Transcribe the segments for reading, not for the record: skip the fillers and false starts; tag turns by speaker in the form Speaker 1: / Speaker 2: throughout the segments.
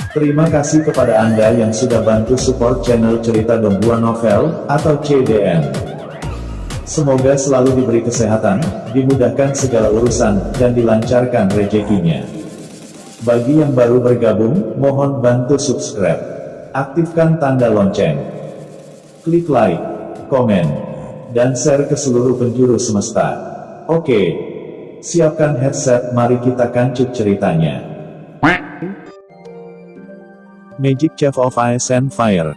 Speaker 1: Terima kasih kepada Anda yang sudah bantu support channel Cerita Donghua Novel, atau CDN. Semoga selalu diberi kesehatan, dimudahkan segala urusan, dan dilancarkan rezekinya. Bagi yang baru bergabung, mohon bantu subscribe. Aktifkan tanda lonceng. Klik like, komen, dan share ke seluruh penjuru semesta. Oke. Siapkan headset, mari kita kancut ceritanya. Magic Chef of Ice and Fire.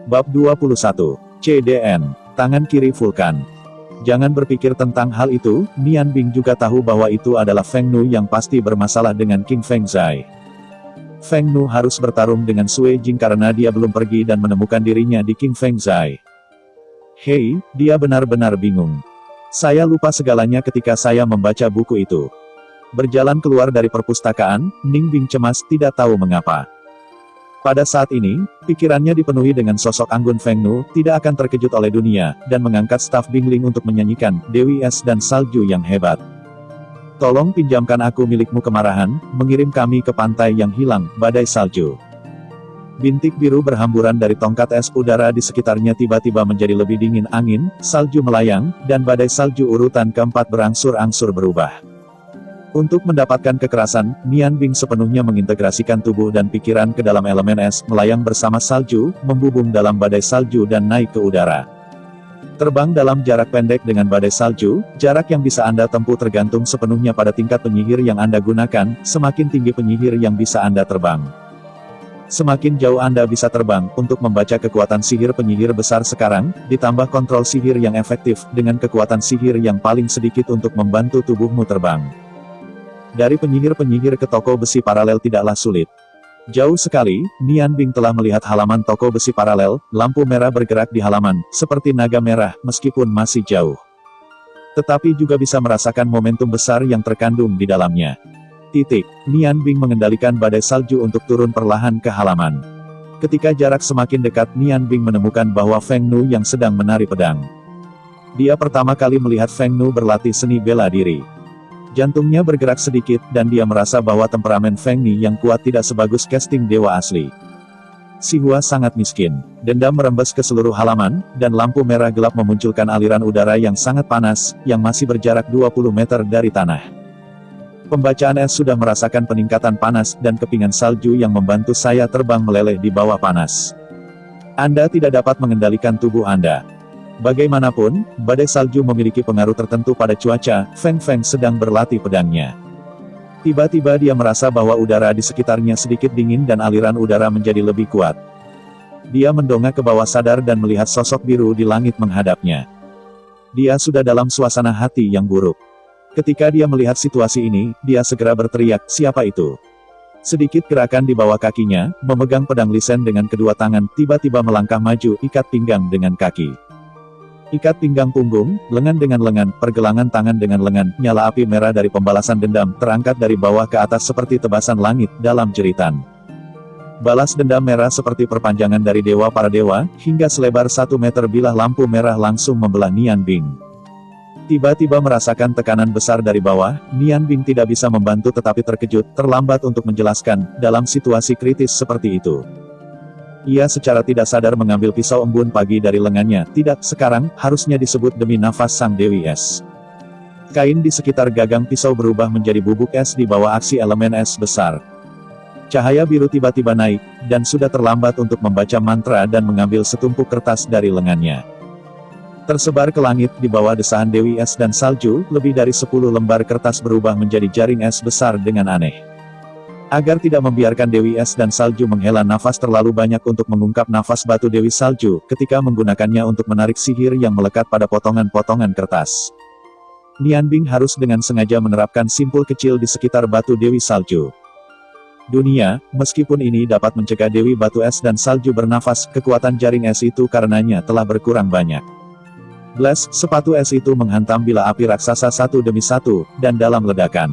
Speaker 1: Bab 21. CDN, tangan kiri Vulkan. Jangan berpikir tentang hal itu, Nian Bing juga tahu bahwa itu adalah Feng Nu yang pasti bermasalah dengan King Feng Zai. Feng Nu harus bertarung dengan Sui Jing karena dia belum pergi dan menemukan dirinya di King Feng Zai. Hei, dia benar-benar bingung. Saya lupa segalanya ketika saya membaca buku itu. Berjalan keluar dari perpustakaan, Ning Bing cemas tidak tahu mengapa. Pada saat ini, pikirannya dipenuhi dengan sosok anggun Feng Nu, tidak akan terkejut oleh dunia, dan mengangkat staf Bingling untuk menyanyikan Dewi Es dan Salju yang hebat. Tolong pinjamkan aku milikmu kemarahan, mengirim kami ke pantai yang hilang, badai salju. Bintik biru berhamburan dari tongkat es, udara di sekitarnya tiba-tiba menjadi lebih dingin, angin, salju melayang, dan badai salju urutan keempat berangsur-angsur berubah. Untuk mendapatkan kekerasan, Nian Bing sepenuhnya mengintegrasikan tubuh dan pikiran ke dalam elemen es, melayang bersama salju, membubung dalam badai salju dan naik ke udara. Terbang dalam jarak pendek dengan badai salju, jarak yang bisa Anda tempuh tergantung sepenuhnya pada tingkat penyihir yang Anda gunakan, semakin tinggi penyihir yang bisa Anda terbang. Semakin jauh Anda bisa terbang, untuk membaca kekuatan sihir penyihir besar sekarang, ditambah kontrol sihir yang efektif, dengan kekuatan sihir yang paling sedikit untuk membantu tubuhmu terbang. Dari penyihir-penyihir ke toko besi paralel tidaklah sulit. Jauh sekali, Nian Bing telah melihat halaman toko besi paralel, lampu merah bergerak di halaman, seperti naga merah, meskipun masih jauh. Tetapi juga bisa merasakan momentum besar yang terkandung di dalamnya. Nian Bing mengendalikan badai salju untuk turun perlahan ke halaman. Ketika jarak semakin dekat, Nian Bing menemukan bahwa Feng Nu yang sedang menari pedang. Dia pertama kali melihat Feng Nu berlatih seni bela diri. Jantungnya bergerak sedikit, dan dia merasa bahwa temperamen Feng Ni yang kuat tidak sebagus casting dewa asli. Si Hua sangat miskin. Dendam merembes ke seluruh halaman, dan lampu merah gelap memunculkan aliran udara yang sangat panas, yang masih berjarak 20 meter dari tanah. Pembacaan es sudah merasakan peningkatan panas, dan kepingan salju yang membantu saya terbang meleleh di bawah panas. Anda tidak dapat mengendalikan tubuh Anda. Bagaimanapun, badai salju memiliki pengaruh tertentu pada cuaca. Feng Feng sedang berlatih pedangnya. Tiba-tiba dia merasa bahwa udara di sekitarnya sedikit dingin dan aliran udara menjadi lebih kuat. Dia mendongak ke bawah sadar dan melihat sosok biru di langit menghadapnya. Dia sudah dalam suasana hati yang buruk. Ketika dia melihat situasi ini, dia segera berteriak, "Siapa itu?" Sedikit gerakan di bawah kakinya, memegang pedang lisen dengan kedua tangan, tiba-tiba melangkah maju, ikat pinggang dengan kaki. Ikat pinggang punggung, lengan dengan lengan, pergelangan tangan dengan lengan, nyala api merah dari pembalasan dendam, terangkat dari bawah ke atas seperti tebasan langit, dalam jeritan. Balas dendam merah seperti perpanjangan dari dewa para dewa, hingga selebar 1 meter bilah lampu merah langsung membelah Nian Bing. Tiba-tiba merasakan tekanan besar dari bawah, Nian Bing tidak bisa membantu tetapi terkejut, terlambat untuk menjelaskan, dalam situasi kritis seperti itu. Ia secara tidak sadar mengambil pisau embun pagi dari lengannya. Tidak, sekarang, harusnya disebut demi nafas sang Dewi Es. Kain di sekitar gagang pisau berubah menjadi bubuk es di bawah aksi elemen es besar. Cahaya biru tiba-tiba naik, dan sudah terlambat untuk membaca mantra dan mengambil setumpuk kertas dari lengannya. Tersebar ke langit di bawah desahan Dewi Es dan salju, lebih dari 10 lembar kertas berubah menjadi jaring es besar dengan aneh. Agar tidak membiarkan Dewi Es dan salju menghela nafas terlalu banyak untuk mengungkap nafas batu Dewi Salju, ketika menggunakannya untuk menarik sihir yang melekat pada potongan-potongan kertas. Nian Bing harus dengan sengaja menerapkan simpul kecil di sekitar batu Dewi Salju. Dunia, meskipun ini dapat mencegah Dewi Batu Es dan Salju bernafas, kekuatan jaring es itu karenanya telah berkurang banyak. Blast, sepatu es itu menghantam bilah api raksasa satu demi satu, dan dalam ledakan.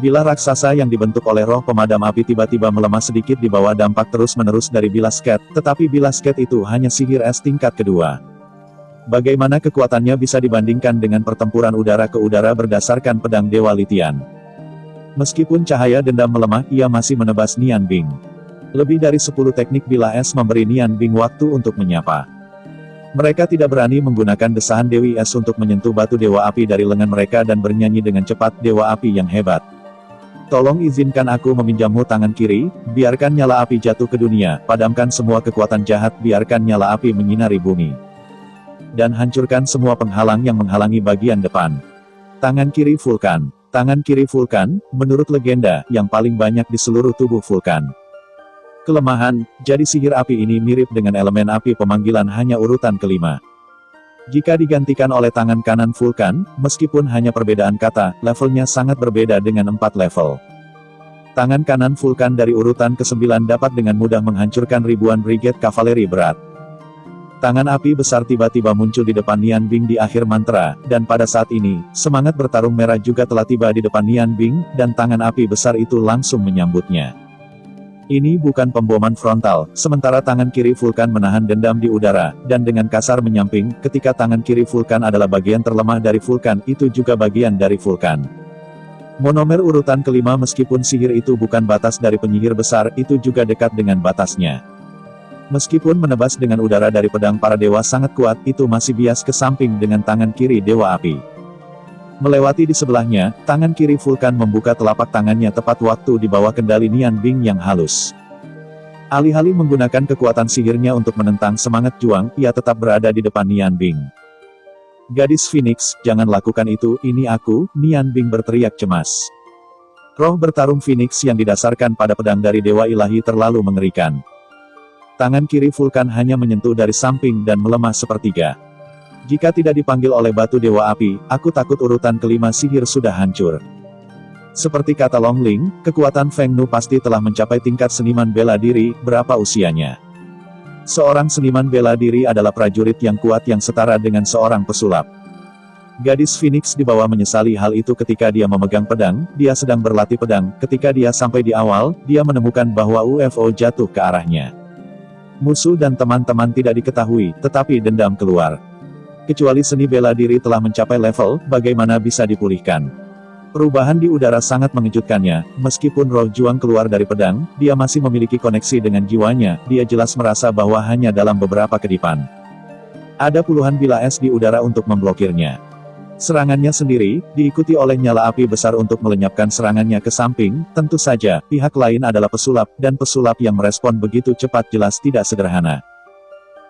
Speaker 1: Bilah raksasa yang dibentuk oleh roh pemadam api tiba-tiba melemah sedikit di bawah dampak terus-menerus dari bilah sket, tetapi bilah sket itu hanya sihir es tingkat kedua. Bagaimana kekuatannya bisa dibandingkan dengan pertempuran udara ke udara berdasarkan pedang Dewa Litian? Meskipun cahaya dendam melemah, ia masih menebas Nian Bing. Lebih dari 10 teknik Bila Es memberi Nian Bing waktu untuk menyapa. Mereka tidak berani menggunakan desahan Dewi Es untuk menyentuh batu Dewa Api dari lengan mereka dan bernyanyi dengan cepat, Dewa Api yang hebat. Tolong izinkan aku meminjammu tangan kiri, biarkan nyala api jatuh ke dunia, padamkan semua kekuatan jahat, biarkan nyala api menyinari bumi. Dan hancurkan semua penghalang yang menghalangi bagian depan. Tangan kiri Vulkan. Tangan kiri Vulkan, menurut legenda, yang paling banyak di seluruh tubuh Vulkan. Kelemahan, jadi sihir api ini mirip dengan elemen api pemanggilan hanya urutan kelima. Jika digantikan oleh tangan kanan Vulkan, meskipun hanya perbedaan kata, levelnya sangat berbeda dengan 4 level. Tangan kanan Vulkan dari urutan ke-9 dapat dengan mudah menghancurkan ribuan brigade kavaleri berat. Tangan api besar tiba-tiba muncul di depan Nian Bing di akhir mantra, dan pada saat ini, semangat bertarung merah juga telah tiba di depan Nian Bing, dan tangan api besar itu langsung menyambutnya. Ini bukan pemboman frontal, sementara tangan kiri Vulkan menahan dendam di udara, dan dengan kasar menyamping, ketika tangan kiri Vulkan adalah bagian terlemah dari Vulkan, itu juga bagian dari Vulkan. Monomer urutan kelima meskipun sihir itu bukan batas dari penyihir besar, itu juga dekat dengan batasnya. Meskipun menebas dengan udara dari pedang para dewa sangat kuat, itu masih bias ke samping dengan tangan kiri Dewa Api. Melewati di sebelahnya, tangan kiri Vulkan membuka telapak tangannya tepat waktu di bawah kendali Nian Bing yang halus. Alih-alih menggunakan kekuatan sihirnya untuk menentang semangat juang, ia tetap berada di depan Nian Bing. Gadis Phoenix, jangan lakukan itu, ini aku, Nian Bing berteriak cemas. Roh bertarung Phoenix yang didasarkan pada pedang dari Dewa Ilahi terlalu mengerikan. Tangan kiri Vulkan hanya menyentuh dari samping dan melemah sepertiga. Jika tidak dipanggil oleh batu Dewa Api, aku takut urutan kelima sihir sudah hancur. Seperti kata Long Ling, kekuatan Feng Nu pasti telah mencapai tingkat seniman bela diri, berapa usianya. Seorang seniman bela diri adalah prajurit yang kuat yang setara dengan seorang pesulap. Gadis Phoenix di bawah menyesali hal itu ketika dia memegang pedang, dia sedang berlatih pedang, ketika dia sampai di awal, dia menemukan bahwa UFO jatuh ke arahnya. Musuh dan teman-teman tidak diketahui, tetapi dendam keluar. Kecuali seni bela diri telah mencapai level, bagaimana bisa dipulihkan. Perubahan di udara sangat mengejutkannya, meskipun roh juang keluar dari pedang, dia masih memiliki koneksi dengan jiwanya, dia jelas merasa bahwa hanya dalam beberapa kedipan. Ada puluhan Bila Es di udara untuk memblokirnya. Serangannya sendiri, diikuti oleh nyala api besar untuk melenyapkan serangannya ke samping, tentu saja, pihak lain adalah pesulap, dan pesulap yang merespon begitu cepat jelas tidak sederhana.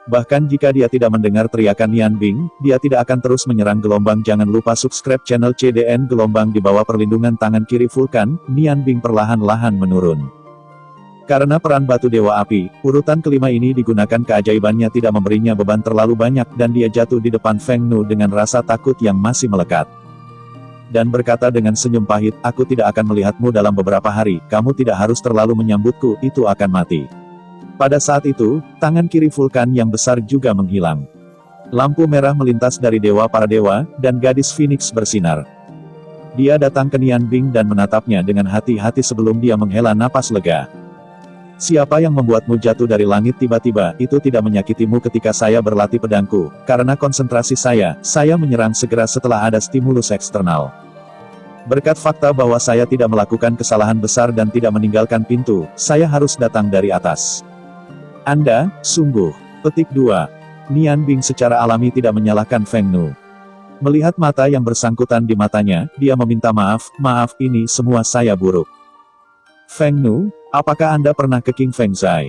Speaker 1: Bahkan jika dia tidak mendengar teriakan Nian Bing, dia tidak akan terus menyerang gelombang. Jangan lupa subscribe channel CDN Gelombang. Di bawah perlindungan tangan kiri Vulkan, Nian Bing perlahan-lahan menurun. Karena peran batu Dewa Api, urutan kelima ini digunakan keajaibannya tidak memberinya beban terlalu banyak dan dia jatuh di depan Feng Nu dengan rasa takut yang masih melekat. Dan berkata dengan senyum pahit, aku tidak akan melihatmu dalam beberapa hari, kamu tidak harus terlalu menyambutku, itu akan mati. Pada saat itu, tangan kiri Vulkan yang besar juga menghilang. Lampu merah melintas dari dewa para dewa, dan gadis Phoenix bersinar. Dia datang ke Nian Bing dan menatapnya dengan hati-hati sebelum dia menghela napas lega. Siapa yang membuatmu jatuh dari langit tiba-tiba, itu tidak menyakitimu ketika saya berlatih pedangku, karena konsentrasi saya menyerang segera setelah ada stimulus eksternal. Berkat fakta bahwa saya tidak melakukan kesalahan besar dan tidak meninggalkan pintu, saya harus datang dari atas. Anda, sungguh. Petik 2. Nian Bing secara alami tidak menyalahkan Feng Nu. Melihat mata yang bersangkutan di matanya, dia meminta maaf, ini semua saya buruk. Feng Nu, apakah Anda pernah ke King Feng Zai?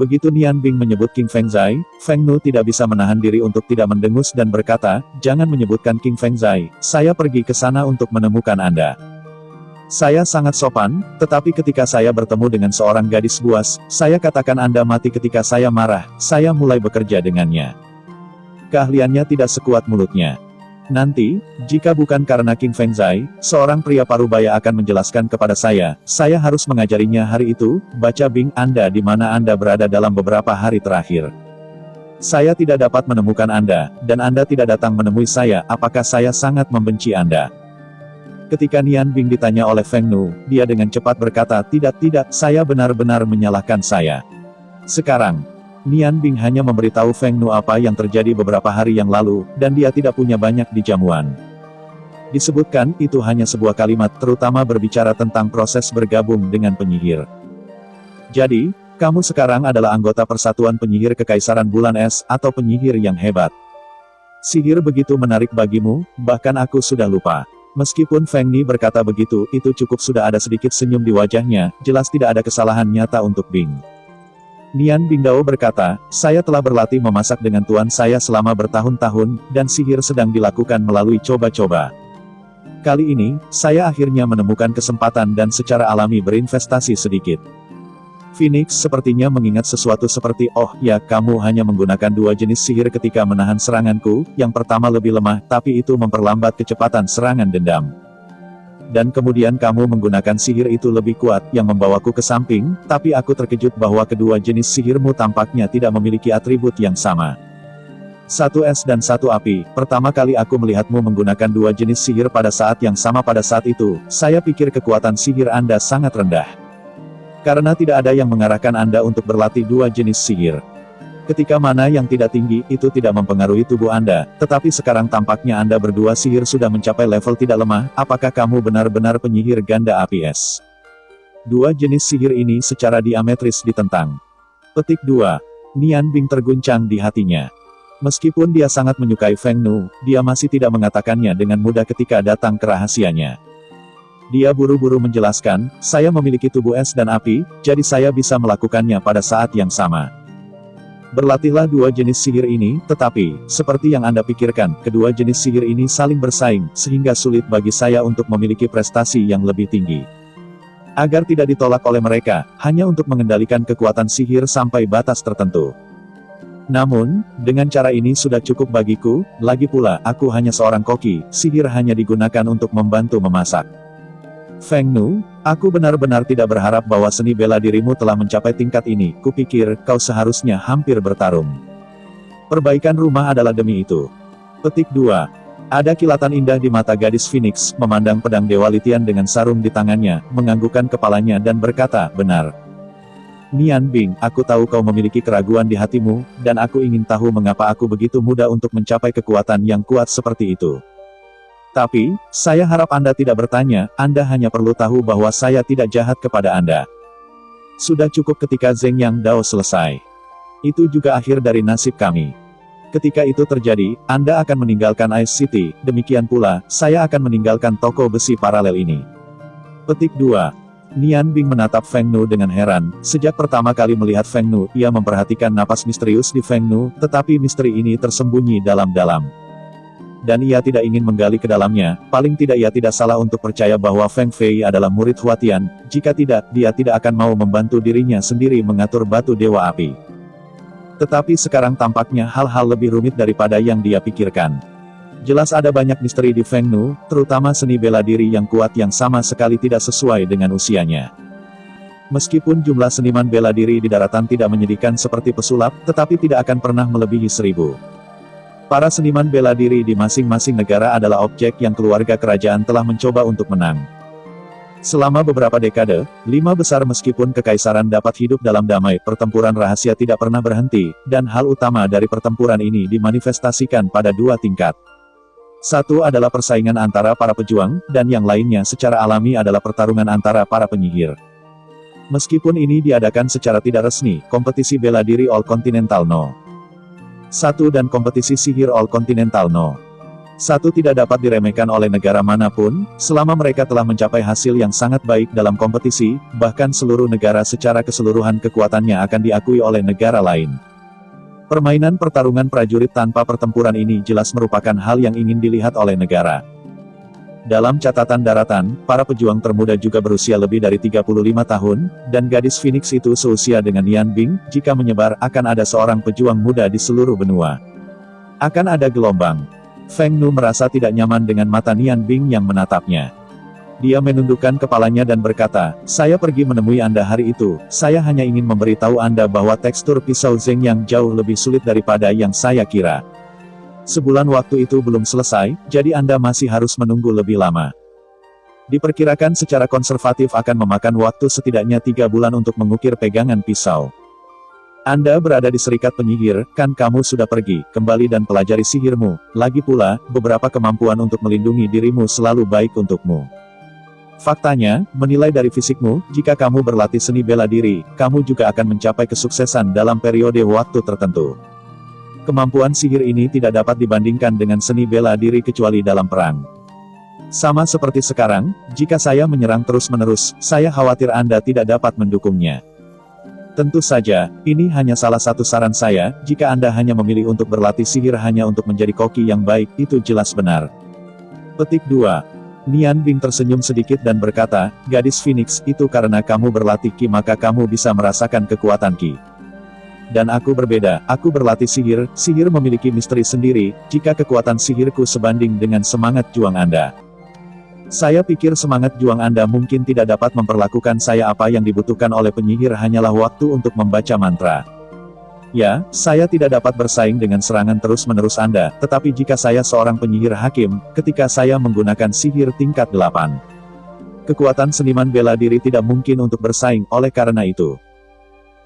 Speaker 1: Begitu Nian Bing menyebut King Feng Zai, Feng Nu tidak bisa menahan diri untuk tidak mendengus dan berkata, jangan menyebutkan King Feng Zai, saya pergi ke sana untuk menemukan Anda. Saya sangat sopan, tetapi ketika saya bertemu dengan seorang gadis buas, saya katakan Anda mati ketika saya marah, saya mulai bekerja dengannya. Keahliannya tidak sekuat mulutnya. Nanti, jika bukan karena King Feng Zai, seorang pria parubaya akan menjelaskan kepada saya harus mengajarinya hari itu. Baca Bing, Anda di mana Anda berada dalam beberapa hari terakhir. Saya tidak dapat menemukan Anda, dan Anda tidak datang menemui saya, apakah saya sangat membenci Anda? Ketika Nian Bing ditanya oleh Feng Nu, dia dengan cepat berkata, tidak, saya benar-benar menyalahkan saya. Sekarang, Nian Bing hanya memberitahu Feng Nu apa yang terjadi beberapa hari yang lalu, dan dia tidak punya banyak di jamuan. Disebutkan, itu hanya sebuah kalimat, terutama berbicara tentang proses bergabung dengan penyihir. Jadi, Kamu sekarang adalah anggota Persatuan Penyihir Kekaisaran Bulan Es, atau penyihir yang hebat. Sihir begitu menarik bagimu, bahkan aku sudah lupa. Meskipun Feng Ni berkata begitu, itu cukup sudah ada sedikit senyum di wajahnya, jelas tidak ada kesalahan nyata untuk Bing. Nian Bingdao berkata, saya telah berlatih memasak dengan tuan saya selama bertahun-tahun, dan sihir sedang dilakukan melalui coba-coba. Kali ini, saya akhirnya menemukan kesempatan dan secara alami berinvestasi sedikit. Phoenix sepertinya mengingat sesuatu seperti, oh ya, kamu hanya menggunakan 2 jenis sihir ketika menahan seranganku, yang pertama lebih lemah, tapi itu memperlambat kecepatan serangan dendam. Dan kemudian kamu menggunakan sihir itu lebih kuat, yang membawaku ke samping, tapi aku terkejut bahwa kedua jenis sihirmu tampaknya tidak memiliki atribut yang sama. 1 es dan 1 api, pertama kali aku melihatmu menggunakan 2 jenis sihir pada saat yang sama pada saat itu, saya pikir kekuatan sihir Anda sangat rendah. Karena tidak ada yang mengarahkan Anda untuk berlatih 2 jenis sihir. Ketika mana yang tidak tinggi, itu tidak mempengaruhi tubuh Anda, tetapi sekarang tampaknya Anda berdua sihir sudah mencapai level tidak lemah, apakah kamu benar-benar penyihir ganda api es? 2 jenis sihir ini secara diametris ditentang. Petik 2. Nian Bing terguncang di hatinya. Meskipun dia sangat menyukai Feng Nu, dia masih tidak mengatakannya dengan mudah ketika datang ke rahasianya. Dia buru-buru menjelaskan, saya memiliki tubuh es dan api, jadi saya bisa melakukannya pada saat yang sama. Berlatihlah 2 jenis sihir ini, tetapi, seperti yang Anda pikirkan, kedua jenis sihir ini saling bersaing, sehingga sulit bagi saya untuk memiliki prestasi yang lebih tinggi. Agar tidak ditolak oleh mereka, hanya untuk mengendalikan kekuatan sihir sampai batas tertentu. Namun, dengan cara ini sudah cukup bagiku, lagi pula, aku hanya seorang koki, sihir hanya digunakan untuk membantu memasak. Feng Nu, aku benar-benar tidak berharap bahwa seni bela dirimu telah mencapai tingkat ini, kupikir, kau seharusnya hampir bertarung. Perbaikan rumah adalah demi itu. Petik 2. Ada kilatan indah di mata gadis Phoenix, memandang pedang Dewa Litian dengan sarung di tangannya, menganggukkan kepalanya dan berkata, benar. Nian Bing, aku tahu kau memiliki keraguan di hatimu, dan aku ingin tahu mengapa aku begitu mudah untuk mencapai kekuatan yang kuat seperti itu. Tapi, saya harap Anda tidak bertanya, Anda hanya perlu tahu bahwa saya tidak jahat kepada Anda. Sudah cukup ketika Zheng Yang Dao selesai. Itu juga akhir dari nasib kami. Ketika itu terjadi, Anda akan meninggalkan Ice City, demikian pula, saya akan meninggalkan toko besi paralel ini. Petik 2. Nian Bing menatap Feng Nu dengan heran, sejak pertama kali melihat Feng Nu, ia memperhatikan napas misterius di Feng Nu, tetapi misteri ini tersembunyi dalam-dalam. Dan ia tidak ingin menggali ke dalamnya, paling tidak ia tidak salah untuk percaya bahwa Feng Fei adalah murid Huatian, jika tidak, dia tidak akan mau membantu dirinya sendiri mengatur batu dewa api. Tetapi sekarang tampaknya hal-hal lebih rumit daripada yang dia pikirkan. Jelas ada banyak misteri di Feng Nu, terutama seni bela diri yang kuat yang sama sekali tidak sesuai dengan usianya. Meskipun jumlah seniman bela diri di daratan tidak menyedihkan seperti pesulap, tetapi tidak akan pernah melebihi 1000. Para seniman bela diri di masing-masing negara adalah objek yang keluarga kerajaan telah mencoba untuk menang. Selama beberapa dekade, 5 besar meskipun kekaisaran dapat hidup dalam damai, pertempuran rahasia tidak pernah berhenti, dan hal utama dari pertempuran ini dimanifestasikan pada 2 tingkat. Satu adalah persaingan antara para pejuang, dan yang lainnya secara alami adalah pertarungan antara para penyihir. Meskipun ini diadakan secara tidak resmi, kompetisi bela diri All Continental No. 1 dan kompetisi sihir All Continental No. 1 tidak dapat diremehkan oleh negara manapun, selama mereka telah mencapai hasil yang sangat baik dalam kompetisi, bahkan seluruh negara secara keseluruhan kekuatannya akan diakui oleh negara lain. Permainan pertarungan prajurit tanpa pertempuran ini jelas merupakan hal yang ingin dilihat oleh negara. Dalam catatan daratan, para pejuang termuda juga berusia lebih dari 35 tahun, dan gadis Phoenix itu seusia dengan Nian Bing, jika menyebar, akan ada seorang pejuang muda di seluruh benua. Akan ada gelombang. Feng Nu merasa tidak nyaman dengan mata Nian Bing yang menatapnya. Dia menundukkan kepalanya dan berkata, saya pergi menemui Anda hari itu, saya hanya ingin memberitahu Anda bahwa tekstur pisau Zheng yang jauh lebih sulit daripada yang saya kira. Sebulan waktu itu belum selesai, jadi Anda masih harus menunggu lebih lama. Diperkirakan secara konservatif akan memakan waktu setidaknya 3 bulan untuk mengukir pegangan pisau. Anda berada di serikat penyihir, kan kamu sudah pergi, kembali dan pelajari sihirmu, lagi pula, beberapa kemampuan untuk melindungi dirimu selalu baik untukmu. Faktanya, menilai dari fisikmu, jika kamu berlatih seni bela diri, kamu juga akan mencapai kesuksesan dalam periode waktu tertentu. Kemampuan sihir ini tidak dapat dibandingkan dengan seni bela diri kecuali dalam perang. Sama seperti sekarang, jika saya menyerang terus-menerus, saya khawatir Anda tidak dapat mendukungnya. Tentu saja, ini hanya salah satu saran saya, jika Anda hanya memilih untuk berlatih sihir hanya untuk menjadi koki yang baik, itu jelas benar. Petik 2. Nian Bing tersenyum sedikit dan berkata, gadis Phoenix, itu karena kamu berlatih Ki maka kamu bisa merasakan kekuatan Ki. Dan aku berbeda, aku berlatih sihir, sihir memiliki misteri sendiri, jika kekuatan sihirku sebanding dengan semangat juang Anda. Saya pikir semangat juang Anda mungkin tidak dapat memperlakukan saya apa yang dibutuhkan oleh penyihir hanyalah waktu untuk membaca mantra. Ya, saya tidak dapat bersaing dengan serangan terus-menerus Anda, tetapi jika saya seorang penyihir hakim, ketika saya menggunakan sihir tingkat 8. Kekuatan seniman bela diri tidak mungkin untuk bersaing, oleh karena itu.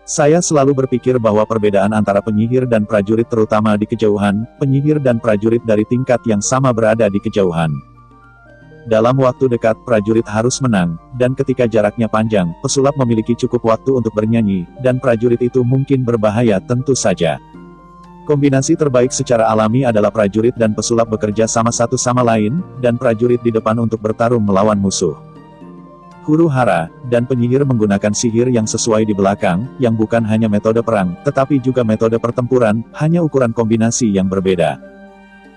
Speaker 1: Saya selalu berpikir bahwa perbedaan antara penyihir dan prajurit terutama di kejauhan, penyihir dan prajurit dari tingkat yang sama berada di kejauhan. Dalam waktu dekat prajurit harus menang, dan ketika jaraknya panjang, pesulap memiliki cukup waktu untuk bernyanyi, dan prajurit itu mungkin berbahaya tentu saja. Kombinasi terbaik secara alami adalah prajurit dan pesulap bekerja sama satu sama lain, dan prajurit di depan untuk bertarung melawan musuh. Huru hara, dan penyihir menggunakan sihir yang sesuai di belakang, yang bukan hanya metode perang, tetapi juga metode pertempuran, hanya ukuran kombinasi yang berbeda.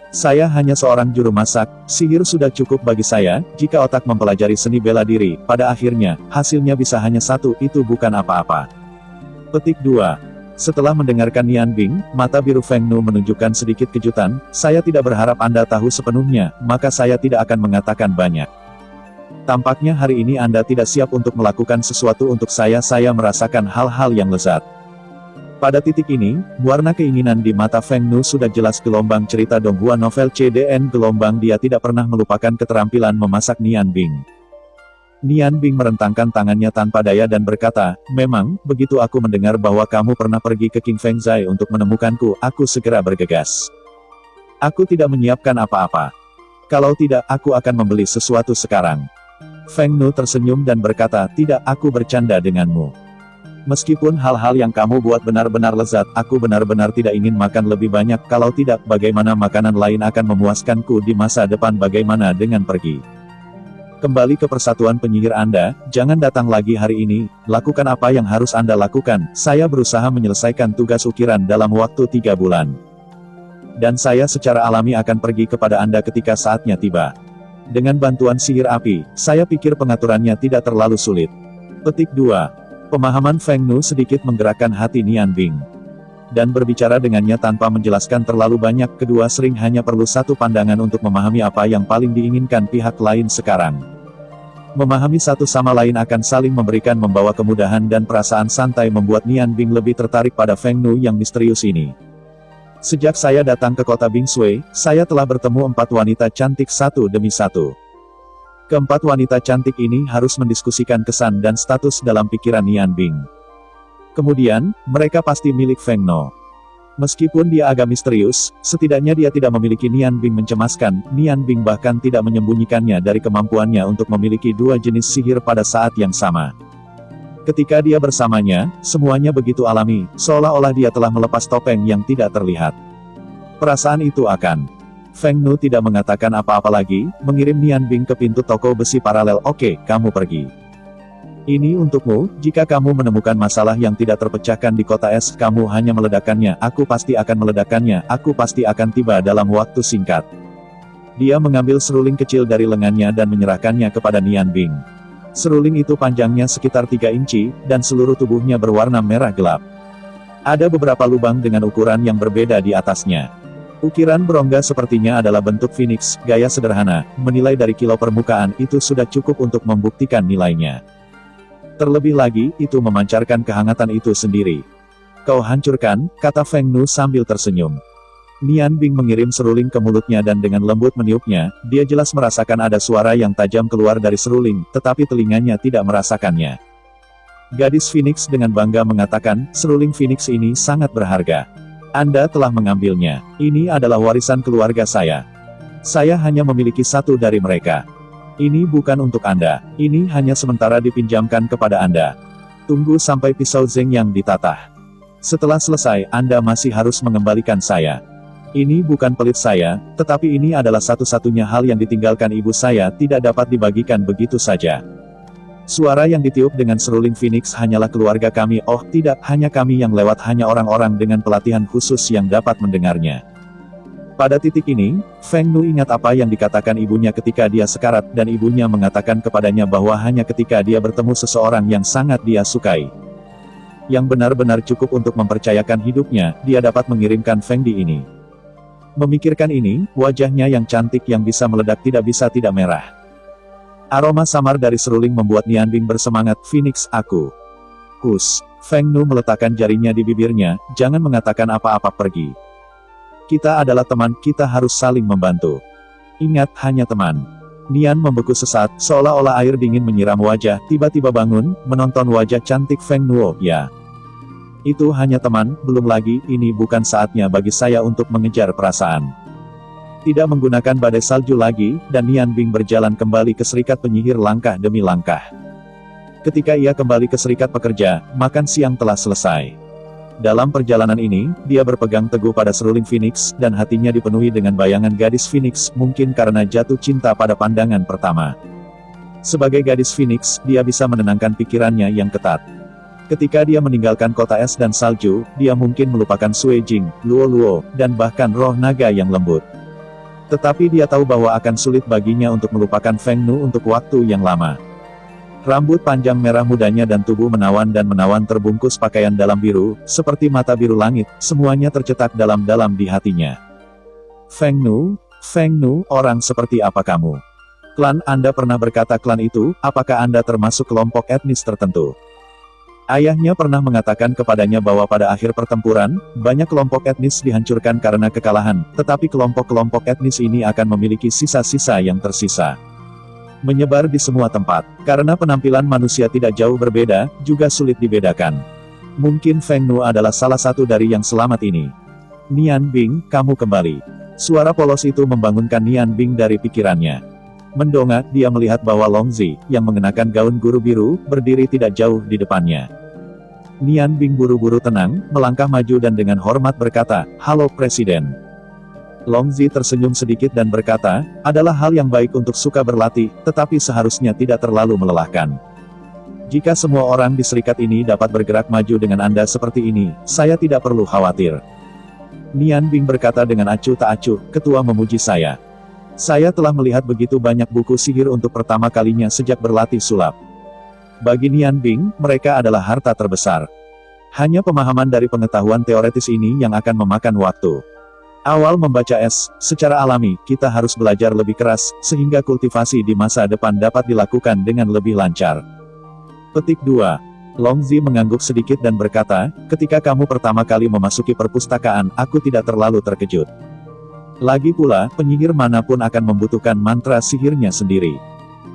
Speaker 1: Saya hanya seorang juru masak, sihir sudah cukup bagi saya, jika otak mempelajari seni bela diri, pada akhirnya, hasilnya bisa hanya satu, itu bukan apa-apa. Petik 2. Setelah mendengarkan Nian Bing, mata biru Feng Nu menunjukkan sedikit kejutan, saya tidak berharap Anda tahu sepenuhnya, maka saya tidak akan mengatakan banyak. Tampaknya hari ini Anda tidak siap untuk melakukan sesuatu untuk saya merasakan hal-hal yang lezat. Pada titik ini, warna keinginan di mata Feng Nu sudah jelas. Gelombang cerita Donghua novel CDN gelombang dia tidak pernah melupakan keterampilan memasak Nian Bing. Nian Bing merentangkan tangannya tanpa daya dan berkata, memang, begitu aku mendengar bahwa kamu pernah pergi ke King Feng Zai untuk menemukanku, aku segera bergegas. Aku tidak menyiapkan apa-apa. Kalau tidak, aku akan membeli sesuatu sekarang. Feng Nu tersenyum dan berkata, tidak, aku bercanda denganmu. Meskipun hal-hal yang kamu buat benar-benar lezat, aku benar-benar tidak ingin makan lebih banyak, kalau tidak, bagaimana makanan lain akan memuaskanku di masa depan? Bagaimana dengan pergi? Kembali ke persatuan penyihir Anda, jangan datang lagi hari ini, lakukan apa yang harus Anda lakukan, saya berusaha menyelesaikan tugas ukiran dalam waktu 3 bulan. Dan saya secara alami akan pergi kepada Anda ketika saatnya tiba. Dengan bantuan sihir api, saya pikir pengaturannya tidak terlalu sulit. Petik 2. Pemahaman Feng Nu sedikit menggerakkan hati Nian Bing. Dan berbicara dengannya tanpa menjelaskan terlalu banyak, kedua sering hanya perlu satu pandangan untuk memahami apa yang paling diinginkan pihak lain sekarang. Memahami satu sama lain akan saling memberikan membawa kemudahan dan perasaan santai membuat Nian Bing lebih tertarik pada Feng Nu yang misterius ini. Sejak saya datang ke kota Bing Sui, saya telah bertemu 4 wanita cantik satu demi satu. Keempat wanita cantik ini harus mendiskusikan kesan dan status dalam pikiran Nian Bing. Kemudian, mereka pasti milik Feng Nu. Meskipun dia agak misterius, setidaknya dia tidak memiliki Nian Bing mencemaskan, Nian Bing bahkan tidak menyembunyikannya dari kemampuannya untuk memiliki 2 jenis sihir pada saat yang sama. Ketika dia bersamanya, semuanya begitu alami, seolah-olah dia telah melepas topeng yang tidak terlihat. Perasaan itu akan Feng Nu tidak mengatakan apa-apa lagi, mengirim Nian Bing ke pintu toko besi paralel. Oke, kamu pergi. Ini untukmu, jika kamu menemukan masalah yang tidak terpecahkan di kota es, kamu hanya meledakkannya, aku pasti akan meledakkannya, aku pasti akan tiba dalam waktu singkat. Dia mengambil seruling kecil dari lengannya dan menyerahkannya kepada Nian Bing. Seruling itu panjangnya sekitar 3 inci, dan seluruh tubuhnya berwarna merah gelap. Ada beberapa lubang dengan ukuran yang berbeda di atasnya. Ukiran berongga sepertinya adalah bentuk Phoenix, gaya sederhana, menilai dari kilau permukaan, itu sudah cukup untuk membuktikan nilainya. Terlebih lagi, itu memancarkan kehangatan itu sendiri. Kau hancurkan, kata Feng Nu sambil tersenyum. Nian Bing mengirim seruling ke mulutnya dan dengan lembut meniupnya, dia jelas merasakan ada suara yang tajam keluar dari seruling, tetapi telinganya tidak merasakannya. Gadis Phoenix dengan bangga mengatakan, seruling Phoenix ini sangat berharga. Anda telah mengambilnya. Ini adalah warisan keluarga saya. Saya hanya memiliki 1 dari mereka. Ini bukan untuk Anda. Ini hanya sementara dipinjamkan kepada Anda. Tunggu sampai pisau Zeng yang ditatah. Setelah selesai, Anda masih harus mengembalikan saya. Ini bukan pelit saya, tetapi ini adalah satu-satunya hal yang ditinggalkan ibu saya tidak dapat dibagikan begitu saja. Suara yang ditiup dengan seruling Phoenix hanyalah keluarga kami. Oh tidak, hanya kami yang lewat, hanya orang-orang dengan pelatihan khusus yang dapat mendengarnya. Pada titik ini, Feng Nu ingat apa yang dikatakan ibunya ketika dia sekarat, dan ibunya mengatakan kepadanya bahwa hanya ketika dia bertemu seseorang yang sangat dia sukai, yang benar-benar cukup untuk mempercayakan hidupnya, dia dapat mengirimkan Feng Di ini. Memikirkan ini, wajahnya yang cantik yang bisa meledak tidak bisa tidak merah. Aroma samar dari seruling membuat Nian Bing bersemangat. Phoenix, aku. Hus, Feng Nu meletakkan jarinya di bibirnya, jangan mengatakan apa-apa, pergi. Kita adalah teman, kita harus saling membantu. Ingat, hanya teman. Nian membeku sesaat, seolah-olah air dingin menyiram wajah, tiba-tiba bangun, menonton wajah cantik Feng Nu. Ya. Itu hanya teman, belum lagi, ini bukan saatnya bagi saya untuk mengejar perasaan. Tidak menggunakan badai salju lagi, dan Nian Bing berjalan kembali ke serikat penyihir langkah demi langkah. Ketika ia kembali ke serikat pekerja, makan siang telah selesai. Dalam perjalanan ini, dia berpegang teguh pada seruling Phoenix, dan hatinya dipenuhi dengan bayangan gadis Phoenix, mungkin karena jatuh cinta pada pandangan pertama. Sebagai gadis Phoenix, dia bisa menenangkan pikirannya yang ketat. Ketika dia meninggalkan kota es dan salju, dia mungkin melupakan Sui Jing, Luo Luo, dan bahkan roh naga yang lembut. Tetapi dia tahu bahwa akan sulit baginya untuk melupakan Feng Nu untuk waktu yang lama. Rambut panjang merah mudanya dan tubuh menawan terbungkus pakaian dalam biru, seperti mata biru langit, semuanya tercetak dalam-dalam di hatinya. Feng Nu, orang seperti apa kamu? Klan Anda pernah berkata klan itu, apakah Anda termasuk kelompok etnis tertentu? Ayahnya pernah mengatakan kepadanya bahwa pada akhir pertempuran, banyak kelompok etnis dihancurkan karena kekalahan, tetapi kelompok-kelompok etnis ini akan memiliki sisa-sisa yang tersisa. Menyebar di semua tempat. Karena penampilan manusia tidak jauh berbeda, juga sulit dibedakan. Mungkin Feng Nu adalah salah satu dari yang selamat ini. Nian Bing, kamu kembali. Suara polos itu membangunkan Nian Bing dari pikirannya. Mendongak, dia melihat bahwa Long Zi, yang mengenakan gaun guru biru, berdiri tidak jauh di depannya. Nian Bing buru-buru tenang, melangkah maju dan dengan hormat berkata, "Halo Presiden." Long Zi tersenyum sedikit dan berkata, adalah hal yang baik untuk suka berlatih, tetapi seharusnya tidak terlalu melelahkan. Jika semua orang di serikat ini dapat bergerak maju dengan Anda seperti ini, saya tidak perlu khawatir. Nian Bing berkata dengan acuh tak acuh, ketua memuji saya. Saya telah melihat begitu banyak buku sihir untuk pertama kalinya sejak berlatih sulap. Bagi Nian Bing, mereka adalah harta terbesar. Hanya pemahaman dari pengetahuan teoretis ini yang akan memakan waktu. Awal membaca es, secara alami, kita harus belajar lebih keras, sehingga kultivasi di masa depan dapat dilakukan dengan lebih lancar. Petik 2. Long Zi mengangguk sedikit dan berkata, ketika kamu pertama kali memasuki perpustakaan, aku tidak terlalu terkejut. Lagi pula, penyihir manapun akan membutuhkan mantra sihirnya sendiri.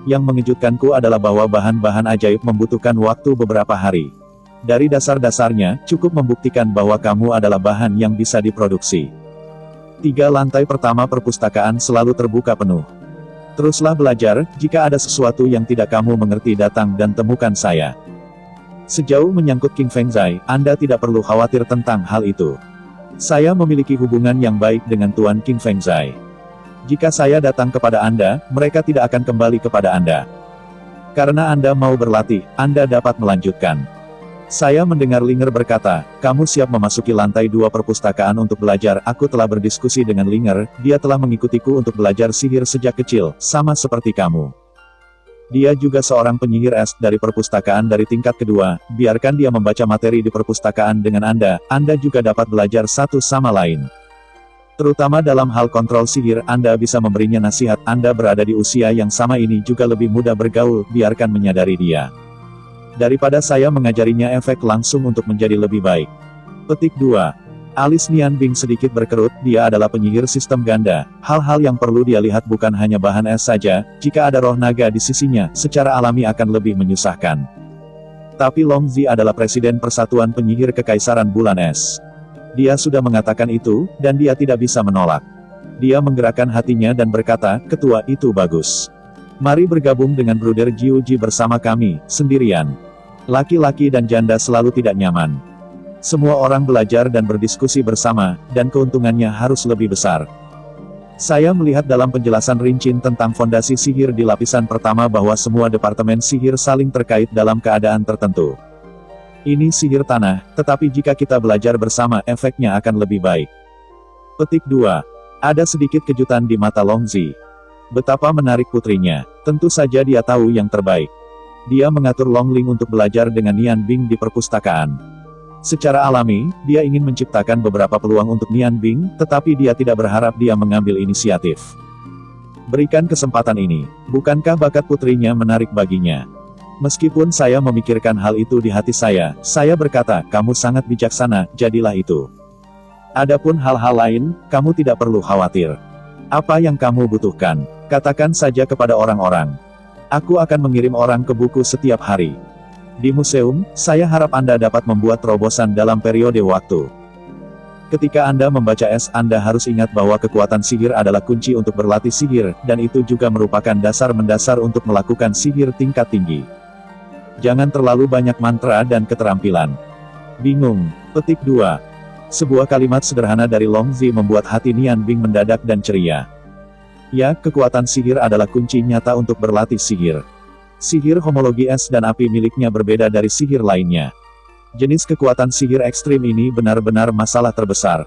Speaker 1: Yang mengejutkanku adalah bahwa bahan-bahan ajaib membutuhkan waktu beberapa hari. Dari dasar-dasarnya, cukup membuktikan bahwa kamu adalah bahan yang bisa diproduksi. 3 lantai pertama perpustakaan selalu terbuka penuh. Teruslah belajar, jika ada sesuatu yang tidak kamu mengerti datang dan temukan saya. Sejauh menyangkut King Fengzai, Anda tidak perlu khawatir tentang hal itu. Saya memiliki hubungan yang baik dengan Tuan King Fengzai. Jika saya datang kepada Anda, mereka tidak akan kembali kepada Anda. Karena Anda mau berlatih, Anda dapat melanjutkan. Saya mendengar Linger berkata, kamu siap memasuki lantai 2 perpustakaan untuk belajar. Aku telah berdiskusi dengan Linger, dia telah mengikutiku untuk belajar sihir sejak kecil, sama seperti kamu. Dia juga seorang penyihir es dari perpustakaan dari tingkat kedua, biarkan dia membaca materi di perpustakaan dengan Anda juga dapat belajar satu sama lain. Terutama dalam hal kontrol sihir, Anda bisa memberinya nasihat. Anda berada di usia yang sama ini juga lebih mudah bergaul, biarkan menyadari dia. Daripada saya mengajarinya efek langsung untuk menjadi lebih baik. Petik 2. Alis Nian Bing sedikit berkerut, dia adalah penyihir sistem ganda. Hal-hal yang perlu dia lihat bukan hanya bahan es saja, jika ada roh naga di sisinya, secara alami akan lebih menyusahkan. Tapi Long Zi adalah presiden Persatuan Penyihir Kekaisaran Bulan Es. Dia sudah mengatakan itu, dan dia tidak bisa menolak. Dia menggerakkan hatinya dan berkata, ketua, itu bagus. Mari bergabung dengan Bruder Jiuji bersama kami, sendirian. Laki-laki dan janda selalu tidak nyaman. Semua orang belajar dan berdiskusi bersama, dan keuntungannya harus lebih besar. Saya melihat dalam penjelasan rinci tentang fondasi sihir di lapisan pertama bahwa semua departemen sihir saling terkait dalam keadaan tertentu. Ini sihir tanah, tetapi jika kita belajar bersama efeknya akan lebih baik. Petik 2. Ada sedikit kejutan di mata Longzi. Betapa menarik putrinya. Tentu saja dia tahu yang terbaik. Dia mengatur Longling untuk belajar dengan Nian Bing di perpustakaan. Secara alami, dia ingin menciptakan beberapa peluang untuk Nian Bing, tetapi dia tidak berharap dia mengambil inisiatif. Berikan kesempatan ini. Bukankah bakat putrinya menarik baginya? Meskipun saya memikirkan hal itu di hati saya berkata, kamu sangat bijaksana, jadilah itu. Adapun hal-hal lain, kamu tidak perlu khawatir. Apa yang kamu butuhkan? Katakan saja kepada orang-orang. Aku akan mengirim orang ke buku setiap hari. Di museum, saya harap Anda dapat membuat terobosan dalam periode waktu. Ketika Anda membaca es, Anda harus ingat bahwa kekuatan sihir adalah kunci untuk berlatih sihir, dan itu juga merupakan dasar mendasar untuk melakukan sihir tingkat tinggi. Jangan terlalu banyak mantra dan keterampilan. Bingung. Petik 2. Sebuah kalimat sederhana dari Longzi membuat hati Nian Bing mendadak dan ceria. Ya, kekuatan sihir adalah kunci nyata untuk berlatih sihir. Sihir homologi es dan api miliknya berbeda dari sihir lainnya. Jenis kekuatan sihir ekstrim ini benar-benar masalah terbesar.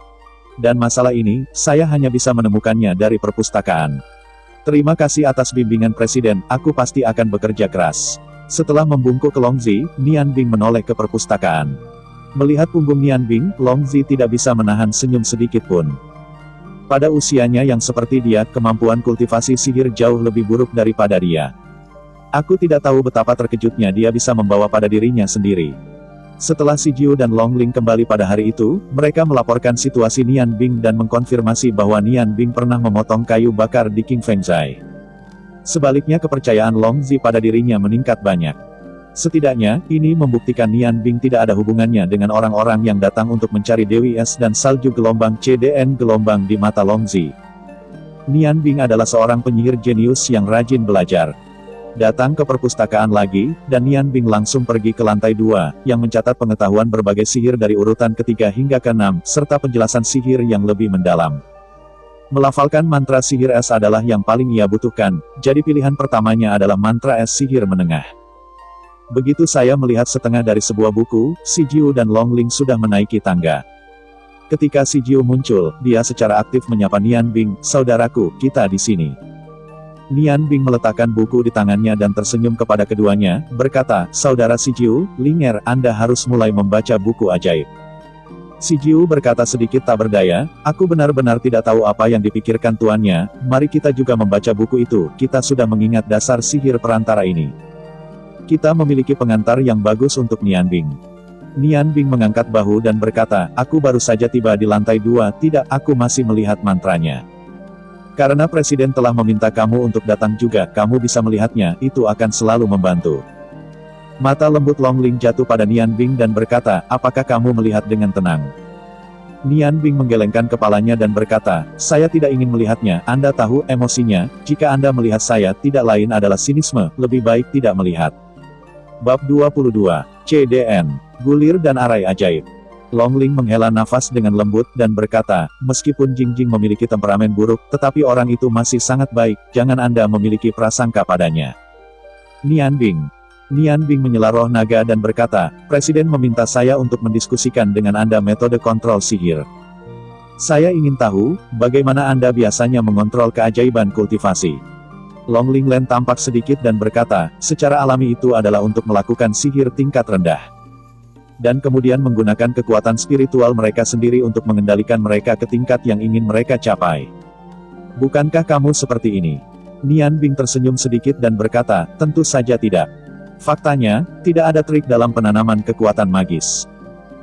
Speaker 1: Dan masalah ini, saya hanya bisa menemukannya dari perpustakaan. Terima kasih atas bimbingan Presiden, aku pasti akan bekerja keras. Setelah membungkuk ke Longzi, Nian Bing menoleh ke perpustakaan. Melihat punggung Nian Bing, Longzi tidak bisa menahan senyum sedikit pun. Pada usianya yang seperti dia, kemampuan kultivasi sihir jauh lebih buruk daripada dia. Aku tidak tahu betapa terkejutnya dia bisa membawa pada dirinya sendiri. Setelah Si Jiu dan Longling kembali pada hari itu, mereka melaporkan situasi Nian Bing dan mengkonfirmasi bahwa Nian Bing pernah memotong kayu bakar di King Fengzai. Sebaliknya kepercayaan Longzi pada dirinya meningkat banyak. Setidaknya, ini membuktikan Nian Bing tidak ada hubungannya dengan orang-orang yang datang untuk mencari Dewi Es dan salju gelombang CDN gelombang di mata Longzi. Nian Bing adalah seorang penyihir jenius yang rajin belajar. Datang ke perpustakaan lagi, dan Nian Bing langsung pergi ke lantai 2, yang mencatat pengetahuan berbagai sihir dari urutan ketiga hingga ke-6, serta penjelasan sihir yang lebih mendalam. Melafalkan mantra sihir es adalah yang paling ia butuhkan, jadi pilihan pertamanya adalah mantra es sihir menengah. Begitu saya melihat setengah dari sebuah buku, Si Jiu dan Longling sudah menaiki tangga. Ketika Si Jiu muncul, dia secara aktif menyapa Nian Bing, saudaraku, kita di sini. Nian Bing meletakkan buku di tangannya dan tersenyum kepada keduanya, berkata, saudara Si Jiu, Linger, Anda harus mulai membaca buku ajaib. Si Jiu berkata sedikit tak berdaya, aku benar-benar tidak tahu apa yang dipikirkan tuannya, mari kita juga membaca buku itu, kita sudah mengingat dasar sihir perantara ini. Kita memiliki pengantar yang bagus untuk Nian Bing. Nian Bing mengangkat bahu dan berkata, aku baru saja tiba di lantai 2, tidak, aku masih melihat mantranya. Karena Presiden telah meminta kamu untuk datang juga, kamu bisa melihatnya, itu akan selalu membantu. Mata lembut Longling jatuh pada Nian Bing dan berkata, apakah kamu melihat dengan tenang? Nian Bing menggelengkan kepalanya dan berkata, saya tidak ingin melihatnya, Anda tahu emosinya, jika Anda melihat saya, tidak lain adalah sinisme, lebih baik tidak melihat. Bab 22. CDN. Gulir dan arai ajaib. Longling menghela nafas dengan lembut dan berkata, meskipun Jingjing memiliki temperamen buruk, tetapi orang itu masih sangat baik, jangan Anda memiliki prasangka padanya. Nian Bing. Nian Bing menyela roh naga dan berkata, Presiden meminta saya untuk mendiskusikan dengan Anda metode kontrol sihir. Saya ingin tahu, bagaimana Anda biasanya mengontrol keajaiban kultivasi. Longling Len tampak sedikit dan berkata, secara alami itu adalah untuk melakukan sihir tingkat rendah. Dan kemudian menggunakan kekuatan spiritual mereka sendiri untuk mengendalikan mereka ke tingkat yang ingin mereka capai. Bukankah kamu seperti ini? Nian Bing tersenyum sedikit dan berkata, tentu saja tidak. Faktanya, tidak ada trik dalam penanaman kekuatan magis.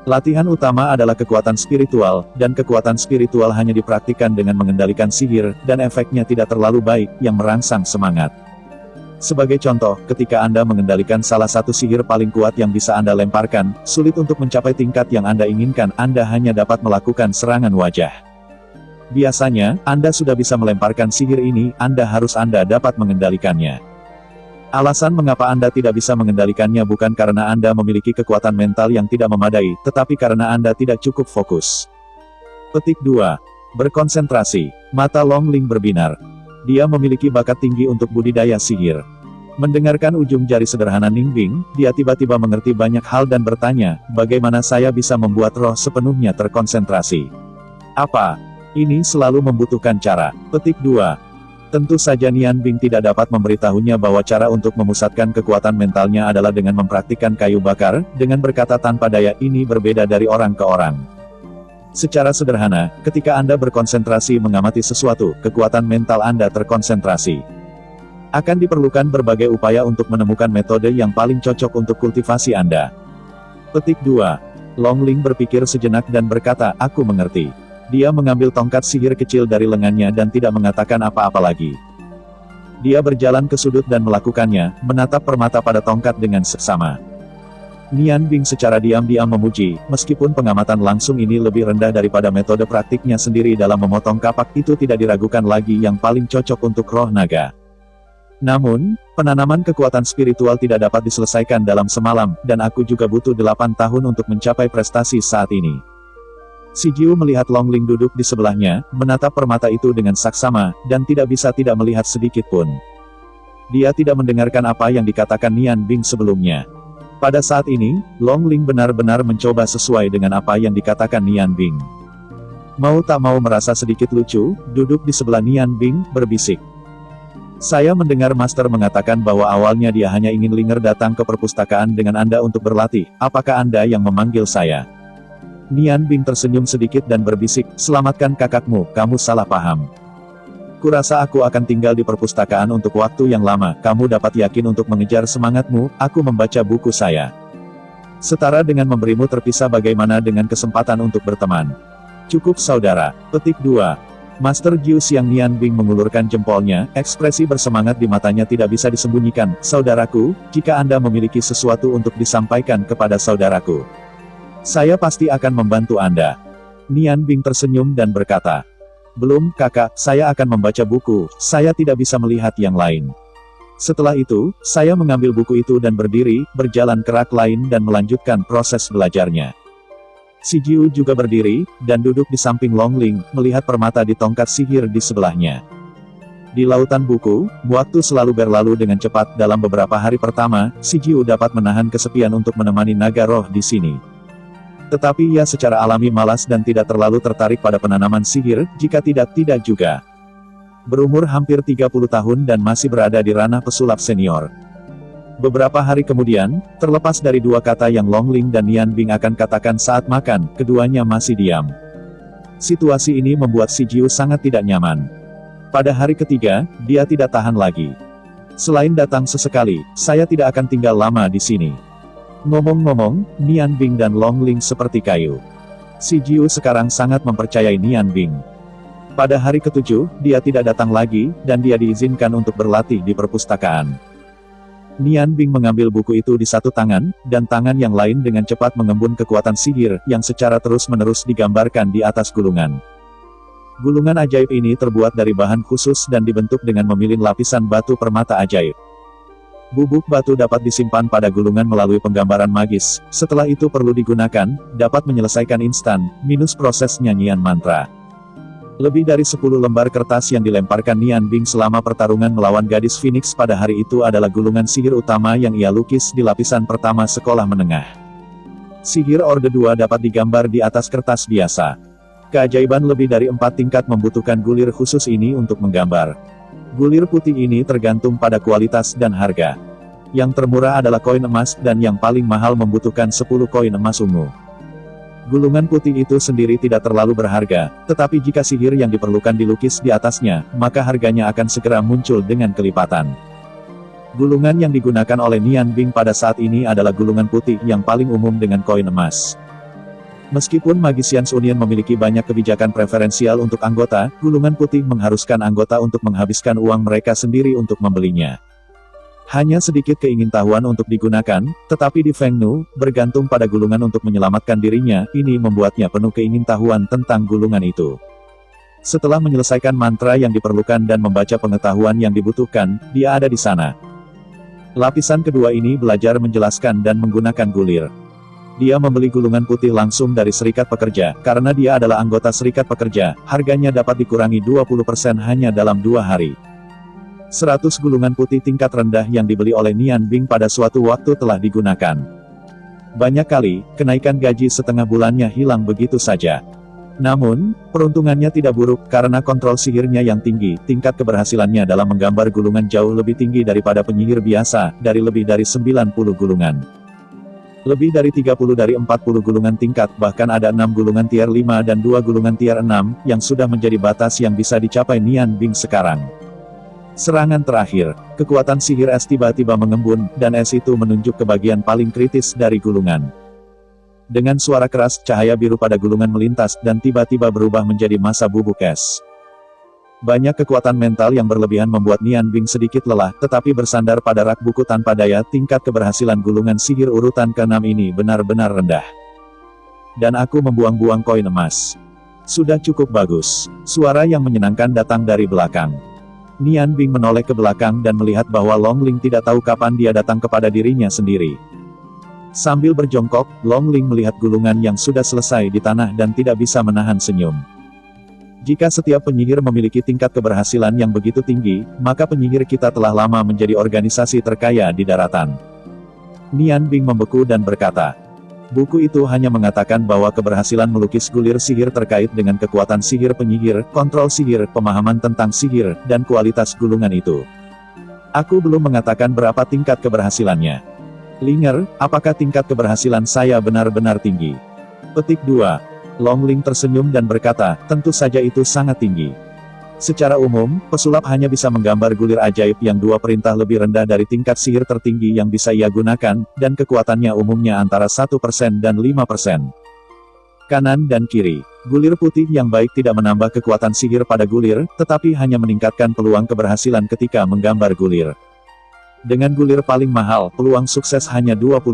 Speaker 1: Latihan utama adalah kekuatan spiritual, dan kekuatan spiritual hanya dipraktikkan dengan mengendalikan sihir, dan efeknya tidak terlalu baik, yang merangsang semangat. Sebagai contoh, ketika Anda mengendalikan salah satu sihir paling kuat yang bisa Anda lemparkan, sulit untuk mencapai tingkat yang Anda inginkan, Anda hanya dapat melakukan serangan wajah. Biasanya, Anda sudah bisa melemparkan sihir ini, Anda dapat mengendalikannya. Alasan mengapa Anda tidak bisa mengendalikannya bukan karena Anda memiliki kekuatan mental yang tidak memadai, tetapi karena Anda tidak cukup fokus. Petik 2. Berkonsentrasi. Mata Longling berbinar. Dia memiliki bakat tinggi untuk budidaya sihir. Mendengarkan ujung jari sederhana Ningbing, dia tiba-tiba mengerti banyak hal dan bertanya, bagaimana saya bisa membuat roh sepenuhnya terkonsentrasi? Apa? Ini selalu membutuhkan cara. Petik 2. Tentu saja Nian Bing tidak dapat memberitahunya bahwa cara untuk memusatkan kekuatan mentalnya adalah dengan mempraktikkan kayu bakar, dengan berkata tanpa daya ini berbeda dari orang ke orang. Secara sederhana, ketika Anda berkonsentrasi mengamati sesuatu, kekuatan mental Anda terkonsentrasi. Akan diperlukan berbagai upaya untuk menemukan metode yang paling cocok untuk kultivasi Anda. Petik 2. Longling berpikir sejenak dan berkata, aku mengerti. Dia mengambil tongkat sihir kecil dari lengannya dan tidak mengatakan apa-apa lagi. Dia berjalan ke sudut dan melakukannya, menatap permata pada tongkat dengan seksama. Nian Bing secara diam-diam memuji, meskipun pengamatan langsung ini lebih rendah daripada metode praktiknya sendiri dalam memotong kapak itu tidak diragukan lagi yang paling cocok untuk roh naga. Namun, penanaman kekuatan spiritual tidak dapat diselesaikan dalam semalam, dan aku juga butuh 8 tahun untuk mencapai prestasi saat ini. Si Jiu melihat Longling duduk di sebelahnya, menatap permata itu dengan saksama, dan tidak bisa tidak melihat sedikit pun. Dia tidak mendengarkan apa yang dikatakan Nian Bing sebelumnya. Pada saat ini, Longling benar-benar mencoba sesuai dengan apa yang dikatakan Nian Bing. Mau tak mau merasa sedikit lucu, duduk di sebelah Nian Bing, berbisik. Saya mendengar Master mengatakan bahwa awalnya dia hanya ingin Linger datang ke perpustakaan dengan Anda untuk berlatih, apakah Anda yang memanggil saya? Nian Bing tersenyum sedikit dan berbisik, selamatkan kakakmu, kamu salah paham. Kurasa aku akan tinggal di perpustakaan untuk waktu yang lama, kamu dapat yakin untuk mengejar semangatmu, aku membaca buku saya. Setara dengan memberimu terpisah bagaimana dengan kesempatan untuk berteman. Cukup saudara. Petik 2. Master Jiu Xiang Nian Bing mengulurkan jempolnya, ekspresi bersemangat di matanya tidak bisa disembunyikan, saudaraku, jika Anda memiliki sesuatu untuk disampaikan kepada saudaraku. Saya pasti akan membantu Anda. Nian Bing tersenyum dan berkata, belum, kakak, saya akan membaca buku, saya tidak bisa melihat yang lain. Setelah itu, saya mengambil buku itu dan berdiri, berjalan ke rak lain dan melanjutkan proses belajarnya. Si Jiu juga berdiri, dan duduk di samping Longling, melihat permata di tongkat sihir di sebelahnya. Di lautan buku, waktu selalu berlalu dengan cepat. Dalam beberapa hari pertama, si Jiu dapat menahan kesepian untuk menemani naga roh di sini. Tetapi ia secara alami malas dan tidak terlalu tertarik pada penanaman sihir, jika tidak juga. Berumur hampir 30 tahun dan masih berada di ranah pesulap senior. Beberapa hari kemudian, terlepas dari dua kata yang Longling dan Nian Bing akan katakan saat makan, keduanya masih diam. Situasi ini membuat si Jiu sangat tidak nyaman. Pada hari ketiga, dia tidak tahan lagi. Selain datang sesekali, saya tidak akan tinggal lama di sini. Ngomong-ngomong, Nian Bing dan Longling seperti kayu. Si Jiu sekarang sangat mempercayai Nian Bing. Pada hari ketujuh, dia tidak datang lagi, dan dia diizinkan untuk berlatih di perpustakaan. Nian Bing mengambil buku itu di satu tangan, dan tangan yang lain dengan cepat mengembun kekuatan sihir, yang secara terus-menerus digambarkan di atas gulungan. Gulungan ajaib ini terbuat dari bahan khusus dan dibentuk dengan memilih lapisan batu permata ajaib. Bubuk batu dapat disimpan pada gulungan melalui penggambaran magis, setelah itu perlu digunakan, dapat menyelesaikan instan, minus proses nyanyian mantra. Lebih dari 10 lembar kertas yang dilemparkan Nian Bing selama pertarungan melawan gadis Phoenix pada hari itu adalah gulungan sihir utama yang ia lukis di lapisan pertama sekolah menengah. Sihir Orde 2 dapat digambar di atas kertas biasa. Keajaiban lebih dari 4 tingkat membutuhkan gulir khusus ini untuk menggambar. Gulir putih ini tergantung pada kualitas dan harga. Yang termurah adalah koin emas, dan yang paling mahal membutuhkan 10 koin emas ungu. Gulungan putih itu sendiri tidak terlalu berharga, tetapi jika sihir yang diperlukan dilukis di atasnya, maka harganya akan segera muncul dengan kelipatan. Gulungan yang digunakan oleh Nian Bing pada saat ini adalah gulungan putih yang paling umum dengan koin emas. Meskipun Magicians Union memiliki banyak kebijakan preferensial untuk anggota, gulungan putih mengharuskan anggota untuk menghabiskan uang mereka sendiri untuk membelinya. Hanya sedikit keingintahuan untuk digunakan, tetapi di Feng Nu, bergantung pada gulungan untuk menyelamatkan dirinya, ini membuatnya penuh keingintahuan tentang gulungan itu. Setelah menyelesaikan mantra yang diperlukan dan membaca pengetahuan yang dibutuhkan, dia ada di sana. Lapisan kedua ini belajar menjelaskan dan menggunakan gulir. Dia membeli gulungan putih langsung dari Serikat Pekerja, karena dia adalah anggota Serikat Pekerja, harganya dapat dikurangi 20% hanya dalam 2 hari. 100 gulungan putih tingkat rendah yang dibeli oleh Nian Bing pada suatu waktu telah digunakan. Banyak kali, kenaikan gaji setengah bulannya hilang begitu saja. Namun, peruntungannya tidak buruk, karena kontrol sihirnya yang tinggi, tingkat keberhasilannya dalam menggambar gulungan jauh lebih tinggi daripada penyihir biasa, dari lebih dari 90 gulungan. Lebih dari 30 dari 40 gulungan tingkat, bahkan ada 6 gulungan tier 5 dan 2 gulungan tier 6, yang sudah menjadi batas yang bisa dicapai Nian Bing sekarang. Serangan terakhir, kekuatan sihir es tiba-tiba mengembun, dan es itu menunjuk ke bagian paling kritis dari gulungan. Dengan suara keras, cahaya biru pada gulungan melintas, dan tiba-tiba berubah menjadi massa bubuk es. Banyak kekuatan mental yang berlebihan membuat Nian Bing sedikit lelah, tetapi bersandar pada rak buku tanpa daya. Tingkat keberhasilan gulungan sihir urutan ke-6 ini benar-benar rendah. Dan aku membuang-buang koin emas. Sudah cukup bagus. Suara yang menyenangkan datang dari belakang. Nian Bing menoleh ke belakang dan melihat bahwa Long Ling tidak tahu kapan dia datang kepada dirinya sendiri. Sambil berjongkok, Long Ling melihat gulungan yang sudah selesai di tanah dan tidak bisa menahan senyum. Jika setiap penyihir memiliki tingkat keberhasilan yang begitu tinggi, maka penyihir kita telah lama menjadi organisasi terkaya di daratan. Nian Bing membeku dan berkata, buku itu hanya mengatakan bahwa keberhasilan melukis gulir sihir terkait dengan kekuatan sihir penyihir, kontrol sihir, pemahaman tentang sihir, dan kualitas gulungan itu. Aku belum mengatakan berapa tingkat keberhasilannya. Linger, apakah tingkat keberhasilan saya benar-benar tinggi? Petik 2. Long Ling tersenyum dan berkata, tentu saja itu sangat tinggi. Secara umum, pesulap hanya bisa menggambar gulir ajaib yang 2 perintah lebih rendah dari tingkat sihir tertinggi yang bisa ia gunakan, dan kekuatannya umumnya antara 1% dan 5%. Kanan dan kiri. Gulir putih yang baik tidak menambah kekuatan sihir pada gulir, tetapi hanya meningkatkan peluang keberhasilan ketika menggambar gulir. Dengan gulir paling mahal, peluang sukses hanya 20%.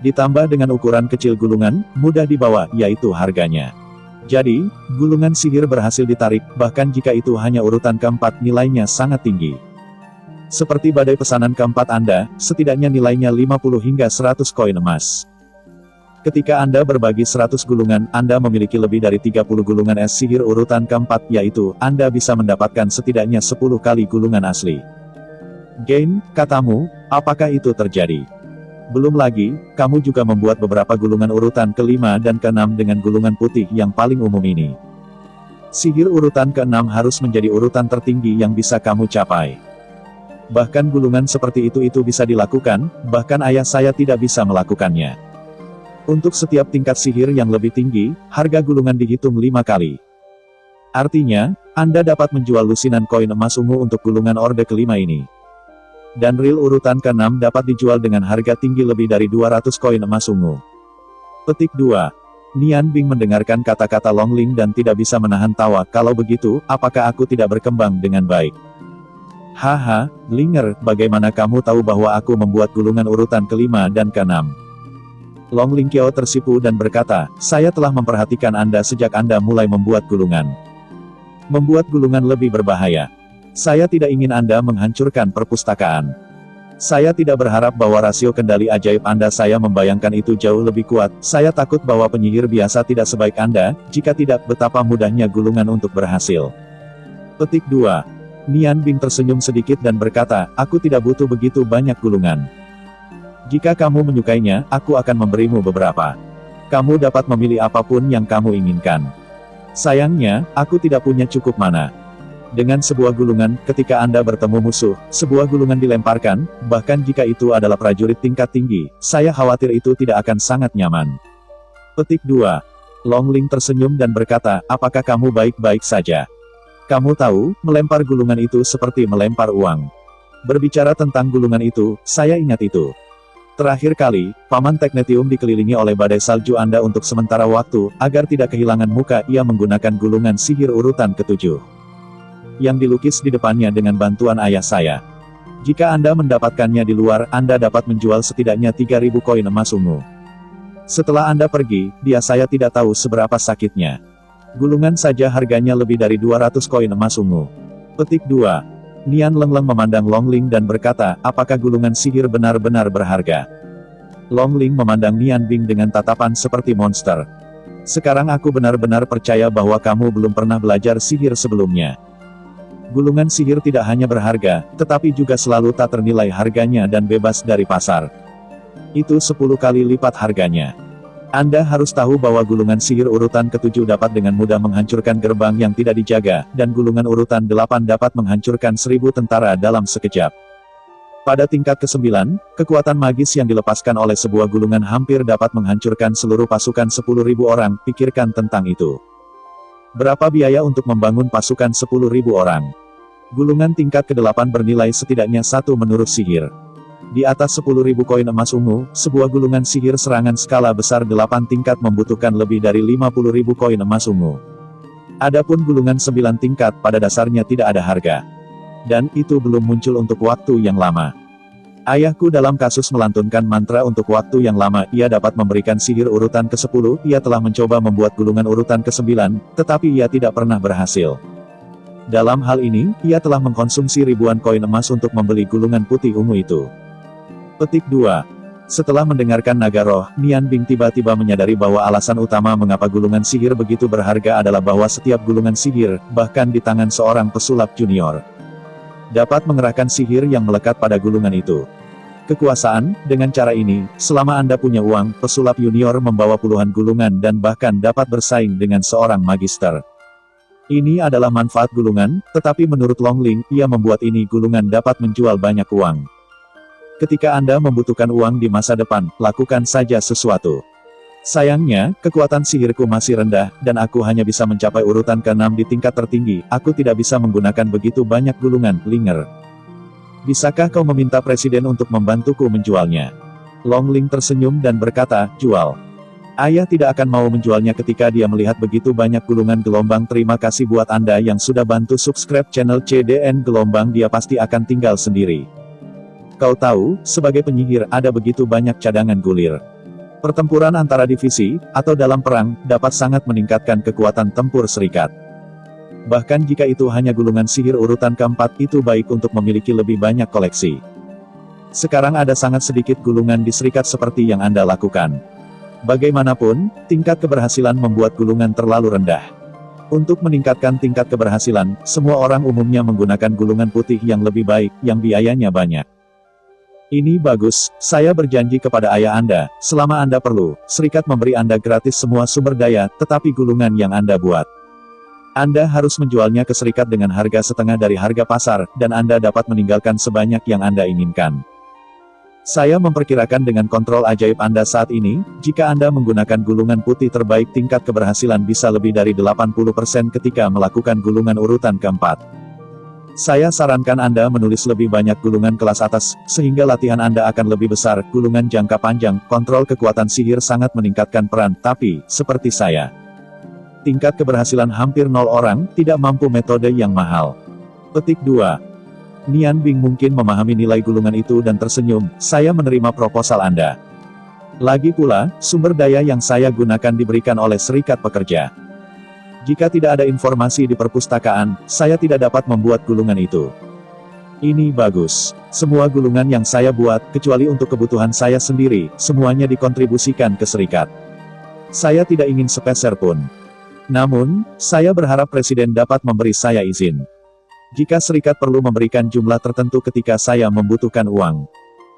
Speaker 1: Ditambah dengan ukuran kecil gulungan, mudah dibawa, yaitu harganya. Jadi, gulungan sihir berhasil ditarik, bahkan jika itu hanya urutan keempat, nilainya sangat tinggi. Seperti badai pesanan keempat Anda, setidaknya nilainya 50 hingga 100 koin emas. Ketika Anda berbagi 100 gulungan, Anda memiliki lebih dari 30 gulungan es sihir urutan keempat, yaitu, Anda bisa mendapatkan setidaknya 10 kali gulungan asli. Gain, katamu, apakah itu terjadi? Belum lagi, kamu juga membuat beberapa gulungan urutan ke-5 dan ke-6 dengan gulungan putih yang paling umum ini. Sihir urutan ke-6 harus menjadi urutan tertinggi yang bisa kamu capai. Bahkan gulungan seperti itu bisa dilakukan, bahkan ayah saya tidak bisa melakukannya. Untuk setiap tingkat sihir yang lebih tinggi, harga gulungan dihitung 5 kali. Artinya, Anda dapat menjual lusinan koin emas ungu untuk gulungan orde ke-5 ini. Dan ril urutan ke-6 dapat dijual dengan harga tinggi lebih dari 200 koin emas ungu. Petik 2. Nian Bing mendengarkan kata-kata Long Ling dan tidak bisa menahan tawa. Kalau begitu, apakah aku tidak berkembang dengan baik? Haha, Linger, bagaimana kamu tahu bahwa aku membuat gulungan urutan ke-5 dan ke-6? Long Ling Qiao tersipu dan berkata, saya telah memperhatikan Anda sejak Anda mulai membuat gulungan. Membuat gulungan lebih berbahaya. Saya tidak ingin Anda menghancurkan perpustakaan. Saya tidak berharap bahwa rasio kendali ajaib Anda, saya membayangkan itu jauh lebih kuat. Saya takut bahwa penyihir biasa tidak sebaik Anda, jika tidak, betapa mudahnya gulungan untuk berhasil. Petik 2. Nian Bing tersenyum sedikit dan berkata, aku tidak butuh begitu banyak gulungan. Jika kamu menyukainya, aku akan memberimu beberapa. Kamu dapat memilih apapun yang kamu inginkan. Sayangnya, aku tidak punya cukup mana. Dengan sebuah gulungan, ketika Anda bertemu musuh, sebuah gulungan dilemparkan, bahkan jika itu adalah prajurit tingkat tinggi, saya khawatir itu tidak akan sangat nyaman. Petik 2. Long Ling tersenyum dan berkata, apakah kamu baik-baik saja? Kamu tahu, melempar gulungan itu seperti melempar uang. Berbicara tentang gulungan itu, saya ingat itu. Terakhir kali, Paman Teknetium dikelilingi oleh badai salju Anda untuk sementara waktu, agar tidak kehilangan muka, ia menggunakan gulungan sihir urutan ke-7. Yang dilukis di depannya dengan bantuan ayah saya. Jika Anda mendapatkannya di luar, Anda dapat menjual setidaknya 3.000 koin emas ungu. Setelah Anda pergi, saya tidak tahu seberapa sakitnya. Gulungan saja harganya lebih dari 200 koin emas ungu. Petik 2. Nian Lengleng memandang Long Ling dan berkata, apakah gulungan sihir benar-benar berharga? Long Ling memandang Nian Bing dengan tatapan seperti monster. Sekarang aku benar-benar percaya bahwa kamu belum pernah belajar sihir sebelumnya. Gulungan sihir tidak hanya berharga, tetapi juga selalu tak ternilai harganya dan bebas dari pasar. Itu 10 kali lipat harganya. Anda harus tahu bahwa gulungan sihir urutan ke-7 dapat dengan mudah menghancurkan gerbang yang tidak dijaga, dan gulungan urutan 8 dapat menghancurkan 1000 tentara dalam sekejap. Pada tingkat ke-9, kekuatan magis yang dilepaskan oleh sebuah gulungan hampir dapat menghancurkan seluruh pasukan 10.000 orang, pikirkan tentang itu. Berapa biaya untuk membangun pasukan 10.000 orang? Gulungan tingkat ke-8 bernilai setidaknya 1 menurut sihir. Di atas 10.000 koin emas ungu, sebuah gulungan sihir serangan skala besar 8 tingkat membutuhkan lebih dari 50.000 koin emas ungu. Adapun gulungan 9 tingkat pada dasarnya tidak ada harga. Dan itu belum muncul untuk waktu yang lama. Ayahku dalam kasus melantunkan mantra untuk waktu yang lama, ia dapat memberikan sihir urutan ke-10, ia telah mencoba membuat gulungan urutan ke-9, tetapi ia tidak pernah berhasil. Dalam hal ini, ia telah mengkonsumsi ribuan koin emas untuk membeli gulungan putih ungu itu. Petik 2. Setelah mendengarkan naga roh, Nian Bing tiba-tiba menyadari bahwa alasan utama mengapa gulungan sihir begitu berharga adalah bahwa setiap gulungan sihir, bahkan di tangan seorang pesulap junior, dapat mengerahkan sihir yang melekat pada gulungan itu. Kekuasaan, dengan cara ini, selama Anda punya uang, pesulap junior membawa puluhan gulungan dan bahkan dapat bersaing dengan seorang magister. Ini adalah manfaat gulungan, tetapi menurut Long Ling, ia membuat ini gulungan dapat menjual banyak uang. Ketika Anda membutuhkan uang di masa depan, lakukan saja sesuatu. Sayangnya, kekuatan sihirku masih rendah, dan aku hanya bisa mencapai urutan ke-6 di tingkat tertinggi, aku tidak bisa menggunakan begitu banyak gulungan, Linger. Bisakah kau meminta presiden untuk membantuku menjualnya? Long Ling tersenyum dan berkata, jual. Ayah tidak akan mau menjualnya ketika dia melihat begitu banyak gulungan gelombang. Terima kasih buat Anda yang sudah bantu subscribe channel CDN Gelombang, dia pasti akan tinggal sendiri. Kau tahu, sebagai penyihir ada begitu banyak cadangan gulir. Pertempuran antara divisi, atau dalam perang, dapat sangat meningkatkan kekuatan tempur serikat. Bahkan jika itu hanya gulungan sihir urutan ke-4, itu baik untuk memiliki lebih banyak koleksi. Sekarang ada sangat sedikit gulungan di serikat seperti yang Anda lakukan. Bagaimanapun, tingkat keberhasilan membuat gulungan terlalu rendah. Untuk meningkatkan tingkat keberhasilan, semua orang umumnya menggunakan gulungan putih yang lebih baik, yang biayanya banyak. Ini bagus, saya berjanji kepada ayah Anda, selama Anda perlu, serikat memberi Anda gratis semua sumber daya, tetapi gulungan yang Anda buat, Anda harus menjualnya ke serikat dengan harga setengah dari harga pasar, dan Anda dapat meninggalkan sebanyak yang Anda inginkan. Saya memperkirakan dengan kontrol ajaib Anda saat ini, jika Anda menggunakan gulungan putih terbaik tingkat keberhasilan bisa lebih dari 80% ketika melakukan gulungan urutan ke-4. Saya sarankan Anda menulis lebih banyak gulungan kelas atas, sehingga latihan Anda akan lebih besar. Gulungan jangka panjang, kontrol kekuatan sihir sangat meningkatkan peran, tapi, seperti saya, tingkat keberhasilan hampir 0 orang, tidak mampu metode yang mahal. Petik 2. Nian Bing mungkin memahami nilai gulungan itu dan tersenyum, saya menerima proposal Anda. Lagi pula, sumber daya yang saya gunakan diberikan oleh serikat pekerja. Jika tidak ada informasi di perpustakaan, saya tidak dapat membuat gulungan itu. Ini bagus. Semua gulungan yang saya buat, kecuali untuk kebutuhan saya sendiri, semuanya dikontribusikan ke serikat. Saya tidak ingin sepeser pun. Namun, saya berharap presiden dapat memberi saya izin. Jika serikat perlu memberikan jumlah tertentu ketika saya membutuhkan uang.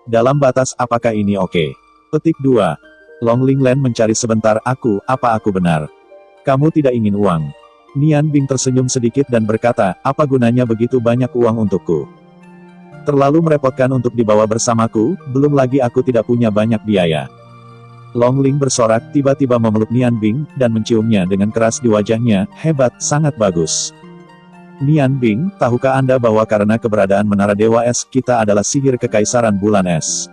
Speaker 1: Dalam batas, apakah ini oke? Petik 2. Long Ling Len mencari sebentar, apa aku benar? Kamu tidak ingin uang? Nian Bing tersenyum sedikit dan berkata, apa gunanya begitu banyak uang untukku? Terlalu merepotkan untuk dibawa bersamaku, belum lagi aku tidak punya banyak biaya. Long Ling bersorak, tiba-tiba memeluk Nian Bing, dan menciumnya dengan keras di wajahnya, hebat, sangat bagus. Nian Bing, tahukah Anda bahwa karena keberadaan Menara Dewa Es, kita adalah sihir kekaisaran bulan es?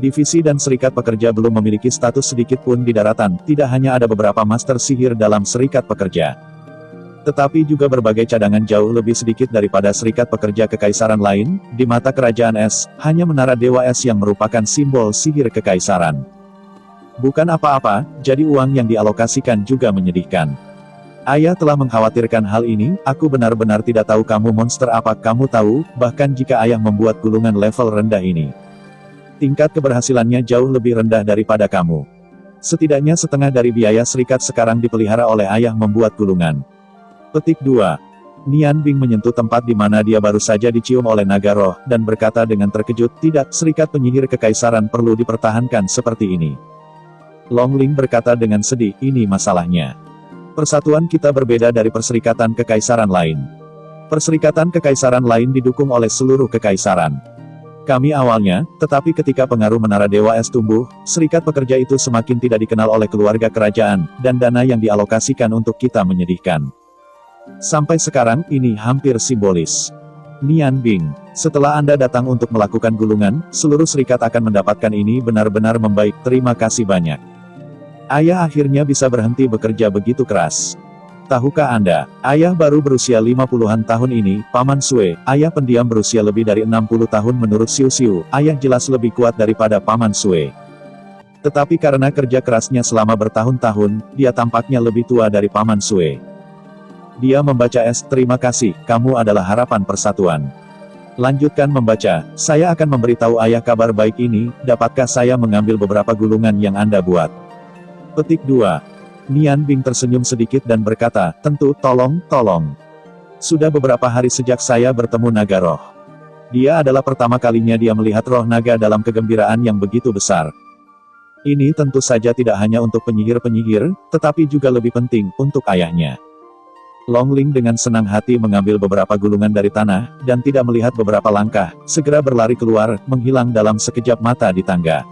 Speaker 1: Divisi dan serikat pekerja belum memiliki status sedikit pun di daratan, tidak hanya ada beberapa master sihir dalam serikat pekerja, tetapi juga berbagai cadangan jauh lebih sedikit daripada serikat pekerja kekaisaran lain. Di mata kerajaan es, hanya Menara Dewa Es yang merupakan simbol sihir kekaisaran. Bukan apa-apa, jadi uang yang dialokasikan juga menyedihkan. Ayah telah mengkhawatirkan hal ini, aku benar-benar tidak tahu kamu monster apa kamu tahu, bahkan jika ayah membuat gulungan level rendah ini. Tingkat keberhasilannya jauh lebih rendah daripada kamu. Setidaknya setengah dari biaya serikat sekarang dipelihara oleh ayah membuat gulungan. Petik 2. Nian Bing menyentuh tempat di mana dia baru saja dicium oleh naga roh, dan berkata dengan terkejut, tidak, serikat penyihir kekaisaran perlu dipertahankan seperti ini. Long Ling berkata dengan sedih, ini masalahnya. Persatuan kita berbeda dari perserikatan kekaisaran lain. Perserikatan kekaisaran lain didukung oleh seluruh kekaisaran. Kami awalnya, tetapi ketika pengaruh Menara Dewa Es tumbuh, serikat pekerja itu semakin tidak dikenal oleh keluarga kerajaan, dan dana yang dialokasikan untuk kita menyedihkan. Sampai sekarang, ini hampir simbolis. Nian Bing, setelah Anda datang untuk melakukan gulungan, seluruh serikat akan mendapatkan ini benar-benar membaik, terima kasih banyak. Ayah akhirnya bisa berhenti bekerja begitu keras. Tahukah Anda, ayah baru berusia 50-an tahun ini, Paman Sue, ayah pendiam berusia lebih dari 60 tahun menurut Xiu Xiu, ayah jelas lebih kuat daripada Paman Sue. Tetapi karena kerja kerasnya selama bertahun-tahun, dia tampaknya lebih tua dari Paman Sue. Dia membaca es, terima kasih, kamu adalah harapan persatuan. Lanjutkan membaca, saya akan memberitahu ayah kabar baik ini, dapatkah saya mengambil beberapa gulungan yang Anda buat? Petik 2. Nian Bing tersenyum sedikit dan berkata, tentu, tolong. Sudah beberapa hari sejak saya bertemu naga roh. Dia adalah pertama kalinya dia melihat roh naga dalam kegembiraan yang begitu besar. Ini tentu saja tidak hanya untuk penyihir-penyihir, tetapi juga lebih penting, untuk ayahnya. Long Ling dengan senang hati mengambil beberapa gulungan dari tanah, dan tidak melihat beberapa langkah, segera berlari keluar, menghilang dalam sekejap mata di tangga.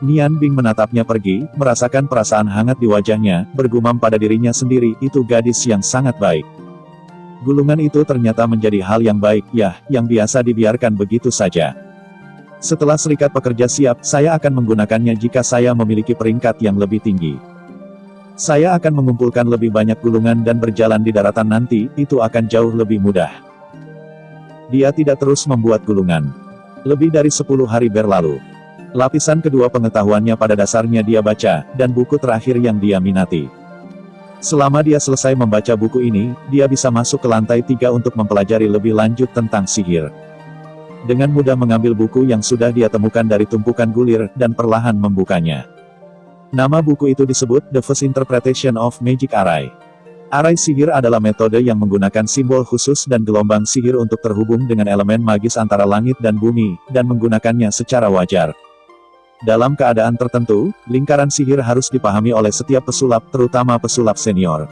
Speaker 1: Nian Bing menatapnya pergi, merasakan perasaan hangat di wajahnya, bergumam pada dirinya sendiri, itu gadis yang sangat baik. Gulungan itu ternyata menjadi hal yang baik, ya, yang biasa dibiarkan begitu saja. Setelah serikat pekerja siap, saya akan menggunakannya jika saya memiliki peringkat yang lebih tinggi. Saya akan mengumpulkan lebih banyak gulungan dan berjalan di daratan nanti, itu akan jauh lebih mudah. Dia tidak terus membuat gulungan. Lebih dari 10 hari berlalu. Lapisan kedua pengetahuannya pada dasarnya dia baca, dan buku terakhir yang dia minati. Selama dia selesai membaca buku ini, dia bisa masuk ke lantai 3 untuk mempelajari lebih lanjut tentang sihir. Dengan mudah mengambil buku yang sudah dia temukan dari tumpukan gulir, dan perlahan membukanya. Nama buku itu disebut, The First Interpretation of Magic Array. Arai sihir adalah metode yang menggunakan simbol khusus dan gelombang sihir untuk terhubung dengan elemen magis antara langit dan bumi, dan menggunakannya secara wajar. Dalam keadaan tertentu, lingkaran sihir harus dipahami oleh setiap pesulap, terutama pesulap senior.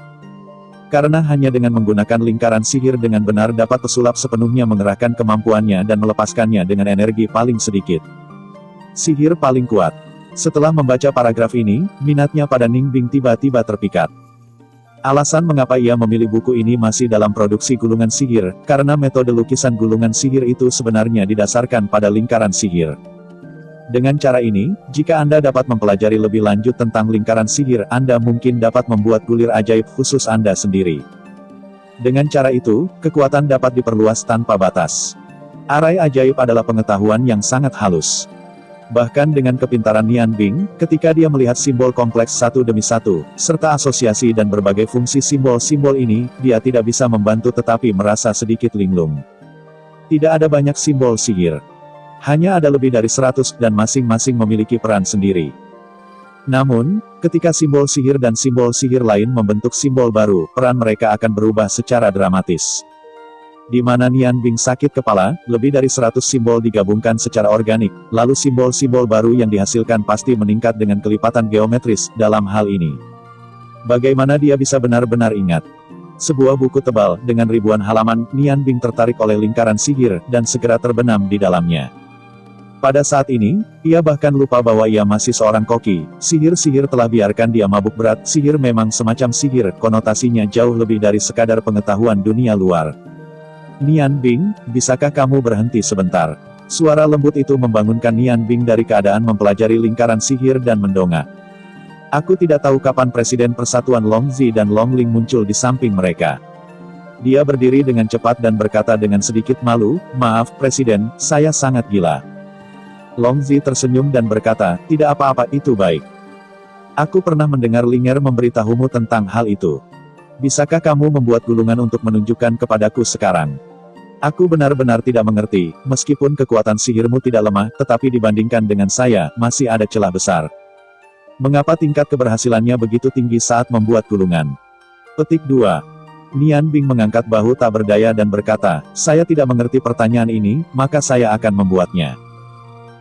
Speaker 1: Karena hanya dengan menggunakan lingkaran sihir dengan benar dapat pesulap sepenuhnya mengerahkan kemampuannya dan melepaskannya dengan energi paling sedikit. Sihir paling kuat. Setelah membaca paragraf ini, minatnya pada Ning Bing tiba-tiba terpikat. Alasan mengapa ia memilih buku ini masih dalam produksi gulungan sihir, karena metode lukisan gulungan sihir itu sebenarnya didasarkan pada lingkaran sihir. Dengan cara ini, jika Anda dapat mempelajari lebih lanjut tentang lingkaran sihir, Anda mungkin dapat membuat gulir ajaib khusus Anda sendiri. Dengan cara itu, kekuatan dapat diperluas tanpa batas. Arai ajaib adalah pengetahuan yang sangat halus. Bahkan dengan kepintaran Nian Bing, ketika dia melihat simbol kompleks satu demi satu, serta asosiasi dan berbagai fungsi simbol-simbol ini, dia tidak bisa membantu tetapi merasa sedikit linglung. Tidak ada banyak simbol sihir. Hanya ada lebih dari 100, dan masing-masing memiliki peran sendiri. Namun, ketika simbol sihir dan simbol sihir lain membentuk simbol baru, peran mereka akan berubah secara dramatis. Di mana Nian Bing sakit kepala, lebih dari 100 simbol digabungkan secara organik, lalu simbol-simbol baru yang dihasilkan pasti meningkat dengan kelipatan geometris, dalam hal ini. Bagaimana dia bisa benar-benar ingat? Sebuah buku tebal, dengan ribuan halaman, Nian Bing tertarik oleh lingkaran sihir, dan segera terbenam di dalamnya. Pada saat ini, ia bahkan lupa bahwa ia masih seorang koki. Sihir-sihir telah biarkan dia mabuk berat. Sihir memang semacam sihir, konotasinya jauh lebih dari sekadar pengetahuan dunia luar. Nian Bing, bisakah kamu berhenti sebentar? Suara lembut itu membangunkan Nian Bing dari keadaan mempelajari lingkaran sihir dan mendongak. Aku tidak tahu kapan Presiden Persatuan Long Zi dan Long Ling muncul di samping mereka. Dia berdiri dengan cepat dan berkata dengan sedikit malu, maaf Presiden, saya sangat gila. Long Zi tersenyum dan berkata, tidak apa-apa, itu baik. Aku pernah mendengar Linger memberitahumu tentang hal itu. Bisakah kamu membuat gulungan untuk menunjukkan kepadaku sekarang? Aku benar-benar tidak mengerti, meskipun kekuatan sihirmu tidak lemah, tetapi dibandingkan dengan saya, masih ada celah besar. Mengapa tingkat keberhasilannya begitu tinggi saat membuat gulungan? Petik 2. Nian Bing mengangkat bahu tak berdaya dan berkata, saya tidak mengerti pertanyaan ini, maka saya akan membuatnya.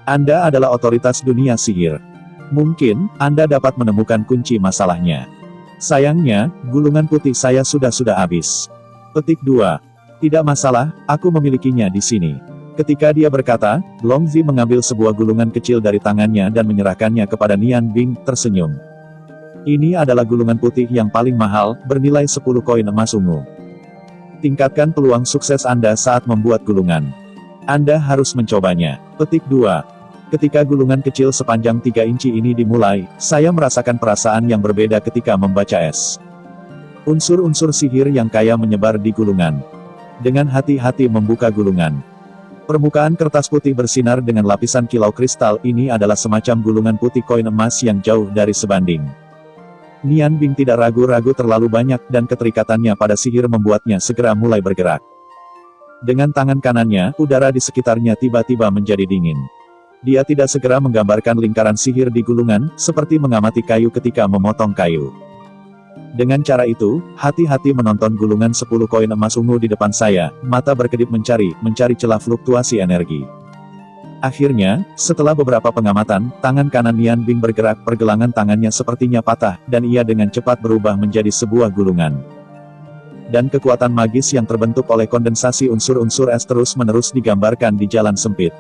Speaker 1: Anda adalah otoritas dunia sihir. Mungkin, Anda dapat menemukan kunci masalahnya. Sayangnya, gulungan putih saya sudah habis. Petik 2. Tidak masalah, aku memilikinya di sini. Ketika dia berkata, Long Zi mengambil sebuah gulungan kecil dari tangannya dan menyerahkannya kepada Nian Bing, tersenyum. Ini adalah gulungan putih yang paling mahal, bernilai 10 koin emas ungu. Tingkatkan peluang sukses Anda saat membuat gulungan. Anda harus mencobanya. Petik 2. Ketika gulungan kecil sepanjang 3 inci ini dimulai, saya merasakan perasaan yang berbeda ketika membaca es. Unsur-unsur sihir yang kaya menyebar di gulungan. Dengan hati-hati membuka gulungan. Permukaan kertas putih bersinar dengan lapisan kilau kristal. Ini adalah semacam gulungan putih koin emas yang jauh dari sebanding. Nian Bing tidak ragu-ragu terlalu banyak dan keterikatannya pada sihir membuatnya segera mulai bergerak. Dengan tangan kanannya, udara di sekitarnya tiba-tiba menjadi dingin. Dia tidak segera menggambarkan lingkaran sihir di gulungan, seperti mengamati kayu ketika memotong kayu. Dengan cara itu, hati-hati menonton gulungan 10 koin emas ungu di depan saya, mata berkedip mencari celah fluktuasi energi. Akhirnya, setelah beberapa pengamatan, tangan kanan Nian Bing bergerak, pergelangan tangannya sepertinya patah, dan ia dengan cepat berubah menjadi sebuah gulungan. Dan kekuatan magis yang terbentuk oleh kondensasi unsur-unsur es terus-menerus digambarkan di jalan sempit.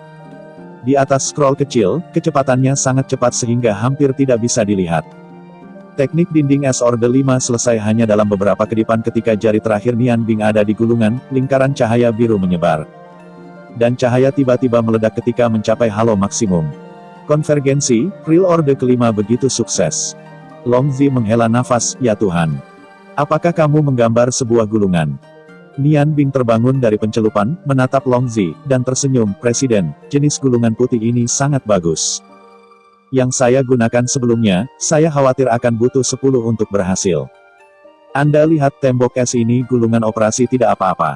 Speaker 1: Di atas scroll kecil, kecepatannya sangat cepat sehingga hampir tidak bisa dilihat. Teknik dinding es Orde 5 selesai hanya dalam beberapa kedipan ketika jari terakhir Nian Bing ada di gulungan, lingkaran cahaya biru menyebar. Dan cahaya tiba-tiba meledak ketika mencapai halo maksimum. Konvergensi, Real Orde kelima begitu sukses. Long Zi menghela nafas, ya Tuhan. Apakah kamu menggambar sebuah gulungan? Nian Bing terbangun dari pencelupan, menatap Long Zi, dan tersenyum, Presiden, jenis gulungan putih ini sangat bagus. Yang saya gunakan sebelumnya, saya khawatir akan butuh 10 untuk berhasil. Anda lihat tembok es ini gulungan operasi tidak apa-apa.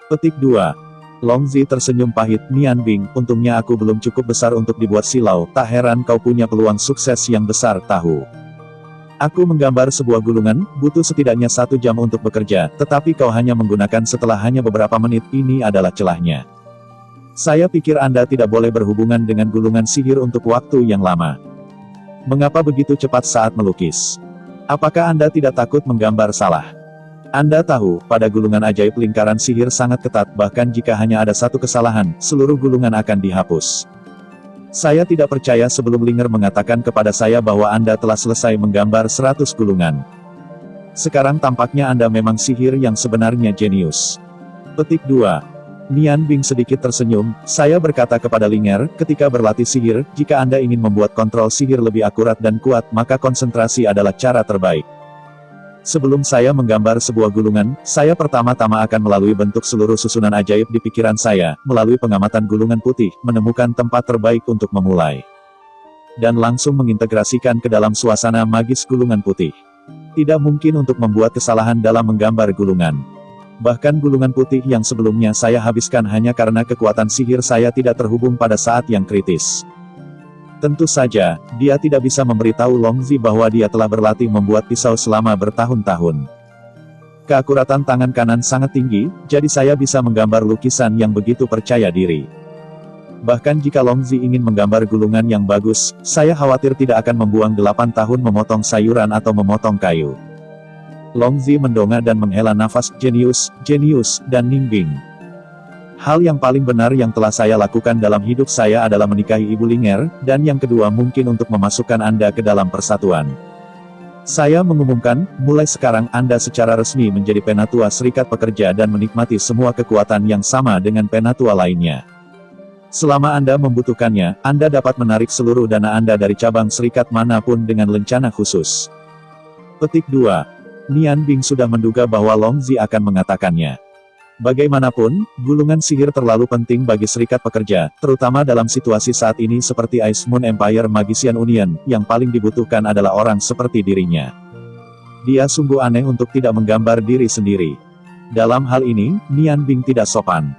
Speaker 1: Petik 2. Long Zi tersenyum pahit, Nian Bing, untungnya aku belum cukup besar untuk dibuat silau, tak heran kau punya peluang sukses yang besar, tahu. Aku menggambar sebuah gulungan, butuh setidaknya 1 jam untuk bekerja, tetapi kau hanya menggunakan setelah hanya beberapa menit, ini adalah celahnya. Saya pikir Anda tidak boleh berhubungan dengan gulungan sihir untuk waktu yang lama. Mengapa begitu cepat saat melukis? Apakah Anda tidak takut menggambar salah? Anda tahu, pada gulungan ajaib lingkaran sihir sangat ketat, bahkan jika hanya ada 1 kesalahan, seluruh gulungan akan dihapus. Saya tidak percaya sebelum Linger mengatakan kepada saya bahwa Anda telah selesai menggambar 100 gulungan. Sekarang tampaknya Anda memang sihir yang sebenarnya jenius. Petik 2. Nian Bing sedikit tersenyum, saya berkata kepada Linger, ketika berlatih sihir, jika Anda ingin membuat kontrol sihir lebih akurat dan kuat, maka konsentrasi adalah cara terbaik. Sebelum saya menggambar sebuah gulungan, saya pertama-tama akan melalui bentuk seluruh susunan ajaib di pikiran saya, melalui pengamatan gulungan putih, menemukan tempat terbaik untuk memulai. Dan langsung mengintegrasikan ke dalam suasana magis gulungan putih. Tidak mungkin untuk membuat kesalahan dalam menggambar gulungan. Bahkan gulungan putih yang sebelumnya saya habiskan hanya karena kekuatan sihir saya tidak terhubung pada saat yang kritis. Tentu saja, dia tidak bisa memberitahu Long Zi bahwa dia telah berlatih membuat pisau selama bertahun-tahun. Keakuratan tangan kanan sangat tinggi, jadi saya bisa menggambar lukisan yang begitu percaya diri. Bahkan jika Long Zi ingin menggambar gulungan yang bagus, saya khawatir tidak akan membuang 8 tahun memotong sayuran atau memotong kayu. Long Zi mendongak dan menghela nafas, jenius, dan Ningbing. Hal yang paling benar yang telah saya lakukan dalam hidup saya adalah menikahi Ibu Linger, dan yang kedua mungkin untuk memasukkan Anda ke dalam persatuan. Saya mengumumkan, mulai sekarang Anda secara resmi menjadi penatua Serikat Pekerja dan menikmati semua kekuatan yang sama dengan penatua lainnya. Selama Anda membutuhkannya, Anda dapat menarik seluruh dana Anda dari cabang serikat manapun dengan lencana khusus. Petik 2. Nian Bing sudah menduga bahwa Long Zi akan mengatakannya. Bagaimanapun, gulungan sihir terlalu penting bagi Serikat Pekerja, terutama dalam situasi saat ini seperti Ice Moon Empire Magician Union, yang paling dibutuhkan adalah orang seperti dirinya. Dia sungguh aneh untuk tidak menggambar diri sendiri. Dalam hal ini, Nian Bing tidak sopan.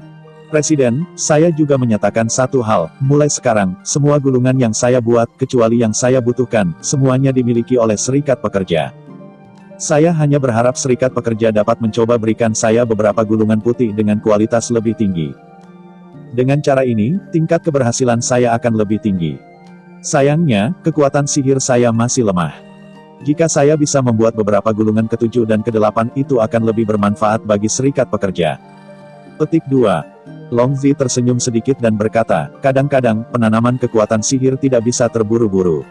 Speaker 1: Presiden, saya juga menyatakan satu hal, mulai sekarang, semua gulungan yang saya buat, kecuali yang saya butuhkan, semuanya dimiliki oleh Serikat Pekerja. Saya hanya berharap Serikat Pekerja dapat mencoba berikan saya beberapa gulungan putih dengan kualitas lebih tinggi. Dengan cara ini, tingkat keberhasilan saya akan lebih tinggi. Sayangnya, kekuatan sihir saya masih lemah. Jika saya bisa membuat beberapa gulungan ke-7 dan ke-8, itu akan lebih bermanfaat bagi Serikat Pekerja. Petik 2. Long Zi tersenyum sedikit dan berkata, kadang-kadang, penanaman kekuatan sihir tidak bisa terburu-buru.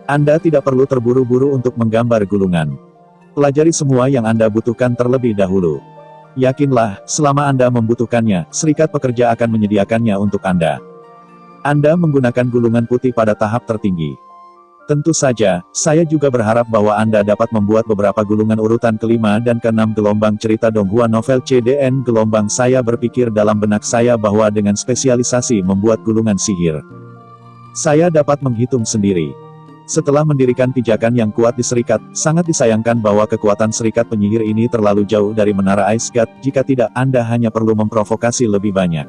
Speaker 1: Anda tidak perlu terburu-buru untuk menggambar gulungan. Pelajari semua yang Anda butuhkan terlebih dahulu. Yakinlah, selama Anda membutuhkannya, Serikat Pekerja akan menyediakannya untuk Anda. Anda menggunakan gulungan putih pada tahap tertinggi. Tentu saja, saya juga berharap bahwa Anda dapat membuat beberapa gulungan urutan ke-5 dan ke-6 gelombang cerita Donghua novel CDN gelombang. Saya berpikir dalam benak saya bahwa dengan spesialisasi membuat gulungan sihir, saya dapat menghitung sendiri. Setelah mendirikan pijakan yang kuat di Serikat, sangat disayangkan bahwa kekuatan Serikat Penyihir ini terlalu jauh dari Menara Ice God. Jika tidak, Anda hanya perlu memprovokasi lebih banyak.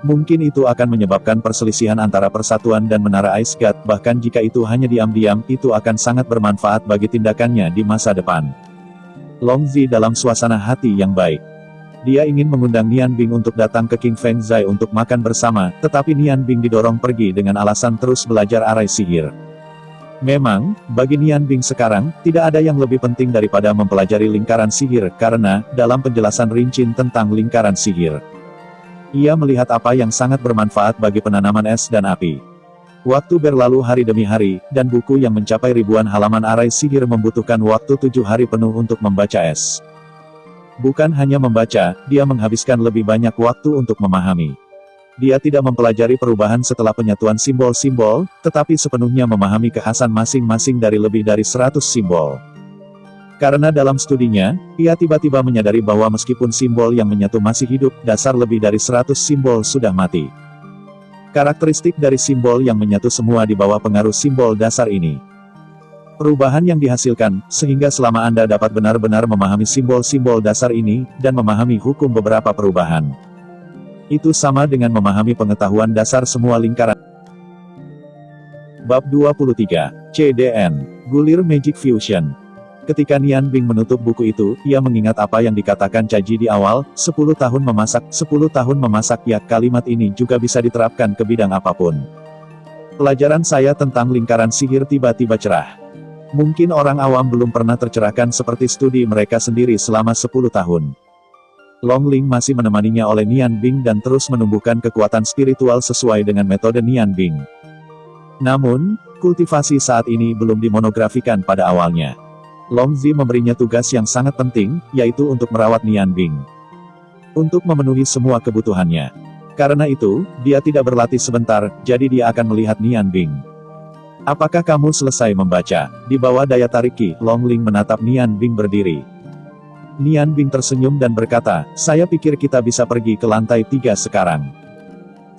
Speaker 1: Mungkin itu akan menyebabkan perselisihan antara Persatuan dan Menara Ice God, bahkan jika itu hanya diam-diam, itu akan sangat bermanfaat bagi tindakannya di masa depan. Long Zi dalam suasana hati yang baik. Dia ingin mengundang Nian Bing untuk datang ke King Feng Zai untuk makan bersama, tetapi Nian Bing didorong pergi dengan alasan terus belajar arai sihir. Memang, bagi Nian Bing sekarang, tidak ada yang lebih penting daripada mempelajari lingkaran sihir, karena, dalam penjelasan rinci tentang lingkaran sihir, ia melihat apa yang sangat bermanfaat bagi penanaman es dan api. Waktu berlalu hari demi hari, dan buku yang mencapai ribuan halaman arai sihir membutuhkan waktu 7 hari penuh untuk membaca es. Bukan hanya membaca, dia menghabiskan lebih banyak waktu untuk memahami. Dia tidak mempelajari perubahan setelah penyatuan simbol-simbol, tetapi sepenuhnya memahami kekhasan masing-masing dari lebih dari 100 simbol. Karena dalam studinya, ia tiba-tiba menyadari bahwa meskipun simbol yang menyatu masih hidup, dasar lebih dari 100 simbol sudah mati. Karakteristik dari simbol yang menyatu semua di bawah pengaruh simbol dasar ini. Perubahan yang dihasilkan, sehingga selama Anda dapat benar-benar memahami simbol-simbol dasar ini, dan memahami hukum beberapa perubahan. Itu sama dengan memahami pengetahuan dasar semua lingkaran. Bab 23, CDN, Gulir Magic Fusion. Ketika Nian Bing menutup buku itu, ia mengingat apa yang dikatakan Caji di awal, 10 tahun memasak, ya, kalimat ini juga bisa diterapkan ke bidang apapun. Pelajaran saya tentang lingkaran sihir tiba-tiba cerah. Mungkin orang awam belum pernah tercerahkan seperti studi mereka sendiri selama 10 tahun. Long Ling masih menemaninya oleh Nian Bing dan terus menumbuhkan kekuatan spiritual sesuai dengan metode Nian Bing. Namun, kultivasi saat ini belum dimonografikan pada awalnya. Long Zi memberinya tugas yang sangat penting, yaitu untuk merawat Nian Bing. Untuk memenuhi semua kebutuhannya. Karena itu, dia tidak berlatih sebentar, jadi dia akan melihat Nian Bing. Apakah kamu selesai membaca? Di bawah daya tarik Qi, Long Ling menatap Nian Bing berdiri. Nian Bing tersenyum dan berkata, saya pikir kita bisa pergi ke lantai 3 sekarang.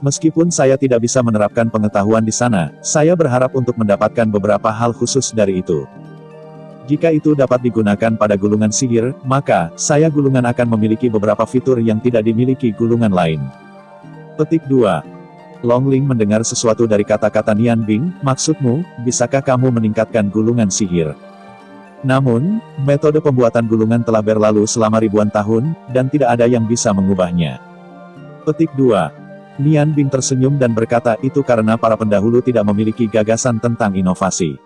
Speaker 1: Meskipun saya tidak bisa menerapkan pengetahuan di sana, saya berharap untuk mendapatkan beberapa hal khusus dari itu. Jika itu dapat digunakan pada gulungan sihir, maka, saya gulungan akan memiliki beberapa fitur yang tidak dimiliki gulungan lain. Petik 2. Long Ling mendengar sesuatu dari kata-kata Nian Bing, maksudmu, bisakah kamu meningkatkan gulungan sihir? Namun, metode pembuatan gulungan telah berlalu selama ribuan tahun, dan tidak ada yang bisa mengubahnya. Petik 2. Nian Bing tersenyum dan berkata itu karena para pendahulu tidak memiliki gagasan tentang inovasi.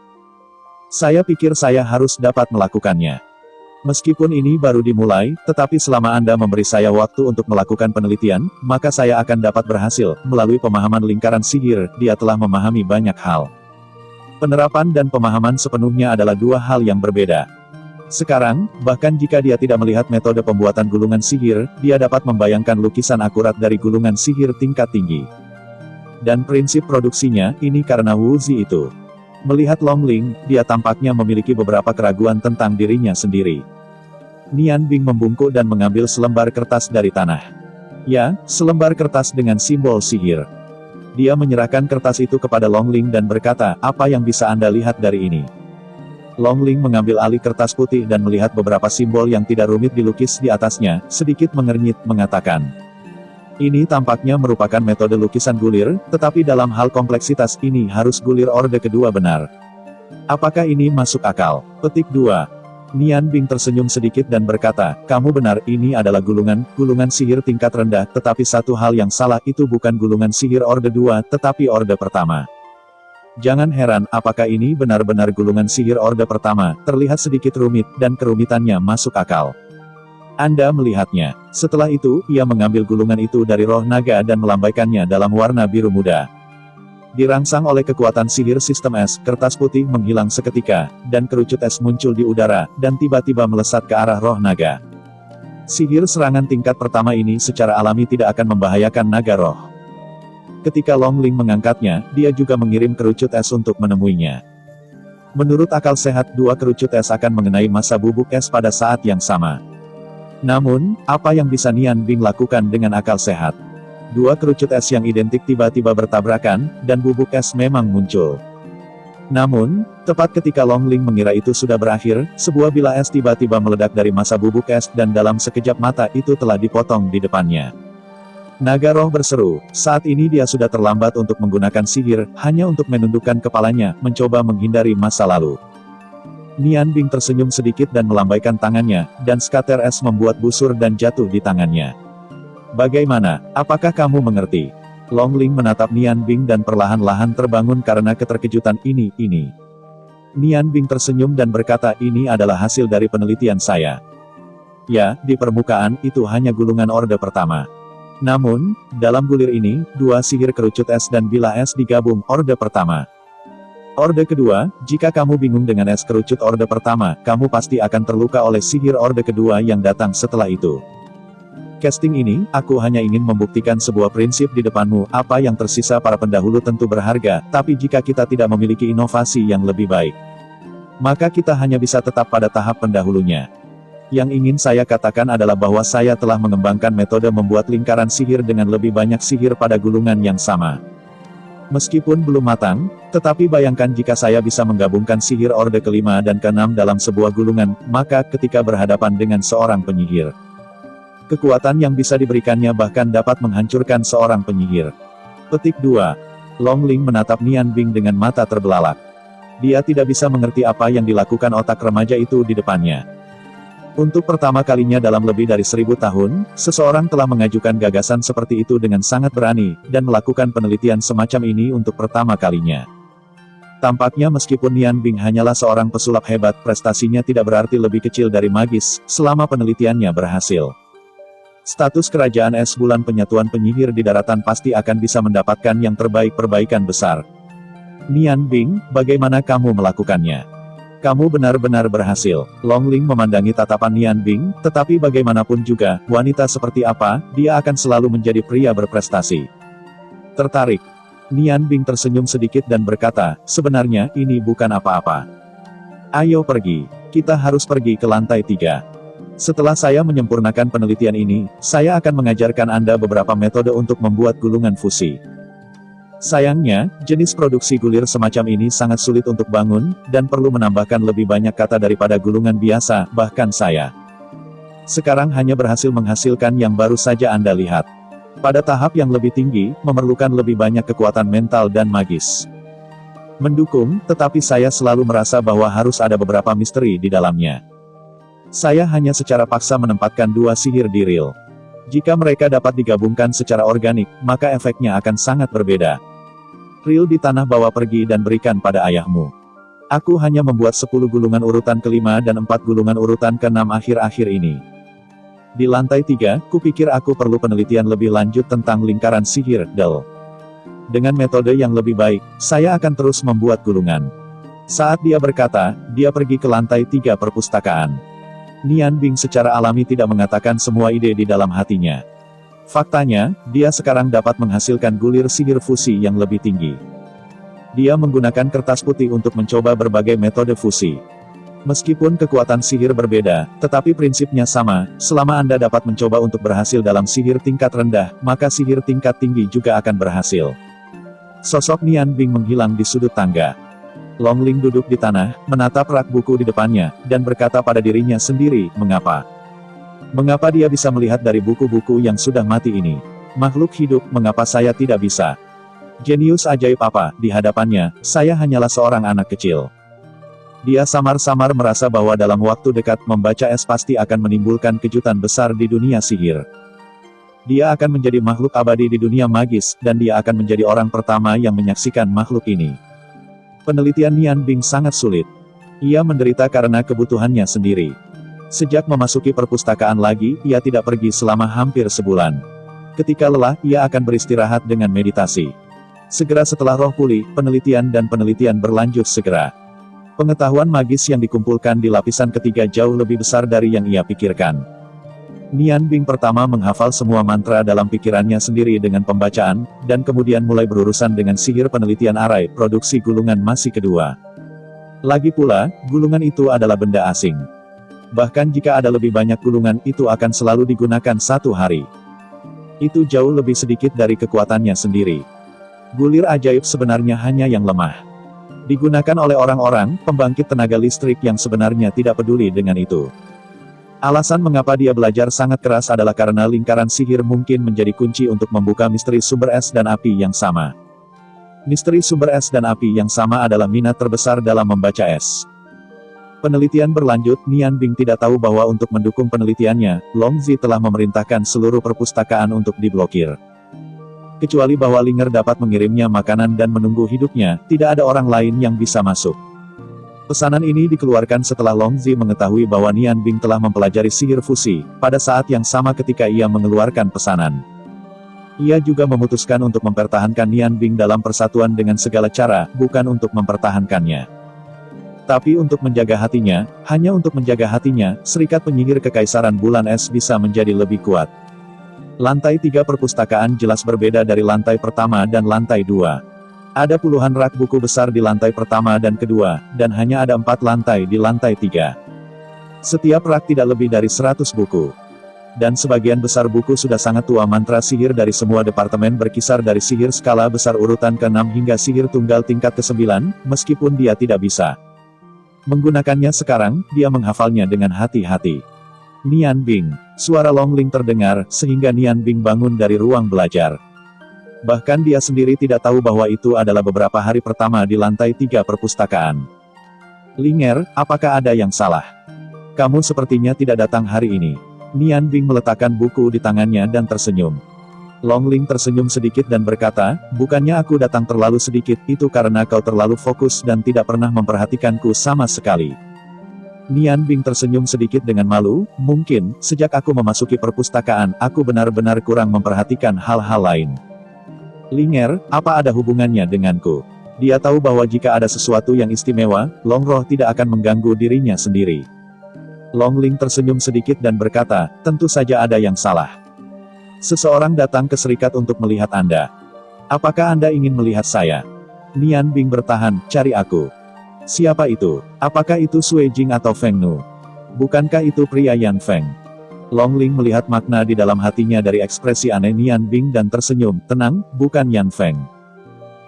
Speaker 1: Saya pikir saya harus dapat melakukannya. Meskipun ini baru dimulai, tetapi selama Anda memberi saya waktu untuk melakukan penelitian, maka saya akan dapat berhasil. Melalui pemahaman lingkaran sihir, dia telah memahami banyak hal. Penerapan dan pemahaman sepenuhnya adalah dua hal yang berbeda. Sekarang, bahkan jika dia tidak melihat metode pembuatan gulungan sihir, dia dapat membayangkan lukisan akurat dari gulungan sihir tingkat tinggi. Dan prinsip produksinya, ini karena Wu Zi itu. Melihat Long Ling, dia tampaknya memiliki beberapa keraguan tentang dirinya sendiri. Nian Bing membungkuk dan mengambil selembar kertas dari tanah. Ya, selembar kertas dengan simbol sihir. Dia menyerahkan kertas itu kepada Long Ling dan berkata, apa yang bisa Anda lihat dari ini? Long Ling mengambil alih kertas putih dan melihat beberapa simbol yang tidak rumit dilukis di atasnya, sedikit mengernyit, mengatakan. Ini tampaknya merupakan metode lukisan gulir, tetapi dalam hal kompleksitas ini harus gulir orde kedua benar. Apakah ini masuk akal? Petik 2. Nian Bing tersenyum sedikit dan berkata, kamu benar, ini adalah gulungan sihir tingkat rendah, tetapi satu hal yang salah, itu bukan gulungan sihir orde 2, tetapi orde pertama. Jangan heran, apakah ini benar-benar gulungan sihir orde pertama, terlihat sedikit rumit, dan kerumitannya masuk akal. Anda melihatnya. Setelah itu, ia mengambil gulungan itu dari roh naga dan melambaikannya dalam warna biru muda. Dirangsang oleh kekuatan sihir sistem es, kertas putih menghilang seketika, dan kerucut es muncul di udara, dan tiba-tiba melesat ke arah roh naga. Sihir serangan tingkat pertama ini secara alami tidak akan membahayakan naga roh. Ketika Long Ling mengangkatnya, dia juga mengirim kerucut es untuk menemuinya. Menurut akal sehat, dua kerucut es akan mengenai massa bubuk es pada saat yang sama. Namun, apa yang bisa Nian Bing lakukan dengan akal sehat? Dua kerucut es yang identik tiba-tiba bertabrakan, dan bubuk es memang muncul. Namun, tepat ketika Long Ling mengira itu sudah berakhir, sebuah bila es tiba-tiba meledak dari massa bubuk es dan dalam sekejap mata itu telah dipotong di depannya. Naga roh berseru, saat ini dia sudah terlambat untuk menggunakan sihir, hanya untuk menundukkan kepalanya, mencoba menghindari masa lalu. Nian Bing tersenyum sedikit dan melambaikan tangannya, dan skater es membuat busur dan jatuh di tangannya. Bagaimana, apakah kamu mengerti? Long Ling menatap Nian Bing dan perlahan-lahan terbangun karena keterkejutan ini. Nian Bing tersenyum dan berkata, ini adalah hasil dari penelitian saya. Ya, di permukaan, itu hanya gulungan orde pertama. Namun, dalam gulir ini, dua sihir kerucut es dan bila es digabung, orde pertama. Orde kedua, jika kamu bingung dengan es kerucut orde pertama, kamu pasti akan terluka oleh sihir orde kedua yang datang setelah itu. Casting ini, aku hanya ingin membuktikan sebuah prinsip di depanmu, apa yang tersisa para pendahulu tentu berharga, tapi jika kita tidak memiliki inovasi yang lebih baik, maka kita hanya bisa tetap pada tahap pendahulunya. Yang ingin saya katakan adalah bahwa saya telah mengembangkan metode membuat lingkaran sihir dengan lebih banyak sihir pada gulungan yang sama. Meskipun belum matang, tetapi bayangkan jika saya bisa menggabungkan sihir orde kelima dan keenam dalam sebuah gulungan, maka ketika berhadapan dengan seorang penyihir, kekuatan yang bisa diberikannya bahkan dapat menghancurkan seorang penyihir. Petik 2. Long Ling menatap Nian Bing dengan mata terbelalak. Dia tidak bisa mengerti apa yang dilakukan otak remaja itu di depannya. Untuk pertama kalinya dalam lebih dari 1000 tahun, seseorang telah mengajukan gagasan seperti itu dengan sangat berani, dan melakukan penelitian semacam ini untuk pertama kalinya. Tampaknya meskipun Nian Bing hanyalah seorang pesulap hebat, prestasinya tidak berarti lebih kecil dari magis, selama penelitiannya berhasil. Status kerajaan es bulan penyatuan penyihir di daratan pasti akan bisa mendapatkan yang terbaik perbaikan besar. Nian Bing, bagaimana kamu melakukannya? Kamu benar-benar berhasil. Long Ling memandangi tatapan Nian Bing, tetapi bagaimanapun juga, wanita seperti apa, dia akan selalu menjadi pria berprestasi. Tertarik. Nian Bing tersenyum sedikit dan berkata, sebenarnya, ini bukan apa-apa. Ayo pergi. Kita harus pergi ke lantai 3. Setelah saya menyempurnakan penelitian ini, saya akan mengajarkan Anda beberapa metode untuk membuat gulungan fusi. Sayangnya, jenis produksi gulir semacam ini sangat sulit untuk bangun, dan perlu menambahkan lebih banyak kata daripada gulungan biasa, bahkan saya sekarang hanya berhasil menghasilkan yang baru saja Anda lihat. Pada tahap yang lebih tinggi, memerlukan lebih banyak kekuatan mental dan magis. Mendukung, tetapi saya selalu merasa bahwa harus ada beberapa misteri di dalamnya. Saya hanya secara paksa menempatkan dua sihir di reel. Jika mereka dapat digabungkan secara organik, maka efeknya akan sangat berbeda. Reel di tanah bawa pergi dan berikan pada ayahmu. Aku hanya membuat 10 gulungan urutan kelima dan 4 gulungan urutan ke-6 akhir-akhir ini. Di lantai 3, kupikir aku perlu penelitian lebih lanjut tentang lingkaran sihir, Del. Dengan metode yang lebih baik, saya akan terus membuat gulungan. Saat dia berkata, dia pergi ke lantai 3 perpustakaan. Nian Bing secara alami tidak mengatakan semua ide di dalam hatinya. Faktanya, dia sekarang dapat menghasilkan gulir sihir fusi yang lebih tinggi. Dia menggunakan kertas putih untuk mencoba berbagai metode fusi. Meskipun kekuatan sihir berbeda, tetapi prinsipnya sama, selama Anda dapat mencoba untuk berhasil dalam sihir tingkat rendah, maka sihir tingkat tinggi juga akan berhasil. Sosok Nian Bing menghilang di sudut tangga. Longling duduk di tanah, menatap rak buku di depannya, dan berkata pada dirinya sendiri, mengapa? Mengapa dia bisa melihat dari buku-buku yang sudah mati ini? Makhluk hidup, mengapa saya tidak bisa? Jenius ajaib apa, di hadapannya, saya hanyalah seorang anak kecil. Dia samar-samar merasa bahwa dalam waktu dekat membaca es pasti akan menimbulkan kejutan besar di dunia sihir. Dia akan menjadi makhluk abadi di dunia magis, dan dia akan menjadi orang pertama yang menyaksikan makhluk ini. Penelitian Nian Bing sangat sulit. Ia menderita karena kebutuhannya sendiri. Sejak memasuki perpustakaan lagi, ia tidak pergi selama hampir sebulan. Ketika lelah, ia akan beristirahat dengan meditasi. Segera setelah roh pulih, penelitian berlanjut segera. Pengetahuan magis yang dikumpulkan di lapisan ketiga jauh lebih besar dari yang ia pikirkan. Nian Bing pertama menghafal semua mantra dalam pikirannya sendiri dengan pembacaan, dan kemudian mulai berurusan dengan sihir penelitian arai, produksi gulungan masih kedua. Lagi pula, gulungan itu adalah benda asing. Bahkan jika ada lebih banyak gulungan, itu akan selalu digunakan satu hari. Itu jauh lebih sedikit dari kekuatannya sendiri. Gulir ajaib sebenarnya hanya yang lemah. Digunakan oleh orang-orang, pembangkit tenaga listrik yang sebenarnya tidak peduli dengan itu. Alasan mengapa dia belajar sangat keras adalah karena lingkaran sihir mungkin menjadi kunci untuk membuka misteri sumber es dan api yang sama. Misteri sumber es dan api yang sama adalah minat terbesar dalam membaca es. Penelitian berlanjut, Nian Bing tidak tahu bahwa untuk mendukung penelitiannya, Long Zi telah memerintahkan seluruh perpustakaan untuk diblokir. Kecuali bahwa Linger dapat mengirimnya makanan dan menunggu hidupnya, tidak ada orang lain yang bisa masuk. Pesanan ini dikeluarkan setelah Long Zi mengetahui bahwa Nian Bing telah mempelajari sihir fusi, pada saat yang sama ketika ia mengeluarkan pesanan. Ia juga memutuskan untuk mempertahankan Nian Bing dalam persatuan dengan segala cara, bukan untuk mempertahankannya. Tapi untuk menjaga hatinya, hanya untuk menjaga hatinya, serikat penyihir Kekaisaran Bulan Es bisa menjadi lebih kuat. Lantai 3 perpustakaan jelas berbeda dari lantai pertama dan lantai 2. Ada puluhan rak buku besar di lantai pertama dan kedua, dan hanya ada 4 lantai di lantai 3. Setiap rak tidak lebih dari 100 buku. Dan sebagian besar buku sudah sangat tua. Mantra sihir dari semua departemen berkisar dari sihir skala besar urutan ke-6 hingga sihir tunggal tingkat ke-9, meskipun dia tidak bisa menggunakannya sekarang, dia menghafalnya dengan hati-hati. Nian Bing. Suara Longling terdengar, sehingga Nian Bing bangun dari ruang belajar. Bahkan dia sendiri tidak tahu bahwa itu adalah beberapa hari pertama di lantai 3 perpustakaan. Linger, apakah ada yang salah? Kamu sepertinya tidak datang hari ini. Nian Bing meletakkan buku di tangannya dan tersenyum. Longling tersenyum sedikit dan berkata, bukannya aku datang terlalu sedikit, itu karena kau terlalu fokus dan tidak pernah memperhatikanku sama sekali. Nian Bing tersenyum sedikit dengan malu, mungkin, sejak aku memasuki perpustakaan, aku benar-benar kurang memperhatikan hal-hal lain. Linger, apa ada hubungannya denganku? Dia tahu bahwa jika ada sesuatu yang istimewa, Long Roh tidak akan mengganggu dirinya sendiri. Longling tersenyum sedikit dan berkata, tentu saja ada yang salah. Seseorang datang ke serikat untuk melihat Anda. Apakah Anda ingin melihat saya? Nian Bing bertahan, cari aku. Siapa itu? Apakah itu Sui Jing atau Feng Nu? Bukankah itu pria Yan Feng? Longling melihat makna di dalam hatinya dari ekspresi aneh Nian Bing dan tersenyum, tenang, bukan Yan Feng.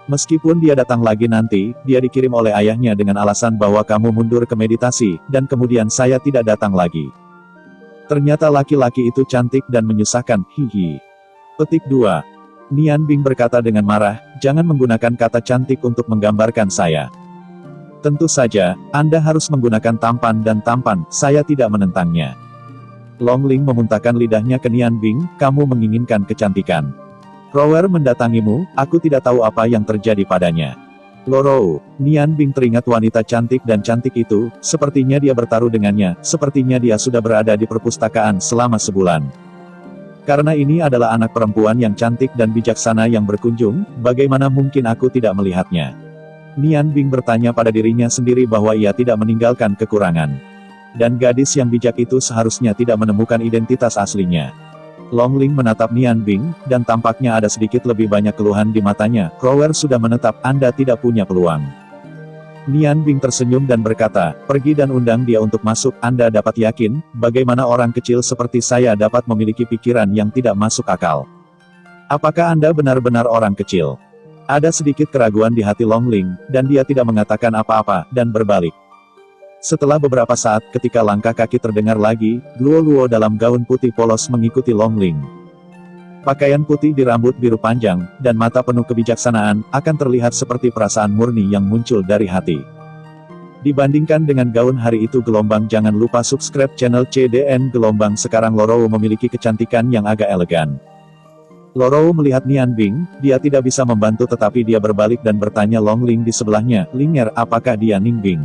Speaker 1: Meskipun dia datang lagi nanti, dia dikirim oleh ayahnya dengan alasan bahwa kamu mundur ke meditasi, dan kemudian saya tidak datang lagi. Ternyata laki-laki itu cantik dan menyusahkan, hihi. Petik 2. Nian Bing berkata dengan marah, jangan menggunakan kata cantik untuk menggambarkan saya. Tentu saja, Anda harus menggunakan tampan dan tampan, saya tidak menentangnya. Longling memuntahkan lidahnya ke Nian Bing, kamu menginginkan kecantikan. Rower mendatangimu, aku tidak tahu apa yang terjadi padanya. Loro, Nian Bing teringat wanita cantik dan cantik itu, sepertinya dia bertaruh dengannya, sepertinya dia sudah berada di perpustakaan selama sebulan. Karena ini adalah anak perempuan yang cantik dan bijaksana yang berkunjung, bagaimana mungkin aku tidak melihatnya? Nian Bing bertanya pada dirinya sendiri bahwa ia tidak meninggalkan kekurangan. Dan gadis yang bijak itu seharusnya tidak menemukan identitas aslinya. Longling menatap Nian Bing, dan tampaknya ada sedikit lebih banyak keluhan di matanya. Rower sudah menetap, Anda tidak punya peluang. Nian Bing tersenyum dan berkata, pergi dan undang dia untuk masuk. Anda dapat yakin, bagaimana orang kecil seperti saya dapat memiliki pikiran yang tidak masuk akal? Apakah Anda benar-benar orang kecil? Ada sedikit keraguan di hati Longling, dan dia tidak mengatakan apa-apa, dan berbalik. Setelah beberapa saat, ketika langkah kaki terdengar lagi, Luo dalam gaun putih polos mengikuti Longling. Pakaian putih di rambut biru panjang, dan mata penuh kebijaksanaan, akan terlihat seperti perasaan murni yang muncul dari hati. Dibandingkan dengan gaun hari itu gelombang, jangan lupa subscribe channel CDN Gelombang. Sekarang Luo memiliki kecantikan yang agak elegan. Luo melihat Nian Bing, dia tidak bisa membantu tetapi dia berbalik dan bertanya Longling di sebelahnya, "Linger, apakah dia Ning Bing?"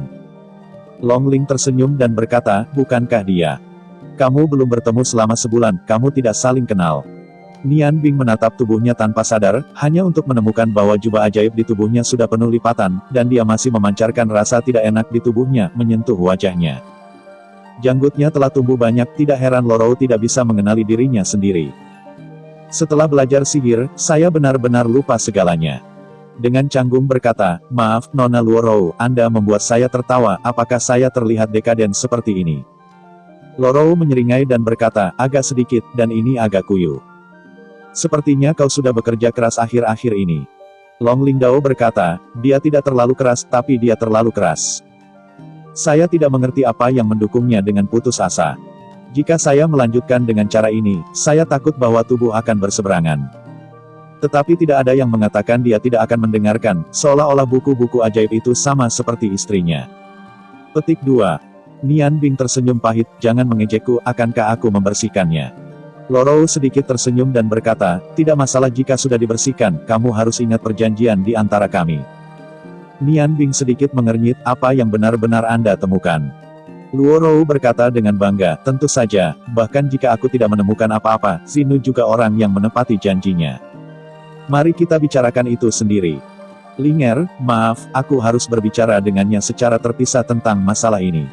Speaker 1: Longling tersenyum dan berkata, "Bukankah dia? Kamu belum bertemu selama sebulan, kamu tidak saling kenal." Nian Bing menatap tubuhnya tanpa sadar, hanya untuk menemukan bahwa jubah ajaib di tubuhnya sudah penuh lipatan, dan dia masih memancarkan rasa tidak enak di tubuhnya, menyentuh wajahnya. Janggutnya telah tumbuh banyak, tidak heran Luo tidak bisa mengenali dirinya sendiri. "Setelah belajar sihir, saya benar-benar lupa segalanya." Dengan canggung berkata, "Maaf, Nona Luo, Anda membuat saya tertawa, apakah saya terlihat dekaden seperti ini?" Luo menyeringai dan berkata, "Agak sedikit, dan ini agak kuyu. Sepertinya kau sudah bekerja keras akhir-akhir ini." Longling Dao berkata, "Dia tidak terlalu keras, tapi dia terlalu keras. Saya tidak mengerti apa yang mendukungnya dengan putus asa. Jika saya melanjutkan dengan cara ini, saya takut bahwa tubuh akan berseberangan." Tetapi tidak ada yang mengatakan dia tidak akan mendengarkan, seolah-olah buku-buku ajaib itu sama seperti istrinya. Petik 2. Nian Bing tersenyum pahit, "Jangan mengejekku, akankah aku membersihkannya?" Luo sedikit tersenyum dan berkata, "Tidak masalah jika sudah dibersihkan, kamu harus ingat perjanjian di antara kami." Nian Bing sedikit mengernyit, "Apa yang benar-benar Anda temukan?" Luo berkata dengan bangga, "Tentu saja, bahkan jika aku tidak menemukan apa-apa, Zinu juga orang yang menepati janjinya. Mari kita bicarakan itu sendiri." "Linger, maaf, aku harus berbicara dengannya secara terpisah tentang masalah ini."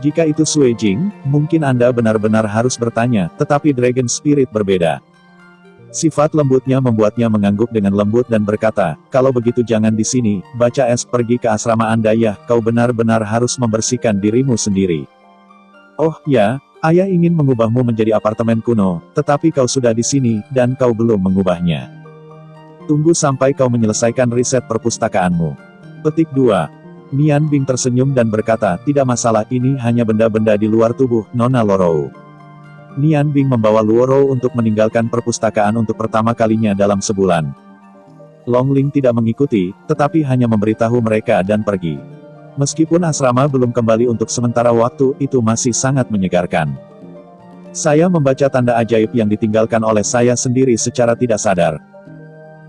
Speaker 1: "Jika itu Sui Jing, mungkin Anda benar-benar harus bertanya, tetapi Dragon Spirit berbeda." Sifat lembutnya membuatnya mengangguk dengan lembut dan berkata, "Kalau begitu jangan di sini, baca es, pergi ke asrama Anda ya, kau benar-benar harus membersihkan dirimu sendiri." "Oh, ya, ayah ingin mengubahmu menjadi apartemen kuno, tetapi kau sudah di sini, dan kau belum mengubahnya. Tunggu sampai kau menyelesaikan riset perpustakaanmu." Petik 2. Nian Bing tersenyum dan berkata, "Tidak masalah, ini hanya benda-benda di luar tubuh, Nona Luo." Nian Bing membawa Luo untuk meninggalkan perpustakaan untuk pertama kalinya dalam sebulan. Longling tidak mengikuti, tetapi hanya memberitahu mereka dan pergi. Meskipun asrama belum kembali untuk sementara waktu, itu masih sangat menyegarkan. "Saya membaca tanda ajaib yang ditinggalkan oleh saya sendiri secara tidak sadar.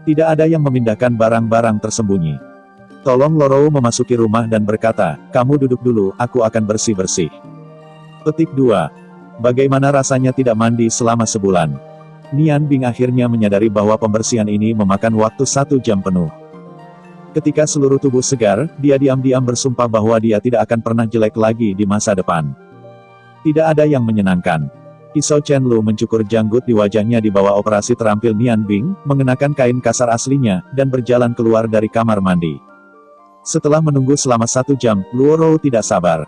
Speaker 1: Tidak ada yang memindahkan barang-barang tersembunyi." Tolong Luo memasuki rumah dan berkata, "Kamu duduk dulu, aku akan bersih-bersih." Petik 2. Bagaimana rasanya tidak mandi selama sebulan? Nian Bing akhirnya menyadari bahwa pembersihan ini memakan waktu 1 jam penuh. Ketika seluruh tubuh segar, dia diam-diam bersumpah bahwa dia tidak akan pernah jelek lagi di masa depan. Tidak ada yang menyenangkan. Iso Chen Lu mencukur janggut di wajahnya di bawah operasi terampil Nian Bing, mengenakan kain kasar aslinya, dan berjalan keluar dari kamar mandi. Setelah menunggu selama 1 jam, Luo tidak sabar.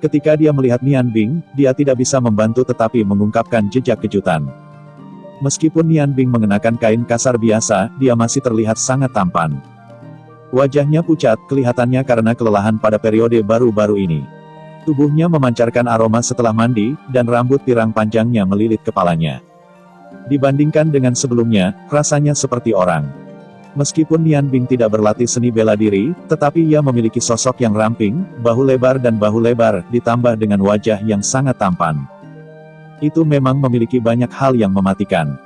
Speaker 1: Ketika dia melihat Nian Bing, dia tidak bisa membantu tetapi mengungkapkan jejak kejutan. Meskipun Nian Bing mengenakan kain kasar biasa, dia masih terlihat sangat tampan. Wajahnya pucat, kelihatannya karena kelelahan pada periode baru-baru ini. Tubuhnya memancarkan aroma setelah mandi, dan rambut pirang panjangnya melilit kepalanya. Dibandingkan dengan sebelumnya, rasanya seperti orang. Meskipun Nian Bing tidak berlatih seni bela diri, tetapi ia memiliki sosok yang ramping, bahu lebar dan bahu lebar, ditambah dengan wajah yang sangat tampan. Itu memang memiliki banyak hal yang mematikan.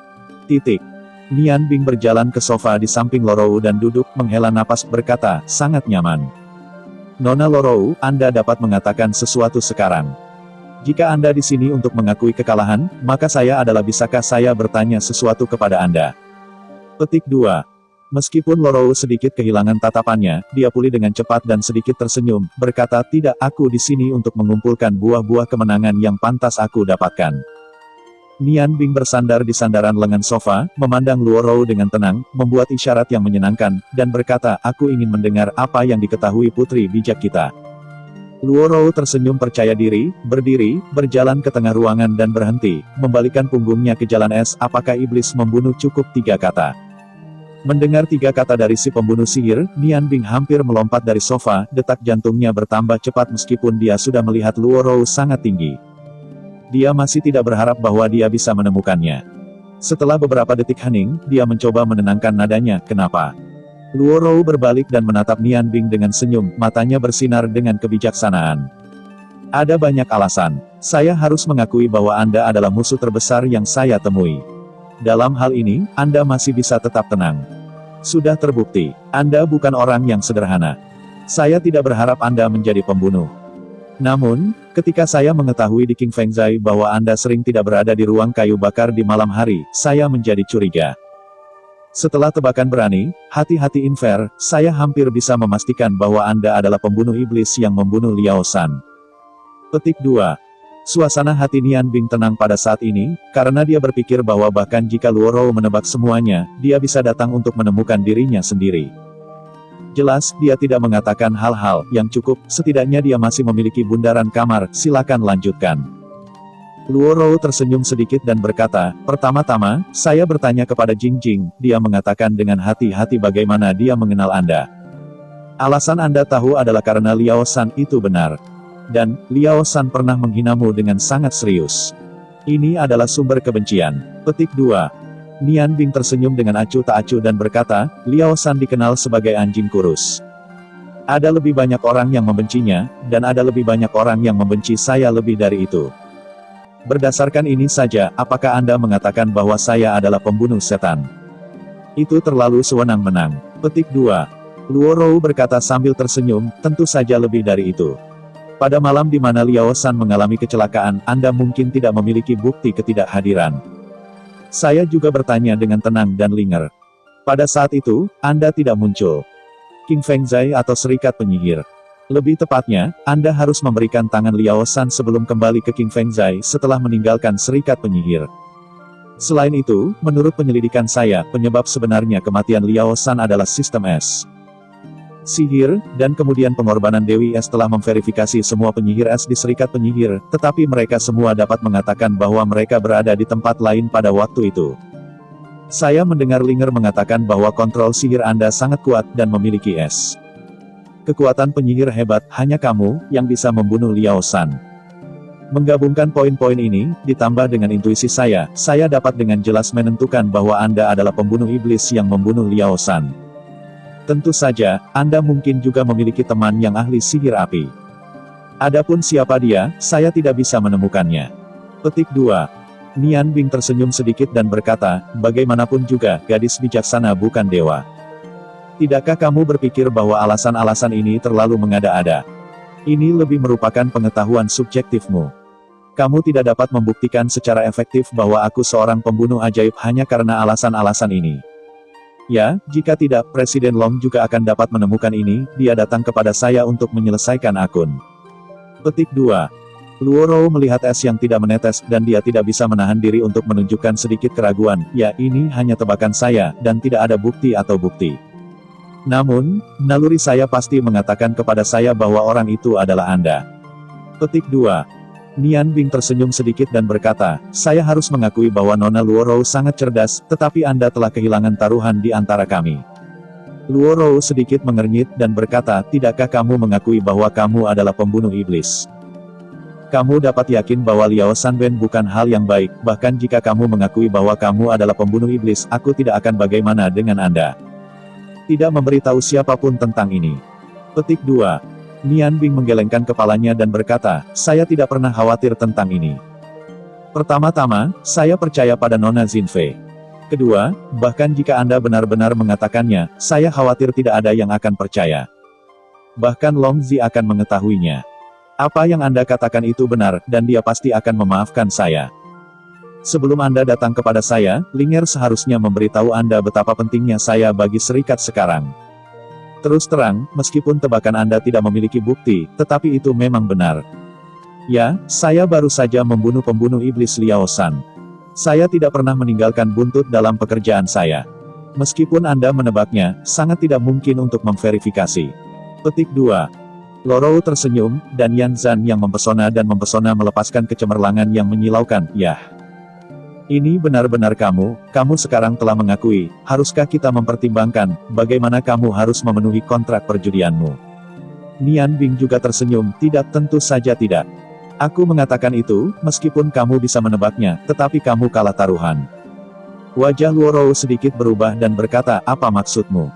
Speaker 1: Nian Bing berjalan ke sofa di samping Luo dan duduk, menghela napas, berkata, "Sangat nyaman. Nona Luo, Anda dapat mengatakan sesuatu sekarang. Jika Anda di sini untuk mengakui kekalahan, maka saya adalah bisakah saya bertanya sesuatu kepada Anda?" Petik 2. Meskipun Luo sedikit kehilangan tatapannya, dia pulih dengan cepat dan sedikit tersenyum, berkata, "Tidak, aku di sini untuk mengumpulkan buah-buah kemenangan yang pantas aku dapatkan." Nian Bing bersandar di sandaran lengan sofa, memandang Luo dengan tenang, membuat isyarat yang menyenangkan, dan berkata, "Aku ingin mendengar apa yang diketahui putri bijak kita." Luo tersenyum percaya diri, berdiri, berjalan ke tengah ruangan dan berhenti, membalikkan punggungnya ke jalan es. "Apakah iblis membunuh cukup 3 kata?" Mendengar 3 kata dari si pembunuh sihir, Nian Bing hampir melompat dari sofa, detak jantungnya bertambah cepat meskipun dia sudah melihat Luo Rou sangat tinggi. Dia masih tidak berharap bahwa dia bisa menemukannya. Setelah beberapa detik hening, dia mencoba menenangkan nadanya, kenapa? Luo Rou berbalik dan menatap Nian Bing dengan senyum, matanya bersinar dengan kebijaksanaan. Ada banyak alasan. Saya harus mengakui bahwa Anda adalah musuh terbesar yang saya temui. Dalam hal ini, Anda masih bisa tetap tenang. Sudah terbukti, Anda bukan orang yang sederhana. Saya tidak berharap Anda menjadi pembunuh. Namun, ketika saya mengetahui di King Fengzai bahwa Anda sering tidak berada di ruang kayu bakar di malam hari, saya menjadi curiga. Setelah tebakan berani, hati-hati infer, saya hampir bisa memastikan bahwa Anda adalah pembunuh iblis yang membunuh Liao San. Petik 2. Suasana hati Nian Bing tenang pada saat ini, karena dia berpikir bahwa bahkan jika Luo Rou menebak semuanya, dia bisa datang untuk menemukan dirinya sendiri. Jelas, dia tidak mengatakan hal-hal yang cukup, setidaknya dia masih memiliki bundaran kamar, silakan lanjutkan. Luo Rou tersenyum sedikit dan berkata, pertama-tama, saya bertanya kepada Jing Jing, dia mengatakan dengan hati-hati bagaimana dia mengenal Anda. Alasan Anda tahu adalah karena Liao San itu benar. Dan, Liao San pernah menghinamu dengan sangat serius. Ini adalah sumber kebencian. Petik 2. Nian Bing tersenyum dengan acuh tak acuh dan berkata, Liao San dikenal sebagai anjing kurus. Ada lebih banyak orang yang membencinya, dan ada lebih banyak orang yang membenci saya lebih dari itu. Berdasarkan ini saja, apakah Anda mengatakan bahwa saya adalah pembunuh setan? Itu terlalu sewenang-wenang. Petik 2. Luo Rou berkata sambil tersenyum, tentu saja lebih dari itu. Pada malam di mana Liao San mengalami kecelakaan, Anda mungkin tidak memiliki bukti ketidakhadiran. Saya juga bertanya dengan tenang dan linger. Pada saat itu, Anda tidak muncul. King Fengzai atau Serikat Penyihir. Lebih tepatnya, Anda harus memberikan tangan Liao San sebelum kembali ke King Fengzai setelah meninggalkan Serikat Penyihir. Selain itu, menurut penyelidikan saya, penyebab sebenarnya kematian Liao San adalah sistem S. Sihir, dan kemudian pengorbanan Dewi S telah memverifikasi semua penyihir S di Serikat Penyihir, tetapi mereka semua dapat mengatakan bahwa mereka berada di tempat lain pada waktu itu. Saya mendengar Linger mengatakan bahwa kontrol sihir Anda sangat kuat dan memiliki S. Kekuatan penyihir hebat, hanya kamu yang bisa membunuh Liao San. Menggabungkan poin-poin ini, ditambah dengan intuisi saya dapat dengan jelas menentukan bahwa Anda adalah pembunuh iblis yang membunuh Liao San. Tentu saja, Anda mungkin juga memiliki teman yang ahli sihir api. Adapun siapa dia, saya tidak bisa menemukannya. Petik 2. Nian Bing tersenyum sedikit dan berkata, bagaimanapun juga, gadis bijaksana bukan dewa. Tidakkah kamu berpikir bahwa alasan-alasan ini terlalu mengada-ada? Ini lebih merupakan pengetahuan subjektifmu. Kamu tidak dapat membuktikan secara efektif bahwa aku seorang pembunuh ajaib hanya karena alasan-alasan ini. Ya, jika tidak, Presiden Long juga akan dapat menemukan ini, dia datang kepada saya untuk menyelesaikan akun. Petik 2. Luo Rou melihat es yang tidak menetes, dan dia tidak bisa menahan diri untuk menunjukkan sedikit keraguan, ya ini hanya tebakan saya, dan tidak ada bukti atau bukti. Namun, naluri saya pasti mengatakan kepada saya bahwa orang itu adalah Anda. Petik 2. Nian Bing tersenyum sedikit dan berkata, saya harus mengakui bahwa Nona Luo Rou sangat cerdas, tetapi Anda telah kehilangan taruhan di antara kami. Luo Rou sedikit mengernyit dan berkata, tidakkah kamu mengakui bahwa kamu adalah pembunuh iblis? Kamu dapat yakin bahwa Liao Sanben bukan hal yang baik, bahkan jika kamu mengakui bahwa kamu adalah pembunuh iblis, aku tidak akan bagaimana dengan Anda. Tidak memberitahu siapapun tentang ini. Petik 2. Nian Bing menggelengkan kepalanya dan berkata, saya tidak pernah khawatir tentang ini. Pertama-tama, saya percaya pada Nona Xinfei. Kedua, bahkan jika Anda benar-benar mengatakannya, saya khawatir tidak ada yang akan percaya. Bahkan Long Zi akan mengetahuinya. Apa yang Anda katakan itu benar, dan dia pasti akan memaafkan saya. Sebelum Anda datang kepada saya, Linger seharusnya memberitahu Anda betapa pentingnya saya bagi serikat sekarang. Terus terang, meskipun tebakan Anda tidak memiliki bukti, tetapi itu memang benar. Ya, saya baru saja membunuh pembunuh iblis Liao San. Saya tidak pernah meninggalkan buntut dalam pekerjaan saya. Meskipun Anda menebaknya, sangat tidak mungkin untuk memverifikasi. Petik 2. Luo Rou tersenyum, dan Yan Zhan yang mempesona dan mempesona melepaskan kecemerlangan yang menyilaukan, yah. Ini benar-benar kamu sekarang telah mengakui, haruskah kita mempertimbangkan, bagaimana kamu harus memenuhi kontrak perjudianmu? Nian Bing juga tersenyum, tidak, tentu saja tidak. Aku mengatakan itu, meskipun kamu bisa menebaknya, tetapi kamu kalah taruhan. Wajah Luorou sedikit berubah dan berkata, apa maksudmu?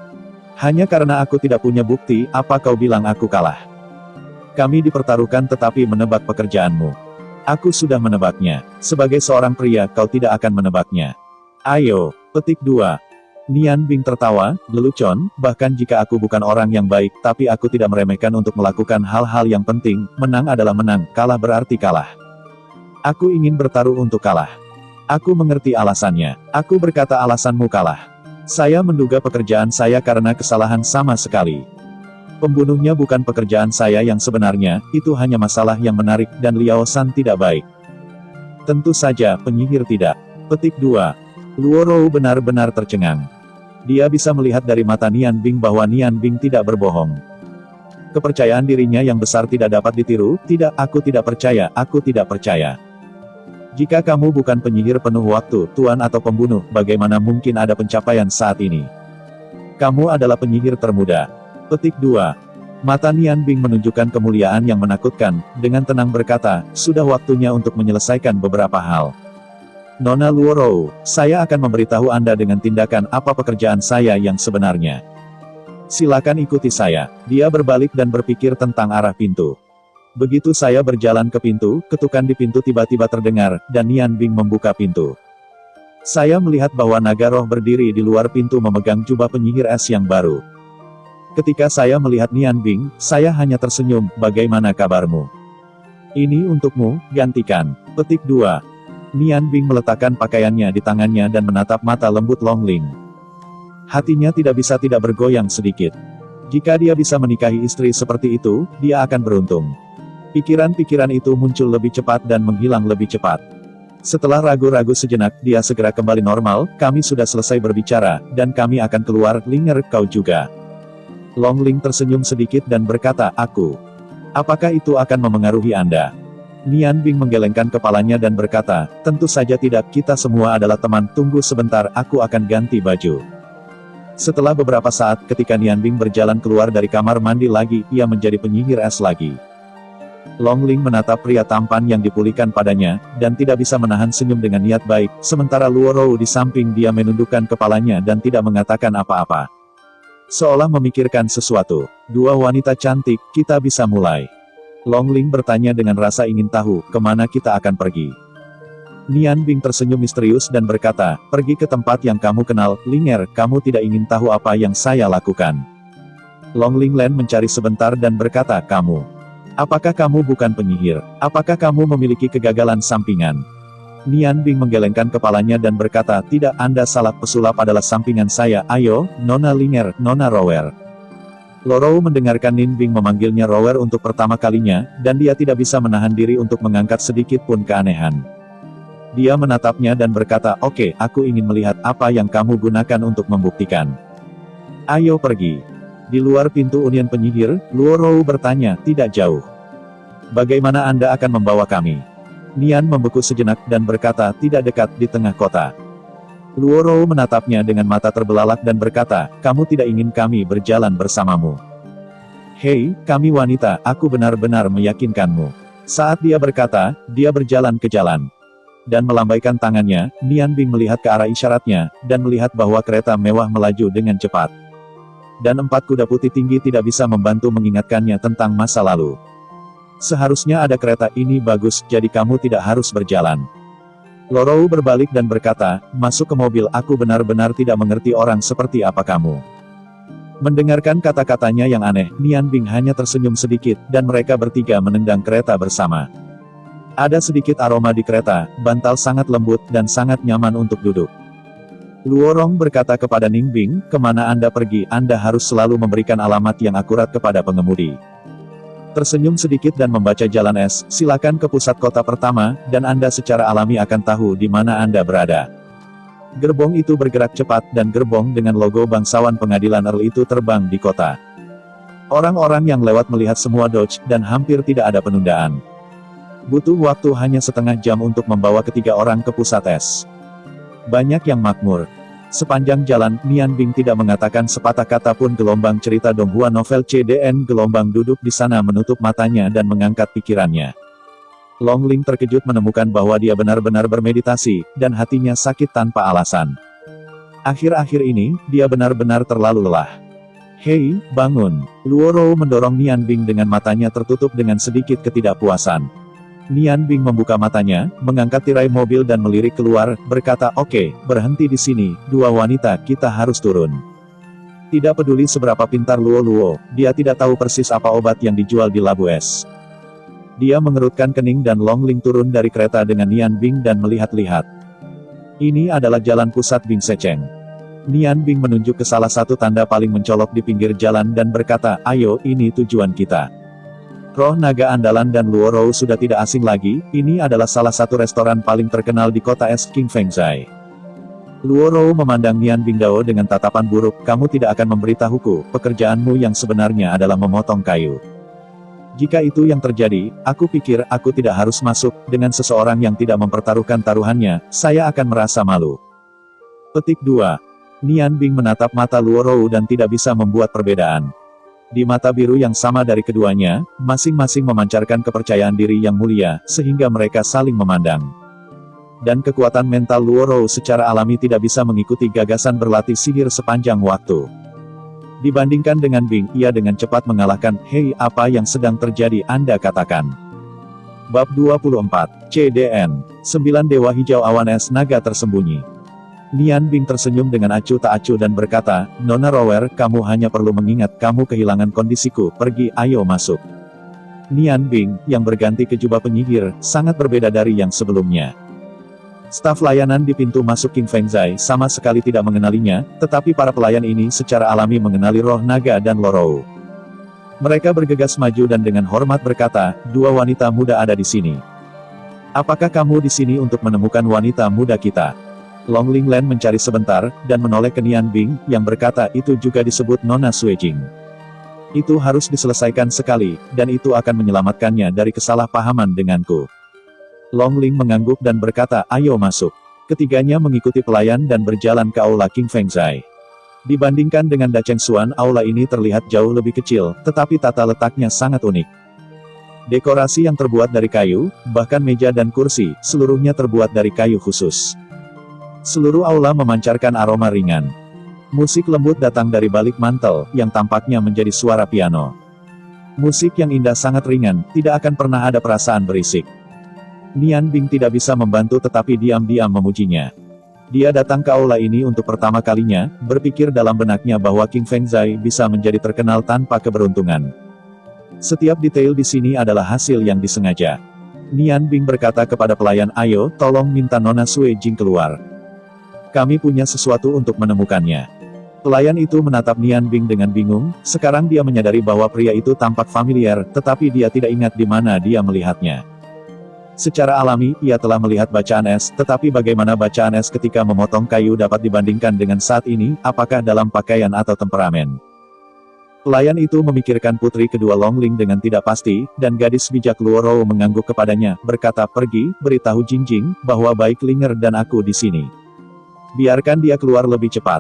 Speaker 1: Hanya karena aku tidak punya bukti, apa kau bilang aku kalah? Kami dipertaruhkan tetapi menebak pekerjaanmu. Aku sudah menebaknya. Sebagai seorang pria, kau tidak akan menebaknya. Ayo, petik 2. Nian Bing tertawa, lelucon, bahkan jika aku bukan orang yang baik, tapi aku tidak meremehkan untuk melakukan hal-hal yang penting, menang adalah menang, kalah berarti kalah. Aku ingin bertaruh untuk kalah. Aku mengerti alasannya. Aku berkata alasanmu kalah. Saya menduga pekerjaan saya karena kesalahan sama sekali. Pembunuhnya bukan pekerjaan saya yang sebenarnya, itu hanya masalah yang menarik, dan Liao San tidak baik. Tentu saja, penyihir tidak. Petik 2. Luorou benar-benar tercengang. Dia bisa melihat dari mata Nian Bing bahwa Nian Bing tidak berbohong. Kepercayaan dirinya yang besar tidak dapat ditiru, tidak, aku tidak percaya, aku tidak percaya. Jika kamu bukan penyihir penuh waktu, tuan atau pembunuh, bagaimana mungkin ada pencapaian saat ini? Kamu adalah penyihir termuda. Petik 2. Mata Nian Bing menunjukkan kemuliaan yang menakutkan, dengan tenang berkata, sudah waktunya untuk menyelesaikan beberapa hal. Nona Luorou, saya akan memberitahu Anda dengan tindakan apa pekerjaan saya yang sebenarnya. Silakan ikuti saya. Dia berbalik dan berpikir tentang arah pintu. Begitu saya berjalan ke pintu, ketukan di pintu tiba-tiba terdengar, dan Nian Bing membuka pintu. Saya melihat bahwa naga roh berdiri di luar pintu memegang jubah penyihir es yang baru. Ketika saya melihat Nian Bing, saya hanya tersenyum, bagaimana kabarmu? Ini untukmu, gantikan. Petik 2. Nian Bing meletakkan pakaiannya di tangannya dan menatap mata lembut Long Ling. Hatinya tidak bisa tidak bergoyang sedikit. Jika dia bisa menikahi istri seperti itu, dia akan beruntung. Pikiran-pikiran itu muncul lebih cepat dan menghilang lebih cepat. Setelah ragu-ragu sejenak, dia segera kembali normal, kami sudah selesai berbicara, dan kami akan keluar, Linger, kau juga. Long Ling tersenyum sedikit dan berkata, aku. Apakah itu akan memengaruhi Anda? Nian Bing menggelengkan kepalanya dan berkata, tentu saja tidak, kita semua adalah teman, tunggu sebentar, aku akan ganti baju. Setelah beberapa saat, ketika Nian Bing berjalan keluar dari kamar mandi lagi, ia menjadi penyihir es lagi. Long Ling menatap pria tampan yang dipulihkan padanya, dan tidak bisa menahan senyum dengan niat baik, sementara Luorou di samping dia menundukkan kepalanya dan tidak mengatakan apa-apa. Seolah memikirkan sesuatu. Dua wanita cantik, kita bisa mulai. Long Ling bertanya dengan rasa ingin tahu, kemana kita akan pergi. Nian Bing tersenyum misterius dan berkata, pergi ke tempat yang kamu kenal, Linger, kamu tidak ingin tahu apa yang saya lakukan. Long Ling Len mencari sebentar dan berkata, kamu. Apakah kamu bukan penyihir? Apakah kamu memiliki kegagalan sampingan? Nian Bing menggelengkan kepalanya dan berkata, tidak, Anda salah, pesulap adalah sampingan saya, ayo, Nona Linger, Nona Rower. Luorou mendengarkan Nian Bing memanggilnya Rower untuk pertama kalinya, dan dia tidak bisa menahan diri untuk mengangkat sedikit pun keanehan. Dia menatapnya dan berkata, oke, aku ingin melihat apa yang kamu gunakan untuk membuktikan. Ayo pergi. Di luar pintu Union Penyihir, Luorou bertanya, tidak jauh. Bagaimana Anda akan membawa kami? Nian membeku sejenak dan berkata, tidak dekat, di tengah kota. Luorou menatapnya dengan mata terbelalak dan berkata, kamu tidak ingin kami berjalan bersamamu. Hei, kami wanita, aku benar-benar meyakinkanmu. Saat dia berkata, dia berjalan ke jalan. Dan melambaikan tangannya, Nian Bing melihat ke arah isyaratnya, dan melihat bahwa kereta mewah melaju dengan cepat. Dan 4 kuda putih tinggi tidak bisa membantu mengingatkannya tentang masa lalu. Seharusnya ada kereta, ini bagus, jadi kamu tidak harus berjalan. Luorou berbalik dan berkata, masuk ke mobil, aku benar-benar tidak mengerti orang seperti apa kamu. Mendengarkan kata-katanya yang aneh, Nian Bing hanya tersenyum sedikit, dan mereka bertiga menendang kereta bersama. Ada sedikit aroma di kereta, bantal sangat lembut dan sangat nyaman untuk duduk. Luorong berkata kepada Ning Bing, kemana Anda pergi, Anda harus selalu memberikan alamat yang akurat kepada pengemudi. Tersenyum sedikit dan membaca jalan es, silakan ke pusat kota pertama, dan Anda secara alami akan tahu di mana Anda berada. Gerbong itu bergerak cepat, dan gerbong dengan logo bangsawan pengadilan Earl itu terbang di kota. Orang-orang yang lewat melihat semua dodge, dan hampir tidak ada penundaan. Butuh waktu hanya setengah jam untuk membawa ketiga orang ke pusat es. Banyak yang makmur. Sepanjang jalan, Nian Bing tidak mengatakan sepatah kata pun. Gelombang cerita Donghua novel CDN. Gelombang duduk di sana menutup matanya dan mengangkat pikirannya. Long Ling terkejut menemukan bahwa dia benar-benar bermeditasi, dan hatinya sakit tanpa alasan. Akhir-akhir ini, dia benar-benar terlalu lelah. Hei, bangun. Luo Rou mendorong Nian Bing dengan matanya tertutup dengan sedikit ketidakpuasan. Nian Bing membuka matanya, mengangkat tirai mobil dan melirik keluar, berkata, "Oke, berhenti di sini, dua wanita, kita harus turun." Tidak peduli seberapa pintar Luo, dia tidak tahu persis apa obat yang dijual di Labu Es. Dia mengerutkan kening dan Long Ling turun dari kereta dengan Nian Bing dan melihat-lihat. Ini adalah jalan pusat Bing Seceng. Nian Bing menunjuk ke salah satu tanda paling mencolok di pinggir jalan dan berkata, "Ayo, ini tujuan kita." Roh naga andalan dan Luo Rou sudah tidak asing lagi, ini adalah salah satu restoran paling terkenal di kota es King Fengzai. Luo Rou memandang Nian Bing Dao dengan tatapan buruk, "Kamu tidak akan memberitahuku, pekerjaanmu yang sebenarnya adalah memotong kayu. Jika itu yang terjadi, aku pikir aku tidak harus masuk, dengan seseorang yang tidak mempertaruhkan taruhannya, saya akan merasa malu." Petik 2. Nian Bing menatap mata Luo Rou dan tidak bisa membuat perbedaan. Di mata biru yang sama dari keduanya, masing-masing memancarkan kepercayaan diri yang mulia, sehingga mereka saling memandang. Dan kekuatan mental Luo Rou secara alami tidak bisa mengikuti gagasan berlatih sihir sepanjang waktu. Dibandingkan dengan Bing, ia dengan cepat mengalahkan. "Hei, apa yang sedang terjadi Anda katakan?" Bab 24, CDN, 9 Dewa Hijau Awan Es Naga Tersembunyi. Nian Bing tersenyum dengan acuh tak acuh dan berkata, "Nona Rower, kamu hanya perlu mengingat kamu kehilangan kondisiku, pergi, ayo masuk." Nian Bing, yang berganti ke jubah penyihir, sangat berbeda dari yang sebelumnya. Staf layanan di pintu masuk King Fengzai sama sekali tidak mengenalinya, tetapi para pelayan ini secara alami mengenali roh naga dan Luo Rou. Mereka bergegas maju dan dengan hormat berkata, "Dua wanita muda ada di sini. Apakah kamu di sini untuk menemukan wanita muda kita?" Long Ling Len mencari sebentar, dan menoleh ke Nian Bing, yang berkata, "Itu juga disebut Nona Suejing. Itu harus diselesaikan sekali, dan itu akan menyelamatkannya dari kesalahpahaman denganku." Long Ling mengangguk dan berkata, "Ayo masuk." Ketiganya mengikuti pelayan dan berjalan ke aula King Fengzai. Dibandingkan dengan Dacheng Xuan, aula ini terlihat jauh lebih kecil, tetapi tata letaknya sangat unik. Dekorasi yang terbuat dari kayu, bahkan meja dan kursi, seluruhnya terbuat dari kayu khusus. Seluruh aula memancarkan aroma ringan. Musik lembut datang dari balik mantel, yang tampaknya menjadi suara piano. Musik yang indah sangat ringan, tidak akan pernah ada perasaan berisik. Nian Bing tidak bisa membantu tetapi diam-diam memujinya. Dia datang ke aula ini untuk pertama kalinya, berpikir dalam benaknya bahwa King Fengzai bisa menjadi terkenal tanpa keberuntungan. Setiap detail di sini adalah hasil yang disengaja. Nian Bing berkata kepada pelayan, "Ayo, tolong minta Nona Suejing keluar. Kami punya sesuatu untuk menemukannya." Pelayan itu menatap Nian Bing dengan bingung, sekarang dia menyadari bahwa pria itu tampak familiar, tetapi dia tidak ingat di mana dia melihatnya. Secara alami, ia telah melihat bacaan es, tetapi bagaimana bacaan es ketika memotong kayu dapat dibandingkan dengan saat ini, apakah dalam pakaian atau temperamen? Pelayan itu memikirkan putri kedua Long Ling dengan tidak pasti, dan gadis bijak Luo Rou mengangguk kepadanya, berkata, "Pergi, beritahu Jingjing, bahwa baik Linger dan aku di sini. Biarkan dia keluar lebih cepat."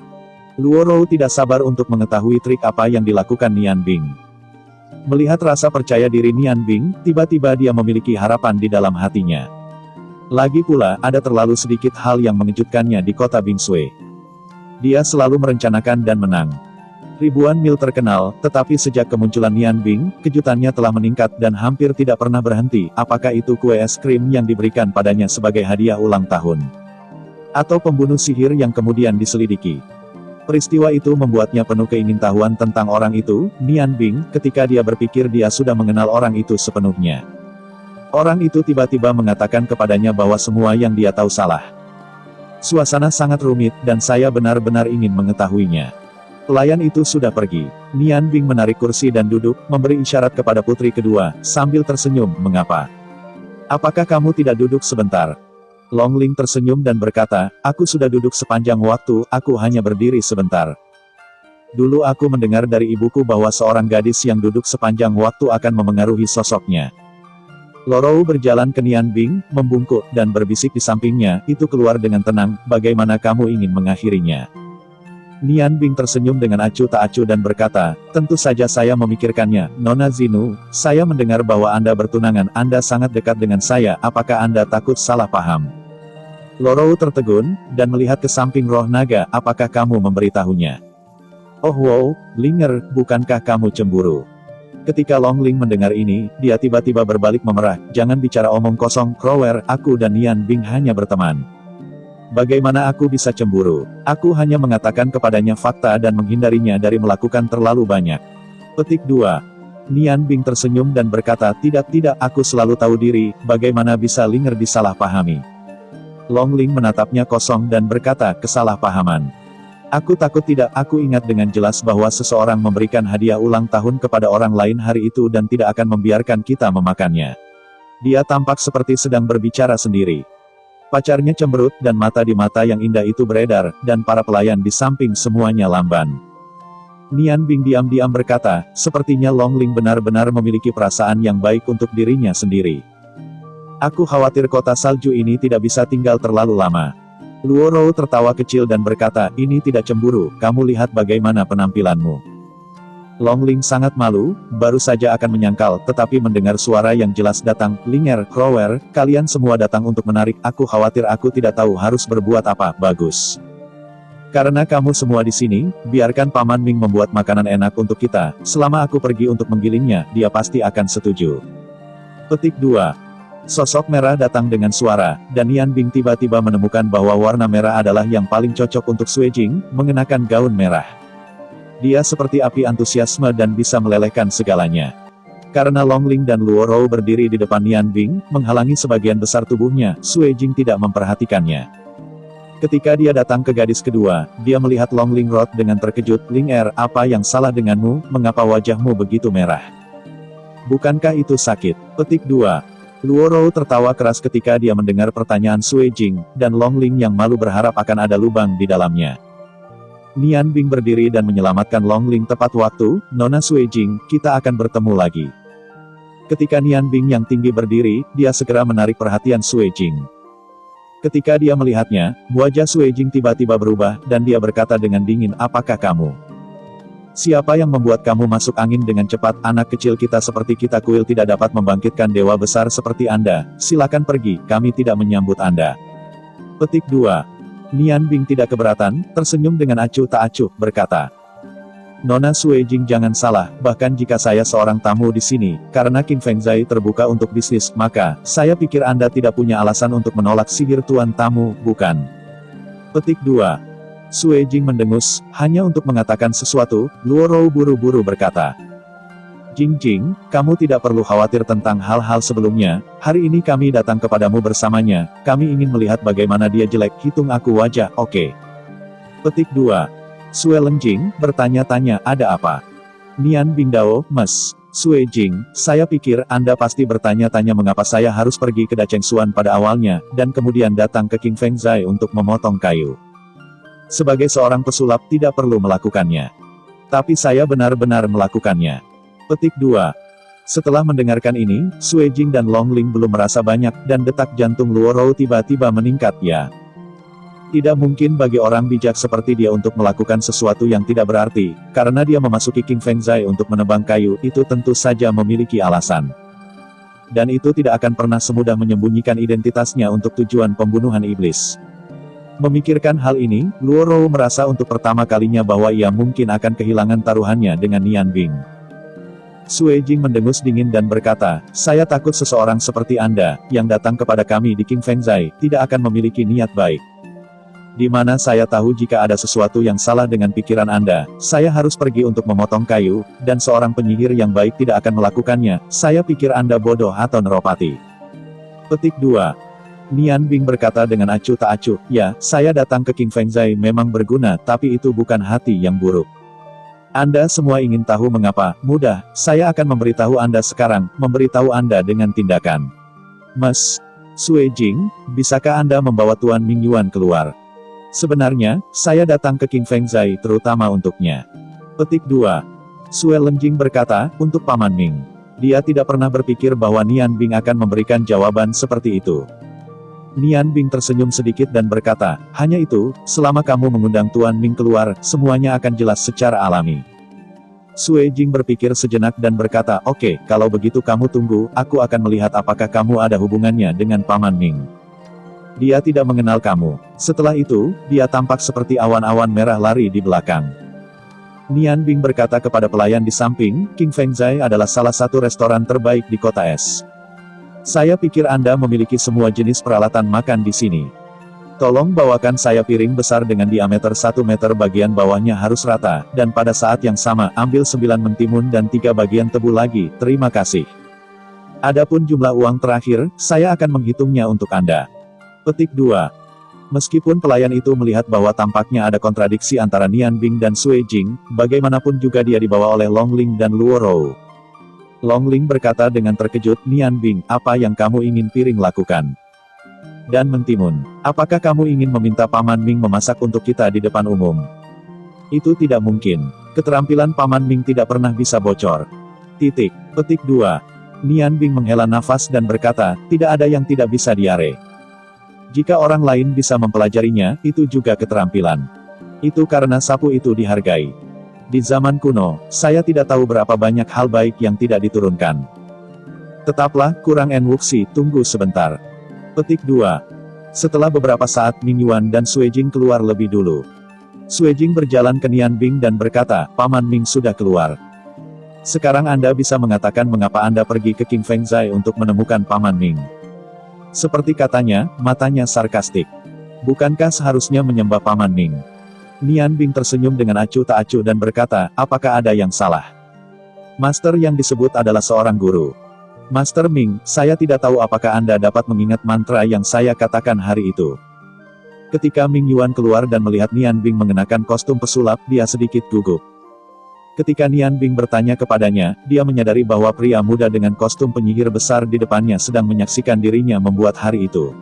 Speaker 1: Luo Rou tidak sabar untuk mengetahui trik apa yang dilakukan Nian Bing. Melihat rasa percaya diri Nian Bing, tiba-tiba dia memiliki harapan di dalam hatinya. Lagi pula, ada terlalu sedikit hal yang mengejutkannya di kota Bing Sui. Dia selalu merencanakan dan menang. Ribuan mil terkenal, tetapi sejak kemunculan Nian Bing, kejutannya telah meningkat dan hampir tidak pernah berhenti. Apakah itu kue es krim yang diberikan padanya sebagai hadiah ulang tahun? Atau pembunuh sihir yang kemudian diselidiki? Peristiwa itu membuatnya penuh keingintahuan tentang orang itu, Nian Bing, ketika dia berpikir dia sudah mengenal orang itu sepenuhnya. Orang itu tiba-tiba mengatakan kepadanya bahwa semua yang dia tahu salah. Suasana sangat rumit, dan saya benar-benar ingin mengetahuinya. Pelayan itu sudah pergi. Nian Bing menarik kursi dan duduk, memberi isyarat kepada putri kedua, sambil tersenyum, "Mengapa? Apakah kamu tidak duduk sebentar?" Long Ling tersenyum dan berkata, "Aku sudah duduk sepanjang waktu, aku hanya berdiri sebentar. Dulu aku mendengar dari ibuku bahwa seorang gadis yang duduk sepanjang waktu akan memengaruhi sosoknya. Luorou berjalan ke Nian Bing, membungkuk, dan berbisik di sampingnya, itu keluar dengan tenang, bagaimana kamu ingin mengakhirinya? Nian Bing tersenyum dengan acuh tak acuh dan berkata, tentu saja saya memikirkannya, Nona Zinu, saya mendengar bahwa Anda bertunangan, Anda sangat dekat dengan saya, apakah Anda takut salah paham? Luorou tertegun, dan melihat ke samping roh naga, apakah kamu memberitahunya? Oh wow, Linger, bukankah kamu cemburu? Ketika Long Ling mendengar ini, dia tiba-tiba berbalik memerah, jangan bicara omong kosong, Crower, aku dan Nian Bing hanya berteman. Bagaimana aku bisa cemburu? Aku hanya mengatakan kepadanya fakta dan menghindarinya dari melakukan terlalu banyak. Petik 2. Nian Bing tersenyum dan berkata, tidak, aku selalu tahu diri, bagaimana bisa Linger disalahpahami? Long Ling menatapnya kosong dan berkata, kesalahpahaman. Aku takut tidak, aku ingat dengan jelas bahwa seseorang memberikan hadiah ulang tahun kepada orang lain hari itu dan tidak akan membiarkan kita memakannya. Dia tampak seperti sedang berbicara sendiri. Pacarnya cemberut dan mata di mata yang indah itu beredar, dan para pelayan di samping semuanya lamban. Nian Bing diam-diam berkata, sepertinya Long Ling benar-benar memiliki perasaan yang baik untuk dirinya sendiri. Aku khawatir kota salju ini tidak bisa tinggal terlalu lama. Luorou tertawa kecil dan berkata, ini tidak cemburu, kamu lihat bagaimana penampilanmu. Long Ling sangat malu, baru saja akan menyangkal, tetapi mendengar suara yang jelas datang, Linger, Crower, kalian semua datang untuk menarik, aku khawatir aku tidak tahu harus berbuat apa, bagus. Karena kamu semua di sini, biarkan Paman Ming membuat makanan enak untuk kita, selama aku pergi untuk menggilingnya, dia pasti akan setuju. Petik 2. Sosok merah datang dengan suara, dan Nian Bing tiba-tiba menemukan bahwa warna merah adalah yang paling cocok untuk Sui Jing, mengenakan gaun merah. Dia seperti api antusiasme dan bisa melelehkan segalanya. Karena Long Ling dan Luorou berdiri di depan Nian Bing, menghalangi sebagian besar tubuhnya, Sui Jing tidak memperhatikannya. Ketika dia datang ke gadis kedua, dia melihat Long Ling Rod dengan terkejut, Linger, apa yang salah denganmu, mengapa wajahmu begitu merah? Bukankah itu sakit? Petik 2. Luorou tertawa keras ketika dia mendengar pertanyaan Sui Jing, dan Long Ling yang malu berharap akan ada lubang di dalamnya. Nian Bing berdiri dan menyelamatkan Long Ling tepat waktu, Nona Sui Jing, kita akan bertemu lagi. Ketika Nian Bing yang tinggi berdiri, dia segera menarik perhatian Sui Jing. Ketika dia melihatnya, wajah Sui Jing tiba-tiba berubah, dan dia berkata dengan dingin, apakah kamu? Siapa yang membuat kamu masuk angin dengan cepat? Anak kecil kita seperti kita kuil tidak dapat membangkitkan dewa besar seperti Anda. Silakan pergi, kami tidak menyambut Anda. Petik 2. Nian Bing tidak keberatan, tersenyum dengan acuh tak acuh, berkata, Nona Sui Jing jangan salah, bahkan jika saya seorang tamu di sini, karena King Fengzai terbuka untuk bisnis, maka, saya pikir Anda tidak punya alasan untuk menolak sihir tuan tamu, bukan? Petik 2. Sui Jing mendengus, hanya untuk mengatakan sesuatu, Luorou buru-buru berkata. Jing, kamu tidak perlu khawatir tentang hal-hal sebelumnya, hari ini kami datang kepadamu bersamanya, kami ingin melihat bagaimana dia jelek, hitung aku wajah, oke. Petik 2. Sui Lengjing, bertanya-tanya, ada apa? Nian Bing Dao, Mes. Sui Jing, saya pikir Anda pasti bertanya-tanya mengapa saya harus pergi ke Dachengsuan pada awalnya, dan kemudian datang ke King Fengzai untuk memotong kayu. Sebagai seorang pesulap tidak perlu melakukannya. Tapi saya benar-benar melakukannya. Petik 2. Setelah mendengarkan ini, Sui Jing dan Long Ling belum merasa banyak, dan detak jantung Luorou tiba-tiba meningkat, ya. Tidak mungkin bagi orang bijak seperti dia untuk melakukan sesuatu yang tidak berarti, karena dia memasuki King Fengzai untuk menebang kayu, itu tentu saja memiliki alasan. Dan itu tidak akan pernah semudah menyembunyikan identitasnya untuk tujuan pembunuhan iblis. Memikirkan hal ini, Luorou merasa untuk pertama kalinya bahwa ia mungkin akan kehilangan taruhannya dengan Nian Bing. Sui Jing mendengus dingin dan berkata, saya takut seseorang seperti Anda, yang datang kepada kami di King Fengzai, tidak akan memiliki niat baik. Di mana saya tahu jika ada sesuatu yang salah dengan pikiran Anda, saya harus pergi untuk memotong kayu, dan seorang penyihir yang baik tidak akan melakukannya, saya pikir Anda bodoh atau neropati. Petik 2. Nian Bing berkata dengan acuh tak acuh, ya, saya datang ke King Fengzai memang berguna, tapi itu bukan hati yang buruk. Anda semua ingin tahu mengapa? Mudah, saya akan memberitahu Anda sekarang, memberitahu Anda dengan tindakan. Mas, Sui Jing, bisakah Anda membawa Tuan Ming Yuan keluar? Sebenarnya, saya datang ke King Fengzai terutama untuknya. Petik 2. Sui Lengjing berkata, untuk Paman Ming. Dia tidak pernah berpikir bahwa Nian Bing akan memberikan jawaban seperti itu. Nian Bing tersenyum sedikit dan berkata, hanya itu, selama kamu mengundang Tuan Ming keluar, semuanya akan jelas secara alami. Sui Jing berpikir sejenak dan berkata, oke, kalau begitu kamu tunggu, aku akan melihat apakah kamu ada hubungannya dengan Paman Ming. Dia tidak mengenal kamu. Setelah itu, dia tampak seperti awan-awan merah lari di belakang. Nian Bing berkata kepada pelayan di samping, King Fengzai adalah salah satu restoran terbaik di kota es. Saya pikir Anda memiliki semua jenis peralatan makan di sini. Tolong bawakan saya piring besar dengan diameter 1 meter, bagian bawahnya harus rata, dan pada saat yang sama, ambil 9 mentimun dan 3 bagian tebu lagi, terima kasih. Adapun jumlah uang terakhir, saya akan menghitungnya untuk Anda. Petik 2. Meskipun pelayan itu melihat bahwa tampaknya ada kontradiksi antara Nian Bing dan Sui Jing, bagaimanapun juga dia dibawa oleh Long Ling dan Luo Rou. Long Ling berkata dengan terkejut, Nian Bing, apa yang kamu ingin piring lakukan? Dan mentimun, apakah kamu ingin meminta Paman Ming memasak untuk kita di depan umum? Itu tidak mungkin. Keterampilan Paman Ming tidak pernah bisa bocor. Titik. Petik 2. Nian Bing menghela nafas dan berkata, tidak ada yang tidak bisa diare. Jika orang lain bisa mempelajarinya, itu juga keterampilan. Itu karena sapu itu dihargai. Di zaman kuno, saya tidak tahu berapa banyak hal baik yang tidak diturunkan. Tetaplah, kurang En Wuxi, tunggu sebentar. Petik 2. Setelah beberapa saat, Ming Yuan dan Sui Jing keluar lebih dulu. Sui Jing berjalan ke Nian Bing dan berkata, Paman Ming sudah keluar. Sekarang Anda bisa mengatakan mengapa Anda pergi ke King Fengzai untuk menemukan Paman Ming. Seperti katanya, matanya sarkastik. Bukankah seharusnya menyembah Paman Ming? Nian Bing tersenyum dengan acuh tak acuh dan berkata, apakah ada yang salah? Master yang disebut adalah seorang guru. Master Ming, saya tidak tahu apakah Anda dapat mengingat mantra yang saya katakan hari itu. Ketika Ming Yuan keluar dan melihat Nian Bing mengenakan kostum pesulap, dia sedikit gugup. Ketika Nian Bing bertanya kepadanya, dia menyadari bahwa pria muda dengan kostum penyihir besar di depannya sedang menyaksikan dirinya membuat hari itu.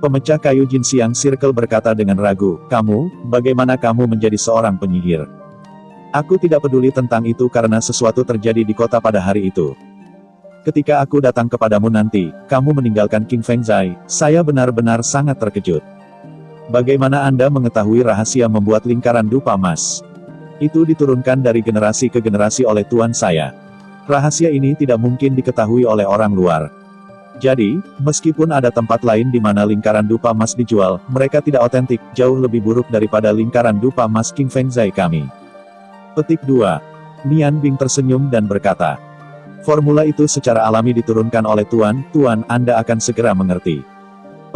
Speaker 1: Pemecah kayu Jin Xiang Circle berkata dengan ragu, kamu, bagaimana kamu menjadi seorang penyihir? Aku tidak peduli tentang itu karena sesuatu terjadi di kota pada hari itu. Ketika aku datang kepadamu nanti, kamu meninggalkan King Fengzai, saya benar-benar sangat terkejut. Bagaimana Anda mengetahui rahasia membuat lingkaran dupa emas? Itu diturunkan dari generasi ke generasi oleh tuan saya. Rahasia ini tidak mungkin diketahui oleh orang luar. Jadi, meskipun ada tempat lain di mana lingkaran dupa emas dijual, mereka tidak otentik, jauh lebih buruk daripada lingkaran dupa emas King Fengzai kami. Petik 2. Nian Bing tersenyum dan berkata, formula itu secara alami diturunkan oleh Tuan, Anda akan segera mengerti.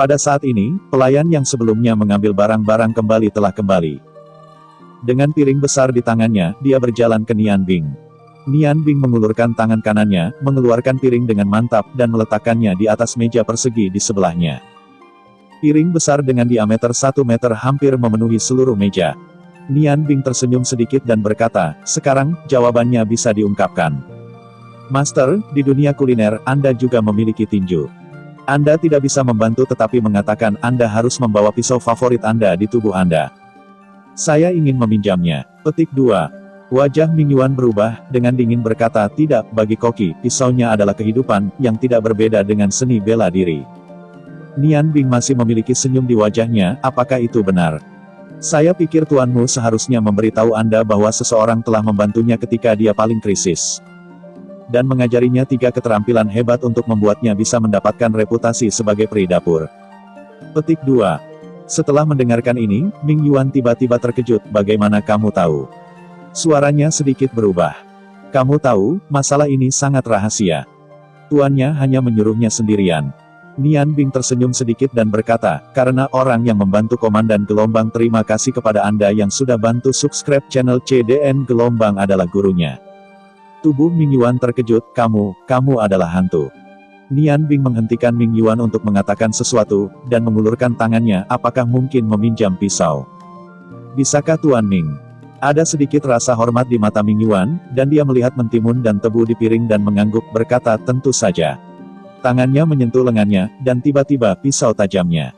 Speaker 1: Pada saat ini, pelayan yang sebelumnya mengambil barang-barang kembali telah kembali. Dengan piring besar di tangannya, dia berjalan ke Nian Bing. Nian Bing mengulurkan tangan kanannya, mengeluarkan piring dengan mantap, dan meletakkannya di atas meja persegi di sebelahnya. Piring besar dengan diameter 1 meter hampir memenuhi seluruh meja. Nian Bing tersenyum sedikit dan berkata, sekarang, jawabannya bisa diungkapkan. Master, di dunia kuliner, Anda juga memiliki tinju. Anda tidak bisa membantu tetapi mengatakan Anda harus membawa pisau favorit Anda di tubuh Anda. Saya ingin meminjamnya. Petik 2. Wajah Ming Yuan berubah, dengan dingin berkata, tidak, bagi Koki, pisaunya adalah kehidupan, yang tidak berbeda dengan seni bela diri. Nian Bing masih memiliki senyum di wajahnya, apakah itu benar? Saya pikir tuanmu seharusnya memberitahu Anda bahwa seseorang telah membantunya ketika dia paling krisis. Dan mengajarinya 3 keterampilan hebat untuk membuatnya bisa mendapatkan reputasi sebagai peri dapur. Petik 2. Setelah mendengarkan ini, Ming Yuan tiba-tiba terkejut, bagaimana kamu tahu? Suaranya sedikit berubah. Kamu tahu, masalah ini sangat rahasia. Tuannya hanya menyuruhnya sendirian. Nian Bing tersenyum sedikit dan berkata, karena orang yang membantu Komandan Gelombang terima kasih kepada Anda yang sudah bantu subscribe channel CDN Gelombang adalah gurunya. Tubuh Ming Yuan terkejut, kamu adalah hantu. Nian Bing menghentikan Ming Yuan untuk mengatakan sesuatu, dan mengulurkan tangannya, apakah mungkin meminjam pisau? Bisakah Tuan Ming? Ada sedikit rasa hormat di mata Ming Yuan, dan dia melihat mentimun dan tebu di piring dan mengangguk, berkata tentu saja. Tangannya menyentuh lengannya, dan tiba-tiba pisau tajamnya.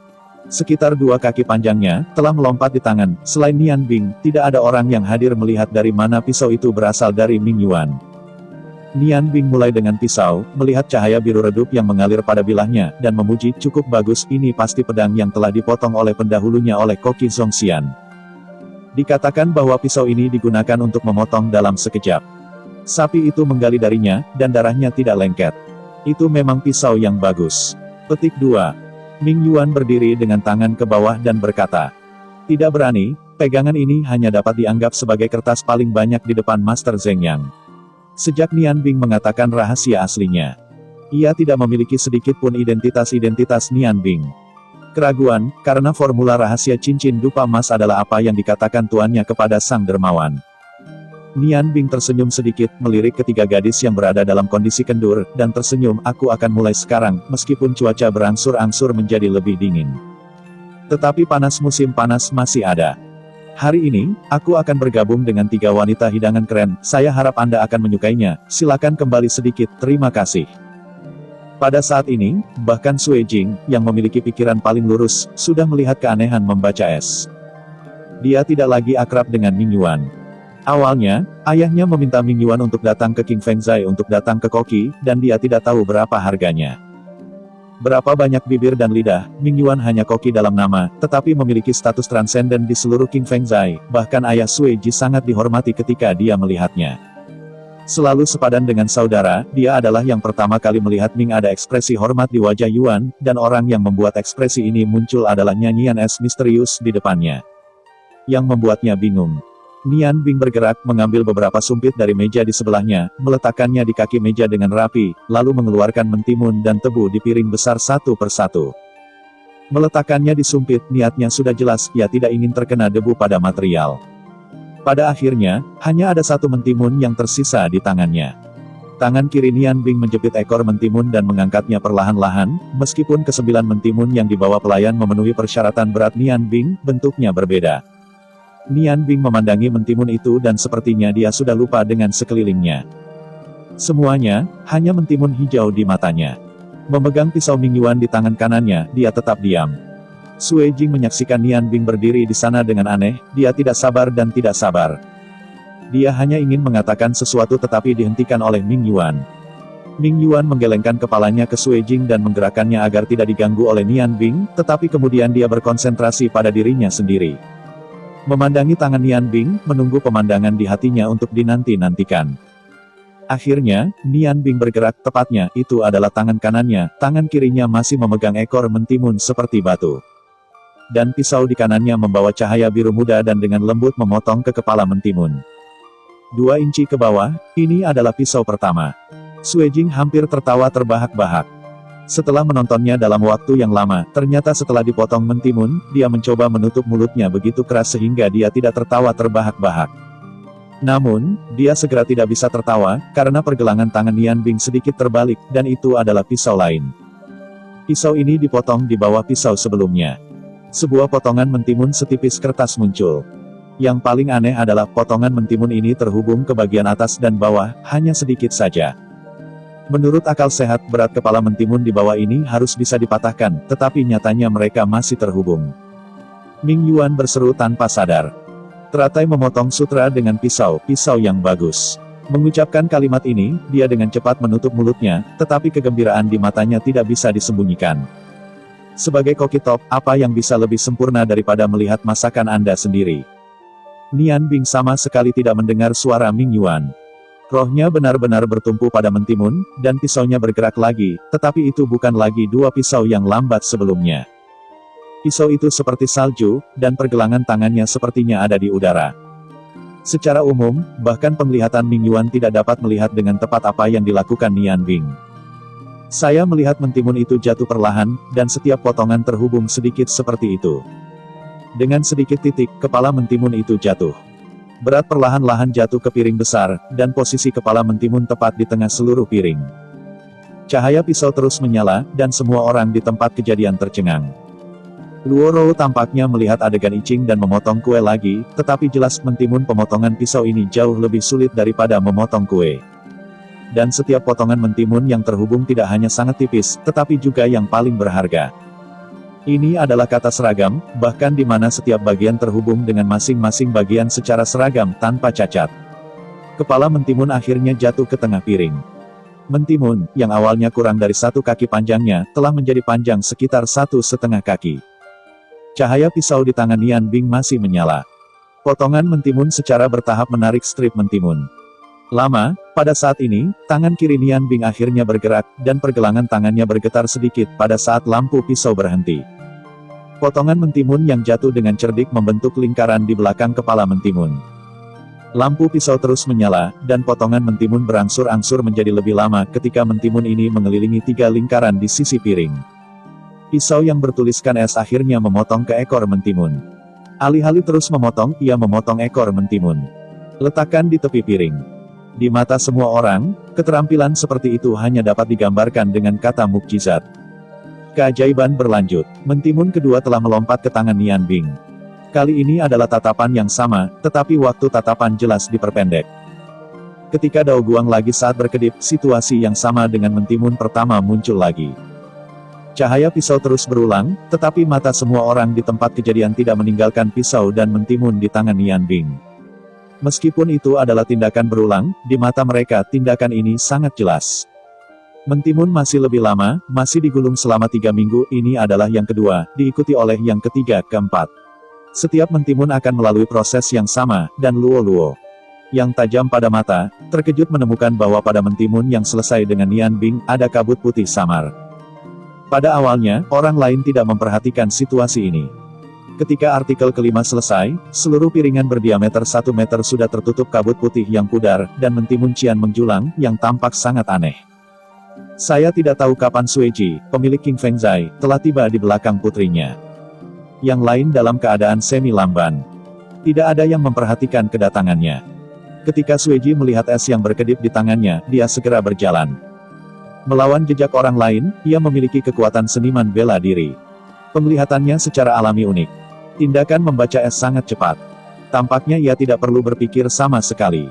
Speaker 1: Sekitar 2 kaki panjangnya, telah melompat di tangan. Selain Nian Bing, tidak ada orang yang hadir melihat dari mana pisau itu berasal dari Ming Yuan. Nian Bing mulai dengan pisau, melihat cahaya biru redup yang mengalir pada bilahnya, dan memuji, cukup bagus, ini pasti pedang yang telah dipotong oleh pendahulunya oleh Koki Zongxian. Dikatakan bahwa pisau ini digunakan untuk memotong dalam sekejap. Sapi itu menggali darinya, dan darahnya tidak lengket. Itu memang pisau yang bagus. Petik 2. Ming Yuan berdiri dengan tangan ke bawah dan berkata, "Tidak berani, pegangan ini hanya dapat dianggap sebagai kertas paling banyak di depan Master Zheng Yang." Sejak Nian Bing mengatakan rahasia aslinya, ia tidak memiliki sedikit pun identitas Nian Bing. Keraguan, karena formula rahasia cincin dupa emas adalah apa yang dikatakan tuannya kepada sang dermawan. Nian Bing tersenyum sedikit, melirik ketiga gadis yang berada dalam kondisi kendur, dan tersenyum, "Aku akan mulai sekarang, meskipun cuaca berangsur-angsur menjadi lebih dingin. Tetapi musim panas masih ada. Hari ini, aku akan bergabung dengan 3 wanita hidangan keren, saya harap Anda akan menyukainya, silakan kembali sedikit, terima kasih." Pada saat ini, bahkan Sui Jing, yang memiliki pikiran paling lurus, sudah melihat keanehan membaca es. Dia tidak lagi akrab dengan Ming Yuan. Awalnya, ayahnya meminta Ming Yuan untuk datang ke King Fengzai untuk datang ke Koki, dan dia tidak tahu berapa harganya. Berapa banyak bibir dan lidah, Ming Yuan hanya Koki dalam nama, tetapi memiliki status transenden di seluruh King Fengzai, bahkan ayah Sui Ji sangat dihormati ketika dia melihatnya. Selalu sepadan dengan saudara, dia adalah yang pertama kali melihat Ming ada ekspresi hormat di wajah Yuan, dan orang yang membuat ekspresi ini muncul adalah nyanyian es misterius di depannya. Yang membuatnya bingung. Nian Bing bergerak, mengambil beberapa sumpit dari meja di sebelahnya, meletakkannya di kaki meja dengan rapi, lalu mengeluarkan mentimun dan tebu di piring besar satu persatu. Meletakkannya di sumpit, niatnya sudah jelas, ia tidak ingin terkena debu pada material. Pada akhirnya, hanya ada satu mentimun yang tersisa di tangannya. Tangan kiri Nian Bing menjepit ekor mentimun dan mengangkatnya perlahan-lahan, meskipun ke-9 mentimun yang dibawa pelayan memenuhi persyaratan berat Nian Bing, bentuknya berbeda. Nian Bing memandangi mentimun itu dan sepertinya dia sudah lupa dengan sekelilingnya. Semuanya, hanya mentimun hijau di matanya. Memegang pisau Ming Yuan di tangan kanannya, dia tetap diam. Sui Jing menyaksikan Nian Bing berdiri di sana dengan aneh, dia tidak sabar dan tidak sabar. Dia hanya ingin mengatakan sesuatu tetapi dihentikan oleh Ming Yuan. Ming Yuan menggelengkan kepalanya ke Sui Jing dan menggerakkannya agar tidak diganggu oleh Nian Bing, tetapi kemudian dia berkonsentrasi pada dirinya sendiri. Memandangi tangan Nian Bing, menunggu pemandangan di hatinya untuk dinanti-nantikan. Akhirnya, Nian Bing bergerak, tepatnya, itu adalah tangan kanannya, tangan kirinya masih memegang ekor mentimun seperti batu. Dan pisau di kanannya membawa cahaya biru muda dan dengan lembut memotong ke kepala mentimun. 2 inci ke bawah, ini adalah pisau pertama. Sui Jing hampir tertawa terbahak-bahak. Setelah menontonnya dalam waktu yang lama, ternyata setelah dipotong mentimun, dia mencoba menutup mulutnya begitu keras sehingga dia tidak tertawa terbahak-bahak. Namun, dia segera tidak bisa tertawa, karena pergelangan tangan Nian Bing sedikit terbalik, dan itu adalah pisau lain. Pisau ini dipotong di bawah pisau sebelumnya. Sebuah potongan mentimun setipis kertas muncul. Yang paling aneh adalah, potongan mentimun ini terhubung ke bagian atas dan bawah, hanya sedikit saja. Menurut akal sehat, berat kepala mentimun di bawah ini harus bisa dipatahkan, tetapi nyatanya mereka masih terhubung. Ming Yuan berseru tanpa sadar. Teratai memotong sutra dengan pisau yang bagus. Mengucapkan kalimat ini, dia dengan cepat menutup mulutnya, tetapi kegembiraan di matanya tidak bisa disembunyikan. Sebagai koki top, apa yang bisa lebih sempurna daripada melihat masakan Anda sendiri? Nian Bing sama sekali tidak mendengar suara Ming Yuan. Rohnya benar-benar bertumpu pada mentimun, dan pisaunya bergerak lagi, tetapi itu bukan lagi 2 pisau yang lambat sebelumnya. Pisau itu seperti salju, dan pergelangan tangannya sepertinya ada di udara. Secara umum, bahkan penglihatan Ming Yuan tidak dapat melihat dengan tepat apa yang dilakukan Nian Bing. Saya melihat mentimun itu jatuh perlahan, dan setiap potongan terhubung sedikit seperti itu. Dengan sedikit titik, kepala mentimun itu jatuh. Berat perlahan-lahan jatuh ke piring besar, dan posisi kepala mentimun tepat di tengah seluruh piring. Cahaya pisau terus menyala, dan semua orang di tempat kejadian tercengang. Luo Rou tampaknya melihat adegan icing dan memotong kue lagi, tetapi jelas mentimun pemotongan pisau ini jauh lebih sulit daripada memotong kue. Dan setiap potongan mentimun yang terhubung tidak hanya sangat tipis, tetapi juga yang paling berharga. Ini adalah kata seragam, bahkan di mana setiap bagian terhubung dengan masing-masing bagian secara seragam tanpa cacat. Kepala Mentimun akhirnya jatuh ke tengah piring. Mentimun, yang awalnya kurang dari 1 kaki panjangnya, telah menjadi panjang sekitar 1,5 kaki. Cahaya pisau di tangan Nian Bing masih menyala. Potongan mentimun secara bertahap menarik strip mentimun. Lama, pada saat ini, tangan kiri Nian Bing akhirnya bergerak, dan pergelangan tangannya bergetar sedikit pada saat lampu pisau berhenti. Potongan mentimun yang jatuh dengan cerdik membentuk lingkaran di belakang kepala mentimun. Lampu pisau terus menyala, dan potongan mentimun berangsur-angsur menjadi lebih lama ketika mentimun ini mengelilingi 3 lingkaran di sisi piring. Pisau yang bertuliskan S akhirnya memotong ke ekor mentimun. Alih-alih terus memotong, ia memotong ekor mentimun. Letakkan di tepi piring. Di mata semua orang, keterampilan seperti itu hanya dapat digambarkan dengan kata mukjizat. Keajaiban berlanjut. Mentimun kedua telah melompat ke tangan Nian Bing. Kali ini adalah tatapan yang sama, tetapi waktu tatapan jelas diperpendek. Ketika Dao Guang lagi saat berkedip, situasi yang sama dengan mentimun pertama muncul lagi. Cahaya pisau terus berulang, tetapi mata semua orang di tempat kejadian tidak meninggalkan pisau dan mentimun di tangan Nian Bing. Meskipun itu adalah tindakan berulang, di mata mereka tindakan ini sangat jelas. Mentimun masih lebih lama, masih digulung selama 3 minggu, ini adalah yang kedua, diikuti oleh yang ketiga, keempat. Setiap mentimun akan melalui proses yang sama, dan Luo, yang tajam pada mata, terkejut menemukan bahwa pada mentimun yang selesai dengan Nian Bing, ada kabut putih samar. Pada awalnya, orang lain tidak memperhatikan situasi ini. Ketika artikel kelima selesai, seluruh piringan berdiameter 1 meter sudah tertutup kabut putih yang pudar, dan mentimun cian menjulang, yang tampak sangat aneh. Saya tidak tahu kapan Sueji, pemilik King Fengzai, telah tiba di belakang putrinya. Yang lain dalam keadaan semi lamban. Tidak ada yang memperhatikan kedatangannya. Ketika Sueji melihat es yang berkedip di tangannya, dia segera berjalan. Melawan jejak orang lain, ia memiliki kekuatan seniman bela diri. Penglihatannya secara alami unik. Tindakan membaca es sangat cepat. Tampaknya ia tidak perlu berpikir sama sekali.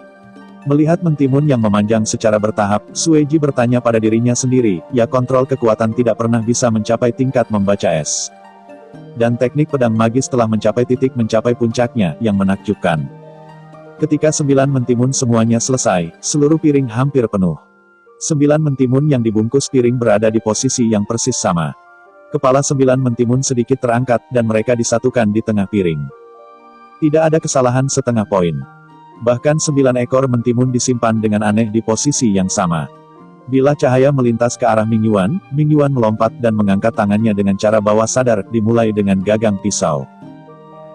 Speaker 1: Melihat mentimun yang memanjang secara bertahap, Sueji bertanya pada dirinya sendiri, ya kontrol kekuatan tidak pernah bisa mencapai tingkat membaca es. Dan teknik pedang magis telah mencapai titik mencapai puncaknya, yang menakjubkan. Ketika 9 mentimun semuanya selesai, seluruh piring hampir penuh. 9 mentimun yang dibungkus piring berada di posisi yang persis sama. Kepala 9 mentimun sedikit terangkat, dan mereka disatukan di tengah piring. Tidak ada kesalahan setengah poin. Bahkan 9 ekor mentimun disimpan dengan aneh di posisi yang sama. Bila cahaya melintas ke arah Ming Yuan melompat dan mengangkat tangannya dengan cara bawah sadar, dimulai dengan gagang pisau.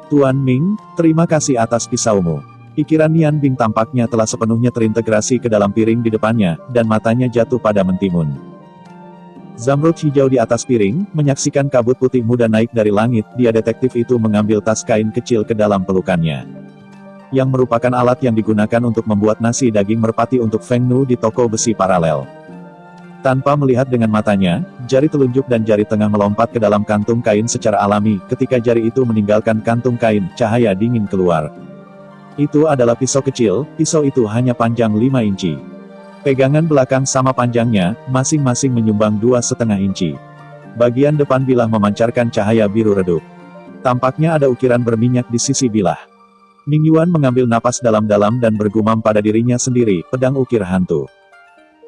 Speaker 1: Tuan Ming, terima kasih atas pisaumu. Pikiran Nian Bing tampaknya telah sepenuhnya terintegrasi ke dalam piring di depannya, dan matanya jatuh pada mentimun. Zamrud hijau di atas piring, menyaksikan kabut putih muda naik dari langit, dia detektif itu mengambil tas kain kecil ke dalam pelukannya. Yang merupakan alat yang digunakan untuk membuat nasi daging merpati untuk Feng Nu di toko besi paralel. Tanpa melihat dengan matanya, jari telunjuk dan jari tengah melompat ke dalam kantung kain secara alami, ketika jari itu meninggalkan kantung kain, cahaya dingin keluar. Itu adalah pisau kecil, pisau itu hanya panjang 5 inci. Pegangan belakang sama panjangnya, masing-masing menyumbang 2,5 inci. Bagian depan bilah memancarkan cahaya biru redup. Tampaknya ada ukiran berminyak di sisi bilah. Ming Yuan mengambil napas dalam-dalam dan bergumam pada dirinya sendiri, pedang ukir hantu.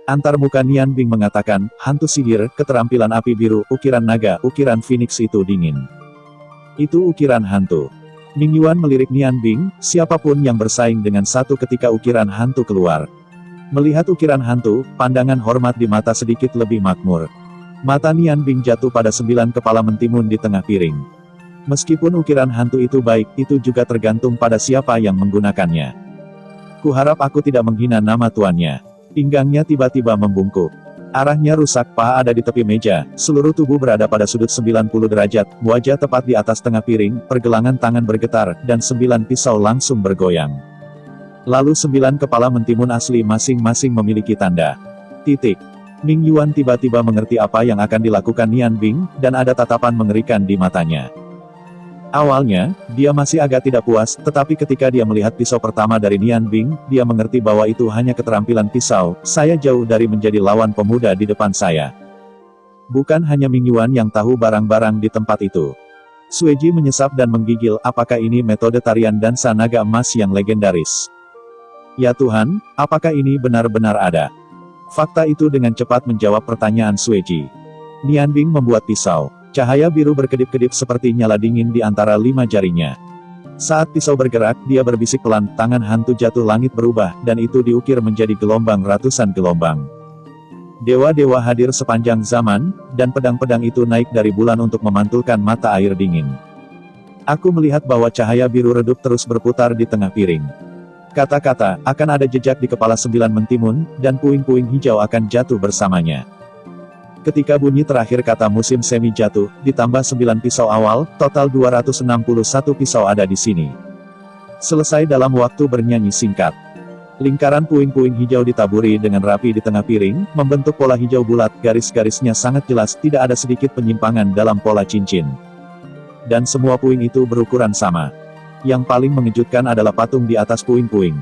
Speaker 1: Antar muka Nian Bing mengatakan, hantu sihir, keterampilan api biru, ukiran naga, ukiran phoenix itu dingin. Itu ukiran hantu. Ming Yuan melirik Nian Bing, siapapun yang bersaing dengan satu ketika ukiran hantu keluar. Melihat ukiran hantu, pandangan hormat di mata sedikit lebih makmur. Mata Nian Bing jatuh pada 9 kepala mentimun di tengah piring. Meskipun ukiran hantu itu baik, itu juga tergantung pada siapa yang menggunakannya. Kuharap aku tidak menghina nama tuannya. Pinggangnya tiba-tiba membungkuk. Arahnya rusak, paha ada di tepi meja, seluruh tubuh berada pada sudut 90 derajat, wajah tepat di atas tengah piring, pergelangan tangan bergetar, dan 9 pisau langsung bergoyang. Lalu 9 kepala mentimun asli masing-masing memiliki tanda titik. Ming Yuan tiba-tiba mengerti apa yang akan dilakukan Nian Bing, dan ada tatapan mengerikan di matanya. Awalnya, dia masih agak tidak puas, tetapi ketika dia melihat pisau pertama dari Nian Bing, dia mengerti bahwa itu hanya keterampilan pisau, saya jauh dari menjadi lawan pemuda di depan saya. Bukan hanya Ming Yuan yang tahu barang-barang di tempat itu. Sueji menyesap dan menggigil, apakah ini metode tarian dansa naga emas yang legendaris? Ya Tuhan, apakah ini benar-benar ada? Fakta itu dengan cepat menjawab pertanyaan Sueji. Nianbing membuat pisau. Cahaya biru berkedip-kedip seperti nyala dingin di antara 5 jarinya. Saat pisau bergerak, dia berbisik pelan, tangan hantu jatuh langit berubah, dan itu diukir menjadi gelombang ratusan gelombang. Dewa-dewa hadir sepanjang zaman, dan pedang-pedang itu naik dari bulan untuk memantulkan mata air dingin. Aku melihat bahwa cahaya biru redup terus berputar di tengah piring. Kata-kata, akan ada jejak di kepala 9 mentimun, dan puing-puing hijau akan jatuh bersamanya. Ketika bunyi terakhir kata musim semi jatuh, ditambah 9 pisau awal, total 261 pisau ada di sini. Selesai dalam waktu bernyanyi singkat. Lingkaran puing-puing hijau ditaburi dengan rapi di tengah piring, membentuk pola hijau bulat, garis-garisnya sangat jelas, tidak ada sedikit penyimpangan dalam pola cincin. Dan semua puing itu berukuran sama. Yang paling mengejutkan adalah patung di atas puing-puing.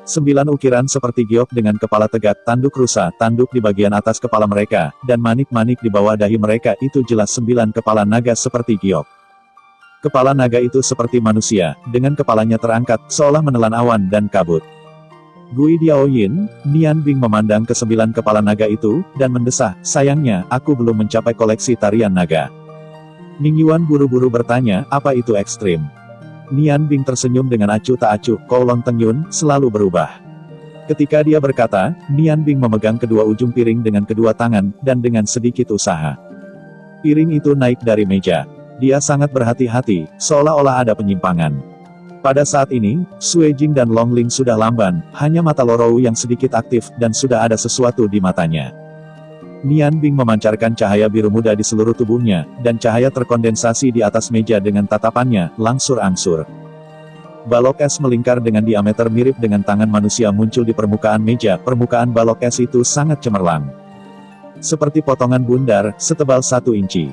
Speaker 1: 9 ukiran seperti giok dengan kepala tegak, tanduk rusa, tanduk di bagian atas kepala mereka, dan manik-manik di bawah dahi mereka, itu jelas 9 kepala naga seperti giok. Kepala naga itu seperti manusia, dengan kepalanya terangkat, seolah menelan awan dan kabut. Gui Diaoyin, Nianbing memandang ke 9 kepala naga itu, dan mendesah, sayangnya, aku belum mencapai koleksi tarian naga. Ning Yuan buru-buru bertanya, apa itu ekstrim? Nianbing tersenyum dengan acuh tak acuh, Kowloon Tengyun, selalu berubah. Ketika dia berkata, Nianbing memegang kedua ujung piring dengan kedua tangan, dan dengan sedikit usaha. Piring itu naik dari meja. Dia sangat berhati-hati, seolah-olah ada penyimpangan. Pada saat ini, Suejing dan Longling sudah lamban, hanya mata Lorou yang sedikit aktif, dan sudah ada sesuatu di matanya. Nianbing memancarkan cahaya biru muda di seluruh tubuhnya, dan cahaya terkondensasi di atas meja dengan tatapannya, langsur-angsur. Balok es melingkar dengan diameter mirip dengan tangan manusia muncul di permukaan meja, permukaan balok es itu sangat cemerlang. Seperti potongan bundar, setebal 1 inci.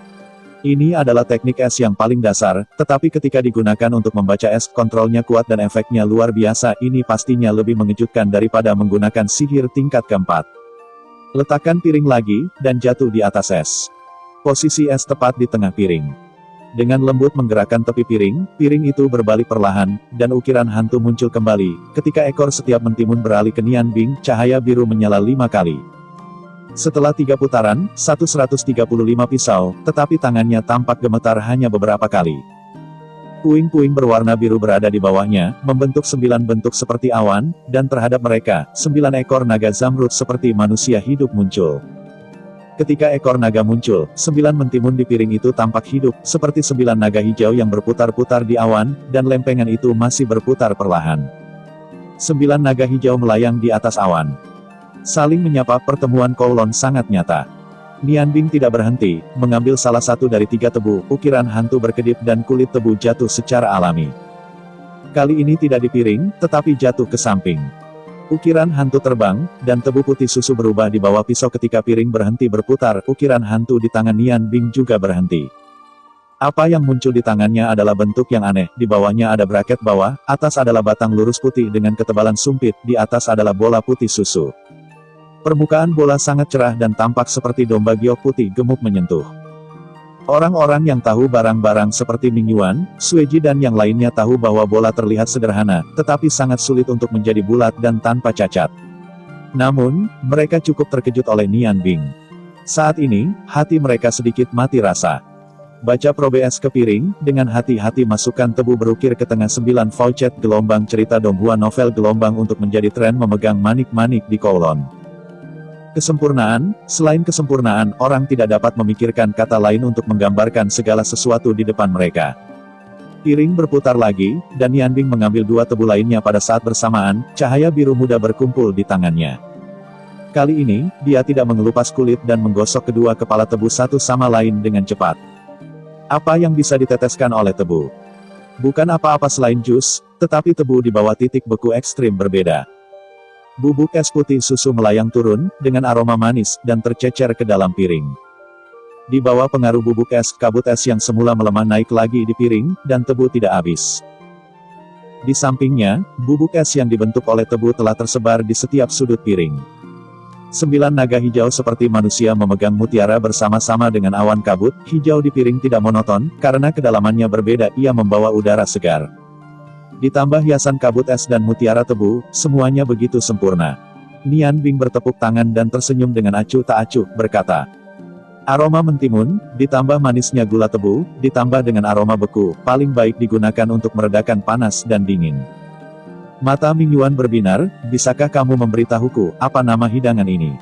Speaker 1: Ini adalah teknik es yang paling dasar, tetapi ketika digunakan untuk membaca es, kontrolnya kuat dan efeknya luar biasa, ini pastinya lebih mengejutkan daripada menggunakan sihir tingkat keempat. Letakkan piring lagi, dan jatuh di atas es. Posisi es tepat di tengah piring. Dengan lembut menggerakkan tepi piring, piring itu berbalik perlahan, dan ukiran hantu muncul kembali. Ketika ekor setiap mentimun beralih ke Nianbing, cahaya biru menyala 5 kali. Setelah 3 putaran, 135 pisau, tetapi tangannya tampak gemetar hanya beberapa kali. Puing-puing berwarna biru berada di bawahnya, membentuk 9 bentuk seperti awan, dan terhadap mereka, 9 ekor naga zamrud seperti manusia hidup muncul. Ketika ekor naga muncul, 9 mentimun di piring itu tampak hidup, seperti 9 naga hijau yang berputar-putar di awan, dan lempengan itu masih berputar perlahan. 9 naga hijau melayang di atas awan. Saling menyapa, pertemuan Kowloon sangat nyata. Nianbing tidak berhenti, mengambil salah satu dari 3 tebu, ukiran hantu berkedip dan kulit tebu jatuh secara alami. Kali ini tidak di piring, tetapi jatuh ke samping. Ukiran hantu terbang, dan tebu putih susu berubah di bawah pisau ketika piring berhenti berputar, ukiran hantu di tangan Nianbing juga berhenti. Apa yang muncul di tangannya adalah bentuk yang aneh, di bawahnya ada braket bawah, atas adalah batang lurus putih dengan ketebalan sumpit, di atas adalah bola putih susu. Permukaan bola sangat cerah dan tampak seperti domba giok putih gemuk menyentuh. Orang-orang yang tahu barang-barang seperti Ning Yuan, Sueji dan yang lainnya tahu bahwa bola terlihat sederhana, tetapi sangat sulit untuk menjadi bulat dan tanpa cacat. Namun, mereka cukup terkejut oleh Nianbing. Saat ini, hati mereka sedikit mati rasa. Baca probes ke piring, dengan hati-hati masukkan tebu berukir ke tengah 9 vouchet gelombang cerita Donghua novel gelombang untuk menjadi tren memegang manik-manik di Kowloon. Kesempurnaan, selain kesempurnaan, orang tidak dapat memikirkan kata lain untuk menggambarkan segala sesuatu di depan mereka. Piring berputar lagi, dan Nianbing mengambil 2 tebu lainnya pada saat bersamaan, cahaya biru muda berkumpul di tangannya. Kali ini, dia tidak mengelupas kulit dan menggosok kedua kepala tebu satu sama lain dengan cepat. Apa yang bisa diteteskan oleh tebu? Bukan apa-apa selain jus, tetapi tebu di bawah titik beku ekstrim berbeda. Bubuk es putih susu melayang turun, dengan aroma manis, dan tercecer ke dalam piring. Di bawah pengaruh bubuk es, kabut es yang semula melemah naik lagi di piring, dan tebu tidak habis. Di sampingnya, bubuk es yang dibentuk oleh tebu telah tersebar di setiap sudut piring. 9 naga hijau seperti manusia memegang mutiara bersama-sama dengan awan kabut, hijau di piring tidak monoton, karena kedalamannya berbeda, ia membawa udara segar. Ditambah hiasan kabut es dan mutiara tebu, semuanya begitu sempurna. Nian Bing bertepuk tangan dan tersenyum dengan acuh tak acuh, berkata. Aroma mentimun, ditambah manisnya gula tebu, ditambah dengan aroma beku, paling baik digunakan untuk meredakan panas dan dingin. Mata Ming Yuan berbinar, bisakah kamu memberitahuku, apa nama hidangan ini?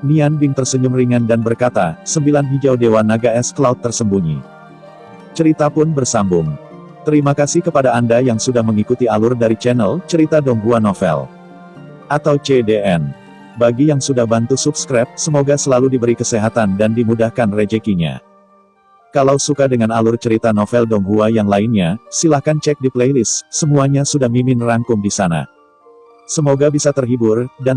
Speaker 1: Nian Bing tersenyum ringan dan berkata, 9 hijau Dewa Naga Es Cloud tersembunyi. Cerita pun bersambung. Terima kasih kepada Anda yang sudah mengikuti alur dari channel Cerita Donghua Novel atau CDN. Bagi yang sudah bantu subscribe, semoga selalu diberi kesehatan dan dimudahkan rezekinya. Kalau suka dengan alur cerita novel Donghua yang lainnya, silahkan cek di playlist, semuanya sudah Mimin rangkum di sana. Semoga bisa terhibur, dan